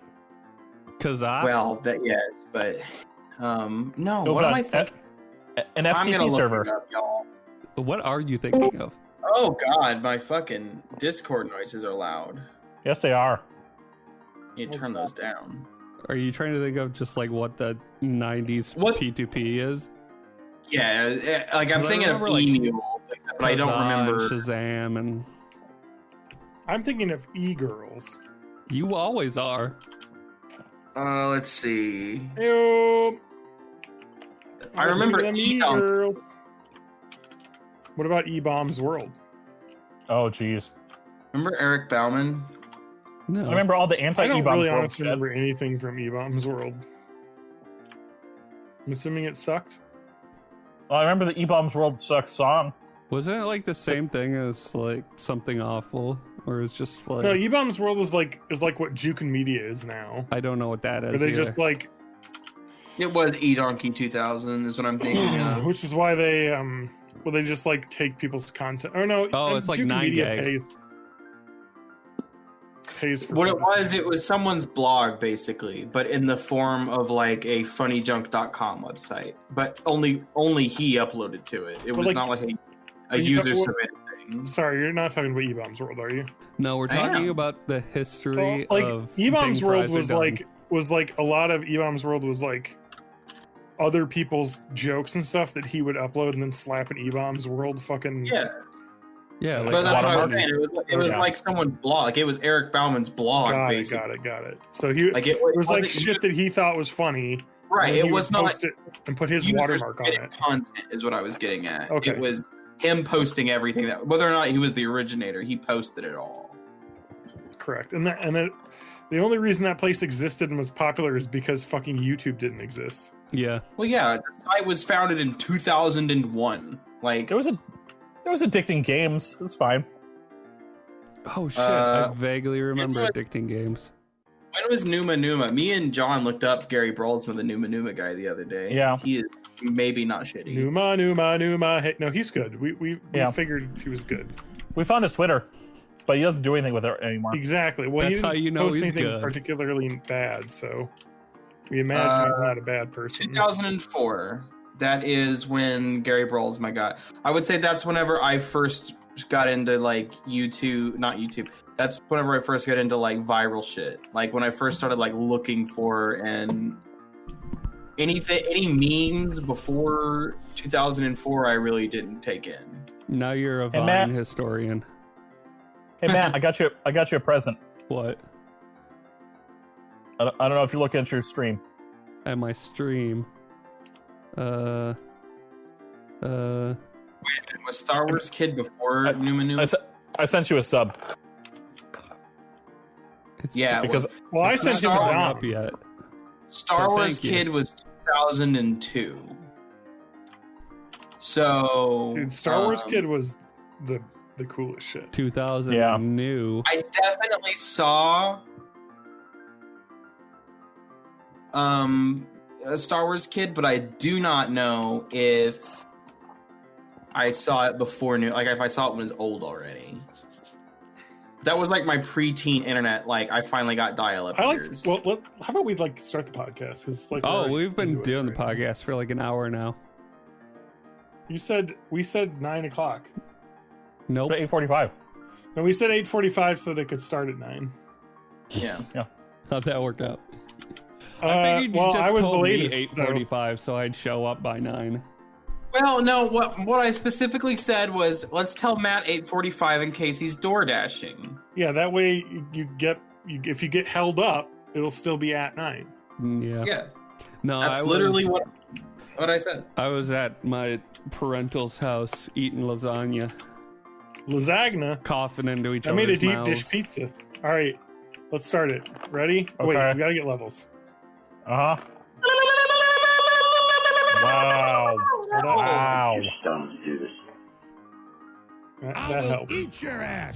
[SPEAKER 5] Kazaa?
[SPEAKER 3] Well, that yes, but no.
[SPEAKER 2] No,
[SPEAKER 3] what am I thinking?
[SPEAKER 2] An
[SPEAKER 3] I'm gonna
[SPEAKER 2] FTP
[SPEAKER 3] look
[SPEAKER 2] server.
[SPEAKER 3] it up, y'all.
[SPEAKER 5] What are you thinking of?
[SPEAKER 3] Oh God, my fucking Discord noises are loud.
[SPEAKER 2] Yes, they are.
[SPEAKER 3] You turn those down.
[SPEAKER 5] Are you trying to think of just like what the 90s P2P is?
[SPEAKER 3] Yeah, like I'm
[SPEAKER 5] 'Cause
[SPEAKER 3] thinking of
[SPEAKER 5] remember, like,
[SPEAKER 3] email, but I don't
[SPEAKER 5] Kazaa
[SPEAKER 3] remember.
[SPEAKER 5] and Shazam, and
[SPEAKER 4] I'm thinking of e-girls.
[SPEAKER 5] you always are.
[SPEAKER 3] Let's see.
[SPEAKER 4] Ew.
[SPEAKER 3] I remember
[SPEAKER 4] them e-girls. What about E-Bombs World?
[SPEAKER 2] Oh, jeez.
[SPEAKER 3] Remember Eric Bauman?
[SPEAKER 5] No.
[SPEAKER 2] I remember all the
[SPEAKER 4] I don't
[SPEAKER 2] anti-E-bombs
[SPEAKER 4] really
[SPEAKER 2] world
[SPEAKER 4] honestly
[SPEAKER 2] shit.
[SPEAKER 4] remember anything from E-Bombs World. I'm assuming it sucked.
[SPEAKER 2] Well, I remember the E-bombs world sucks song.
[SPEAKER 5] Wasn't it like the same thing as like something awful, or is just like
[SPEAKER 4] No, E-Bombs World is like what Jukin Media is now.
[SPEAKER 5] I don't know what that is.
[SPEAKER 4] Are they
[SPEAKER 5] either.
[SPEAKER 4] just like?
[SPEAKER 3] It was eDonkey 2000 is what I'm thinking of.
[SPEAKER 4] Which is why they they just like take people's content. Oh no!
[SPEAKER 5] Oh, it's like
[SPEAKER 4] Jukin
[SPEAKER 5] 9gag.
[SPEAKER 4] Media pays for
[SPEAKER 3] What
[SPEAKER 4] content.
[SPEAKER 3] it was someone's blog basically, but in the form of like a funnyjunk.com website. But only he uploaded to it. It was
[SPEAKER 4] like,
[SPEAKER 3] not like a
[SPEAKER 4] when you
[SPEAKER 3] user
[SPEAKER 4] talk-
[SPEAKER 3] submitted thing.
[SPEAKER 4] Sorry, you're not talking about E-Bombs World, are you?
[SPEAKER 5] No, we're
[SPEAKER 3] I
[SPEAKER 5] talking
[SPEAKER 3] am.
[SPEAKER 5] about the history
[SPEAKER 4] Like
[SPEAKER 5] of
[SPEAKER 4] E-Bombs
[SPEAKER 5] Ding
[SPEAKER 4] World
[SPEAKER 5] Fries Are
[SPEAKER 4] was like a lot of E-Bombs World was like other people's jokes and stuff that he would upload and then slap an E-Bombs World fucking
[SPEAKER 3] Yeah.
[SPEAKER 5] Yeah, like
[SPEAKER 3] But that's what I was
[SPEAKER 2] watermark.
[SPEAKER 3] saying. It was
[SPEAKER 2] Yeah.
[SPEAKER 3] like someone's blog. Like it was Eric Bauman's blog, basically.
[SPEAKER 4] Got it. So he
[SPEAKER 3] Like
[SPEAKER 4] it was like
[SPEAKER 3] wasn't
[SPEAKER 4] shit that he thought was funny.
[SPEAKER 3] Right.
[SPEAKER 4] and
[SPEAKER 3] It
[SPEAKER 4] he
[SPEAKER 3] was
[SPEAKER 4] would
[SPEAKER 3] not
[SPEAKER 4] post it and put his
[SPEAKER 3] user
[SPEAKER 4] watermark on
[SPEAKER 3] submitted
[SPEAKER 4] it.
[SPEAKER 3] content is what I was getting at.
[SPEAKER 4] Okay.
[SPEAKER 3] It was him posting everything that whether or not he was the originator, he posted it all.
[SPEAKER 4] Correct. And the only reason that place existed and was popular is because fucking YouTube didn't exist.
[SPEAKER 5] Yeah.
[SPEAKER 3] Well, yeah, the site was founded in 2001. Like
[SPEAKER 2] There was addicting games. It was fine.
[SPEAKER 5] Oh shit! I
[SPEAKER 3] Uh,
[SPEAKER 5] vaguely remember
[SPEAKER 3] know-
[SPEAKER 5] addicting games.
[SPEAKER 3] when was Numa Numa? Me and John looked up Gary Brolsma, the Numa Numa guy, the other day.
[SPEAKER 2] Yeah.
[SPEAKER 3] He is maybe not shitty.
[SPEAKER 4] Numa. Hey, no, he's good. We
[SPEAKER 2] Yeah.
[SPEAKER 4] figured he was good.
[SPEAKER 2] We found his Twitter, but he doesn't do anything with it anymore.
[SPEAKER 4] Exactly. Well,
[SPEAKER 5] That's
[SPEAKER 4] he
[SPEAKER 5] how
[SPEAKER 4] didn't
[SPEAKER 5] you know
[SPEAKER 4] post
[SPEAKER 5] he's
[SPEAKER 4] anything
[SPEAKER 5] good.
[SPEAKER 4] particularly bad, so we imagine he's not a bad person.
[SPEAKER 3] 2004. That is when Gary Brolsma got. I would say that's whenever I first got into like YouTube, not YouTube. That's whenever I first got into like viral shit. Like when I first started like looking for and any memes before 2004, I really didn't take in.
[SPEAKER 5] Now you're a
[SPEAKER 2] Hey,
[SPEAKER 5] Vine
[SPEAKER 2] Matt.
[SPEAKER 5] historian.
[SPEAKER 2] Hey Matt, I got you a present.
[SPEAKER 5] What?
[SPEAKER 2] I don't know if you're looking at your stream.
[SPEAKER 5] At my stream.
[SPEAKER 3] Was Star Wars Kid before Numa Numa?
[SPEAKER 2] I sent you a sub.
[SPEAKER 5] It's,
[SPEAKER 3] Yeah,
[SPEAKER 2] because
[SPEAKER 4] Well, I
[SPEAKER 3] It's
[SPEAKER 4] sent him
[SPEAKER 3] Star
[SPEAKER 4] a
[SPEAKER 5] not
[SPEAKER 4] dom.
[SPEAKER 5] up yet.
[SPEAKER 3] Star
[SPEAKER 5] Well,
[SPEAKER 3] Wars
[SPEAKER 5] thank you.
[SPEAKER 3] Kid was 2002. So,
[SPEAKER 4] Dude, Star Wars Kid was the coolest shit.
[SPEAKER 5] 2000
[SPEAKER 2] Yeah.
[SPEAKER 5] new.
[SPEAKER 3] I definitely saw a Star Wars kid, but I do not know if I saw it before new. Like if I saw it when it was old already. That was like my preteen internet. Like I finally got dial-up.
[SPEAKER 4] I like.
[SPEAKER 3] years.
[SPEAKER 4] Well, how about we like start the podcast? Cause like.
[SPEAKER 5] We've been doing the podcast for like an hour now.
[SPEAKER 4] We said 9 o'clock.
[SPEAKER 5] Nope.
[SPEAKER 2] 8:45.
[SPEAKER 4] No, we said 8:45 so that it could start at 9.
[SPEAKER 3] Yeah.
[SPEAKER 5] How'd that work out? I figured you just
[SPEAKER 4] I was
[SPEAKER 5] told
[SPEAKER 4] the
[SPEAKER 5] me
[SPEAKER 4] latest,
[SPEAKER 5] 8:45, so I'd show up by 9.
[SPEAKER 3] Well, no. What I specifically said was, let's tell Matt 8:45 in case he's door dashing.
[SPEAKER 4] Yeah, that way if you get held up, it'll still be at 9.
[SPEAKER 5] Yeah.
[SPEAKER 3] Yeah.
[SPEAKER 5] No,
[SPEAKER 3] That's literally what I said.
[SPEAKER 5] I was at my parental's house eating lasagna.
[SPEAKER 4] Lasagna?
[SPEAKER 5] Coughing into each
[SPEAKER 4] I
[SPEAKER 5] other's
[SPEAKER 4] made a deep
[SPEAKER 5] mouths.
[SPEAKER 4] dish pizza. All right, let's start it. Ready?
[SPEAKER 2] Okay.
[SPEAKER 4] Wait, we gotta get levels.
[SPEAKER 2] Uh-huh. Wow. Wow.
[SPEAKER 4] That helps.
[SPEAKER 12] Eat your ass.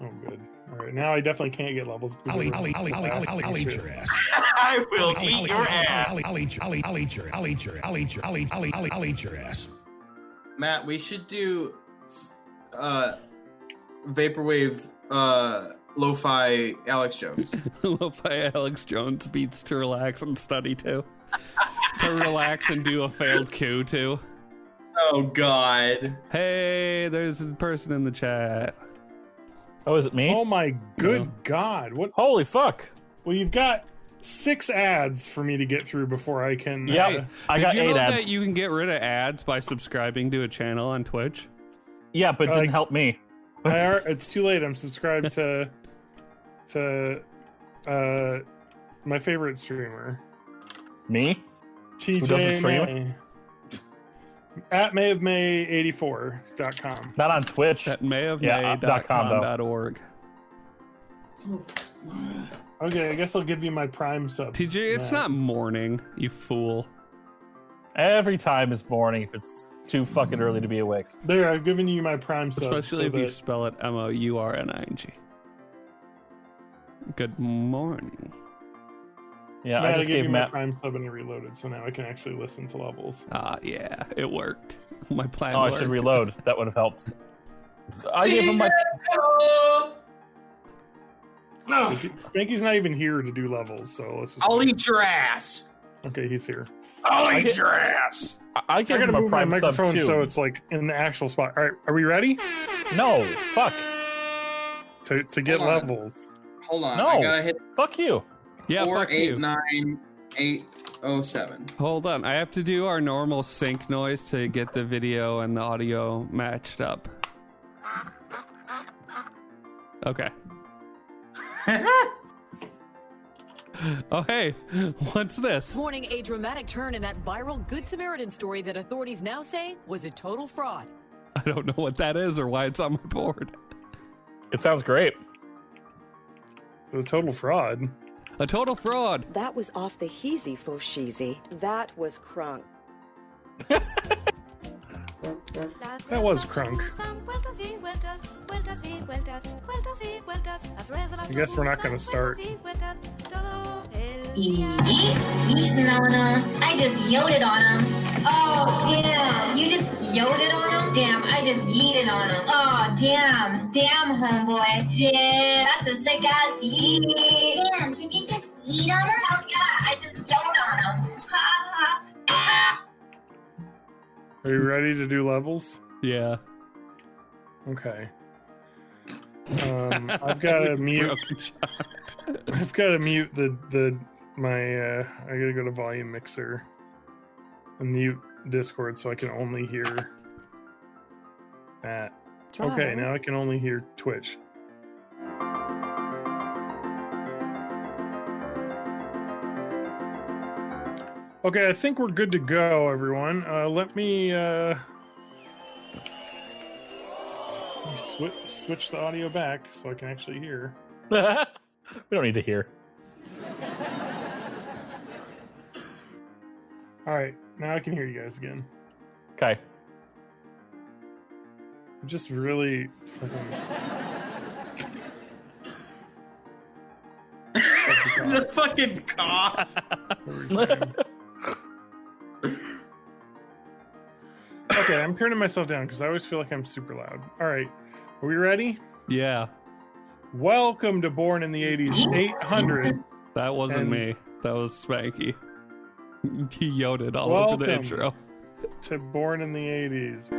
[SPEAKER 4] Oh, good. All right, now I definitely can't get levels.
[SPEAKER 12] I'll eat your ass.
[SPEAKER 3] I will eat your ass.
[SPEAKER 12] I'll eat your ass.
[SPEAKER 3] Matt, we should do vaporwave lo-fi Alex Jones.
[SPEAKER 5] Lo-fi Alex Jones beats to relax and study too. To relax and do a failed coup too.
[SPEAKER 3] Oh God.
[SPEAKER 5] Hey, there's a person in the chat.
[SPEAKER 2] Oh, is it me?
[SPEAKER 4] Oh my good God! What?
[SPEAKER 2] Holy fuck!
[SPEAKER 4] Well, you've got 6 ads for me to get through before I can.
[SPEAKER 2] Yep. I got 8
[SPEAKER 5] Did you know
[SPEAKER 2] ads.
[SPEAKER 5] that you can get rid of ads by subscribing to a channel on Twitch?
[SPEAKER 2] Yeah, but it didn't help me.
[SPEAKER 4] It's too late. I'm subscribed to my favorite streamer.
[SPEAKER 2] Me?
[SPEAKER 4] TJ
[SPEAKER 2] Who doesn't stream?
[SPEAKER 4] May. At mayofmay84.com.
[SPEAKER 2] Not on Twitch.
[SPEAKER 5] At mayofmay.com.org.
[SPEAKER 4] Okay, I guess I'll give you my Prime sub.
[SPEAKER 5] TJ, it's not morning, you fool.
[SPEAKER 2] Every time is morning if it's too fucking early to be awake.
[SPEAKER 4] There, I've given you my Prime sub.
[SPEAKER 5] Especially if you spell it Mourning. Good morning.
[SPEAKER 2] Yeah,
[SPEAKER 4] Matt,
[SPEAKER 2] I just
[SPEAKER 4] gave
[SPEAKER 2] gave
[SPEAKER 4] you
[SPEAKER 2] Matt.
[SPEAKER 4] my Prime sub and it reloaded, so now I can actually listen to levels.
[SPEAKER 5] Yeah, it worked. My plan
[SPEAKER 2] Oh,
[SPEAKER 5] worked.
[SPEAKER 2] I should reload. That would have helped. I gave him my.
[SPEAKER 3] No.
[SPEAKER 4] Spanky's not even here to do levels, so let's just.
[SPEAKER 3] I'll eat your ass.
[SPEAKER 4] Okay, he's here.
[SPEAKER 3] I'll eat your ass.
[SPEAKER 2] I
[SPEAKER 4] I
[SPEAKER 2] gave
[SPEAKER 4] gotta
[SPEAKER 2] him a
[SPEAKER 4] move my
[SPEAKER 2] Prime sub
[SPEAKER 4] microphone
[SPEAKER 2] too.
[SPEAKER 4] so it's like in the actual spot. All right, are we ready
[SPEAKER 2] No, fuck.
[SPEAKER 4] to get
[SPEAKER 3] Hold on.
[SPEAKER 4] levels?
[SPEAKER 3] Hold on.
[SPEAKER 2] No.
[SPEAKER 3] I gotta hit
[SPEAKER 2] Fuck you.
[SPEAKER 5] Yeah, fuck you.
[SPEAKER 3] 489-807.
[SPEAKER 5] Hold on, I have to do our normal sync noise to get the video and the audio matched up. Okay. Oh, hey, what's this?
[SPEAKER 13] Morning, a dramatic turn in that viral Good Samaritan story that authorities now say was a total fraud.
[SPEAKER 5] I don't know what that is or why it's on my board.
[SPEAKER 2] It sounds great.
[SPEAKER 4] A total fraud.
[SPEAKER 5] A total fraud.
[SPEAKER 14] That was off the heezy for sheezy. That was crunk.
[SPEAKER 4] That was crunk. I guess we're not going to start.
[SPEAKER 8] Eating on him. I just yoted on him. Oh, damn. You just yoted on him? Damn, I just yeeted on him. Oh, damn. Damn, homeboy. Shit, that's a sick ass yeet. Damn, did you just yeet on him? Oh, yeah, I just yoted on him. Ha, ha, ha.
[SPEAKER 4] Are you ready to do levels?
[SPEAKER 5] Yeah.
[SPEAKER 4] Okay. I've got to mute. I've got to mute my. I gotta go to volume mixer and mute Discord so I can only hear that. Okay, now I can only hear Twitch. Okay, I think we're good to go, everyone. Let me switch the audio back so I can actually hear.
[SPEAKER 2] We don't need to hear.
[SPEAKER 4] All right, now I can hear you guys again.
[SPEAKER 2] Okay.
[SPEAKER 4] I'm just really fucking.
[SPEAKER 3] The fucking cough.
[SPEAKER 4] Okay, I'm turning myself down because I always feel like I'm super loud. All right, are we ready?
[SPEAKER 5] Yeah.
[SPEAKER 4] Welcome to Born in the 80s 800.
[SPEAKER 5] That wasn't me. That was Spanky. He yoded all over the intro.
[SPEAKER 4] To Born in the 80s.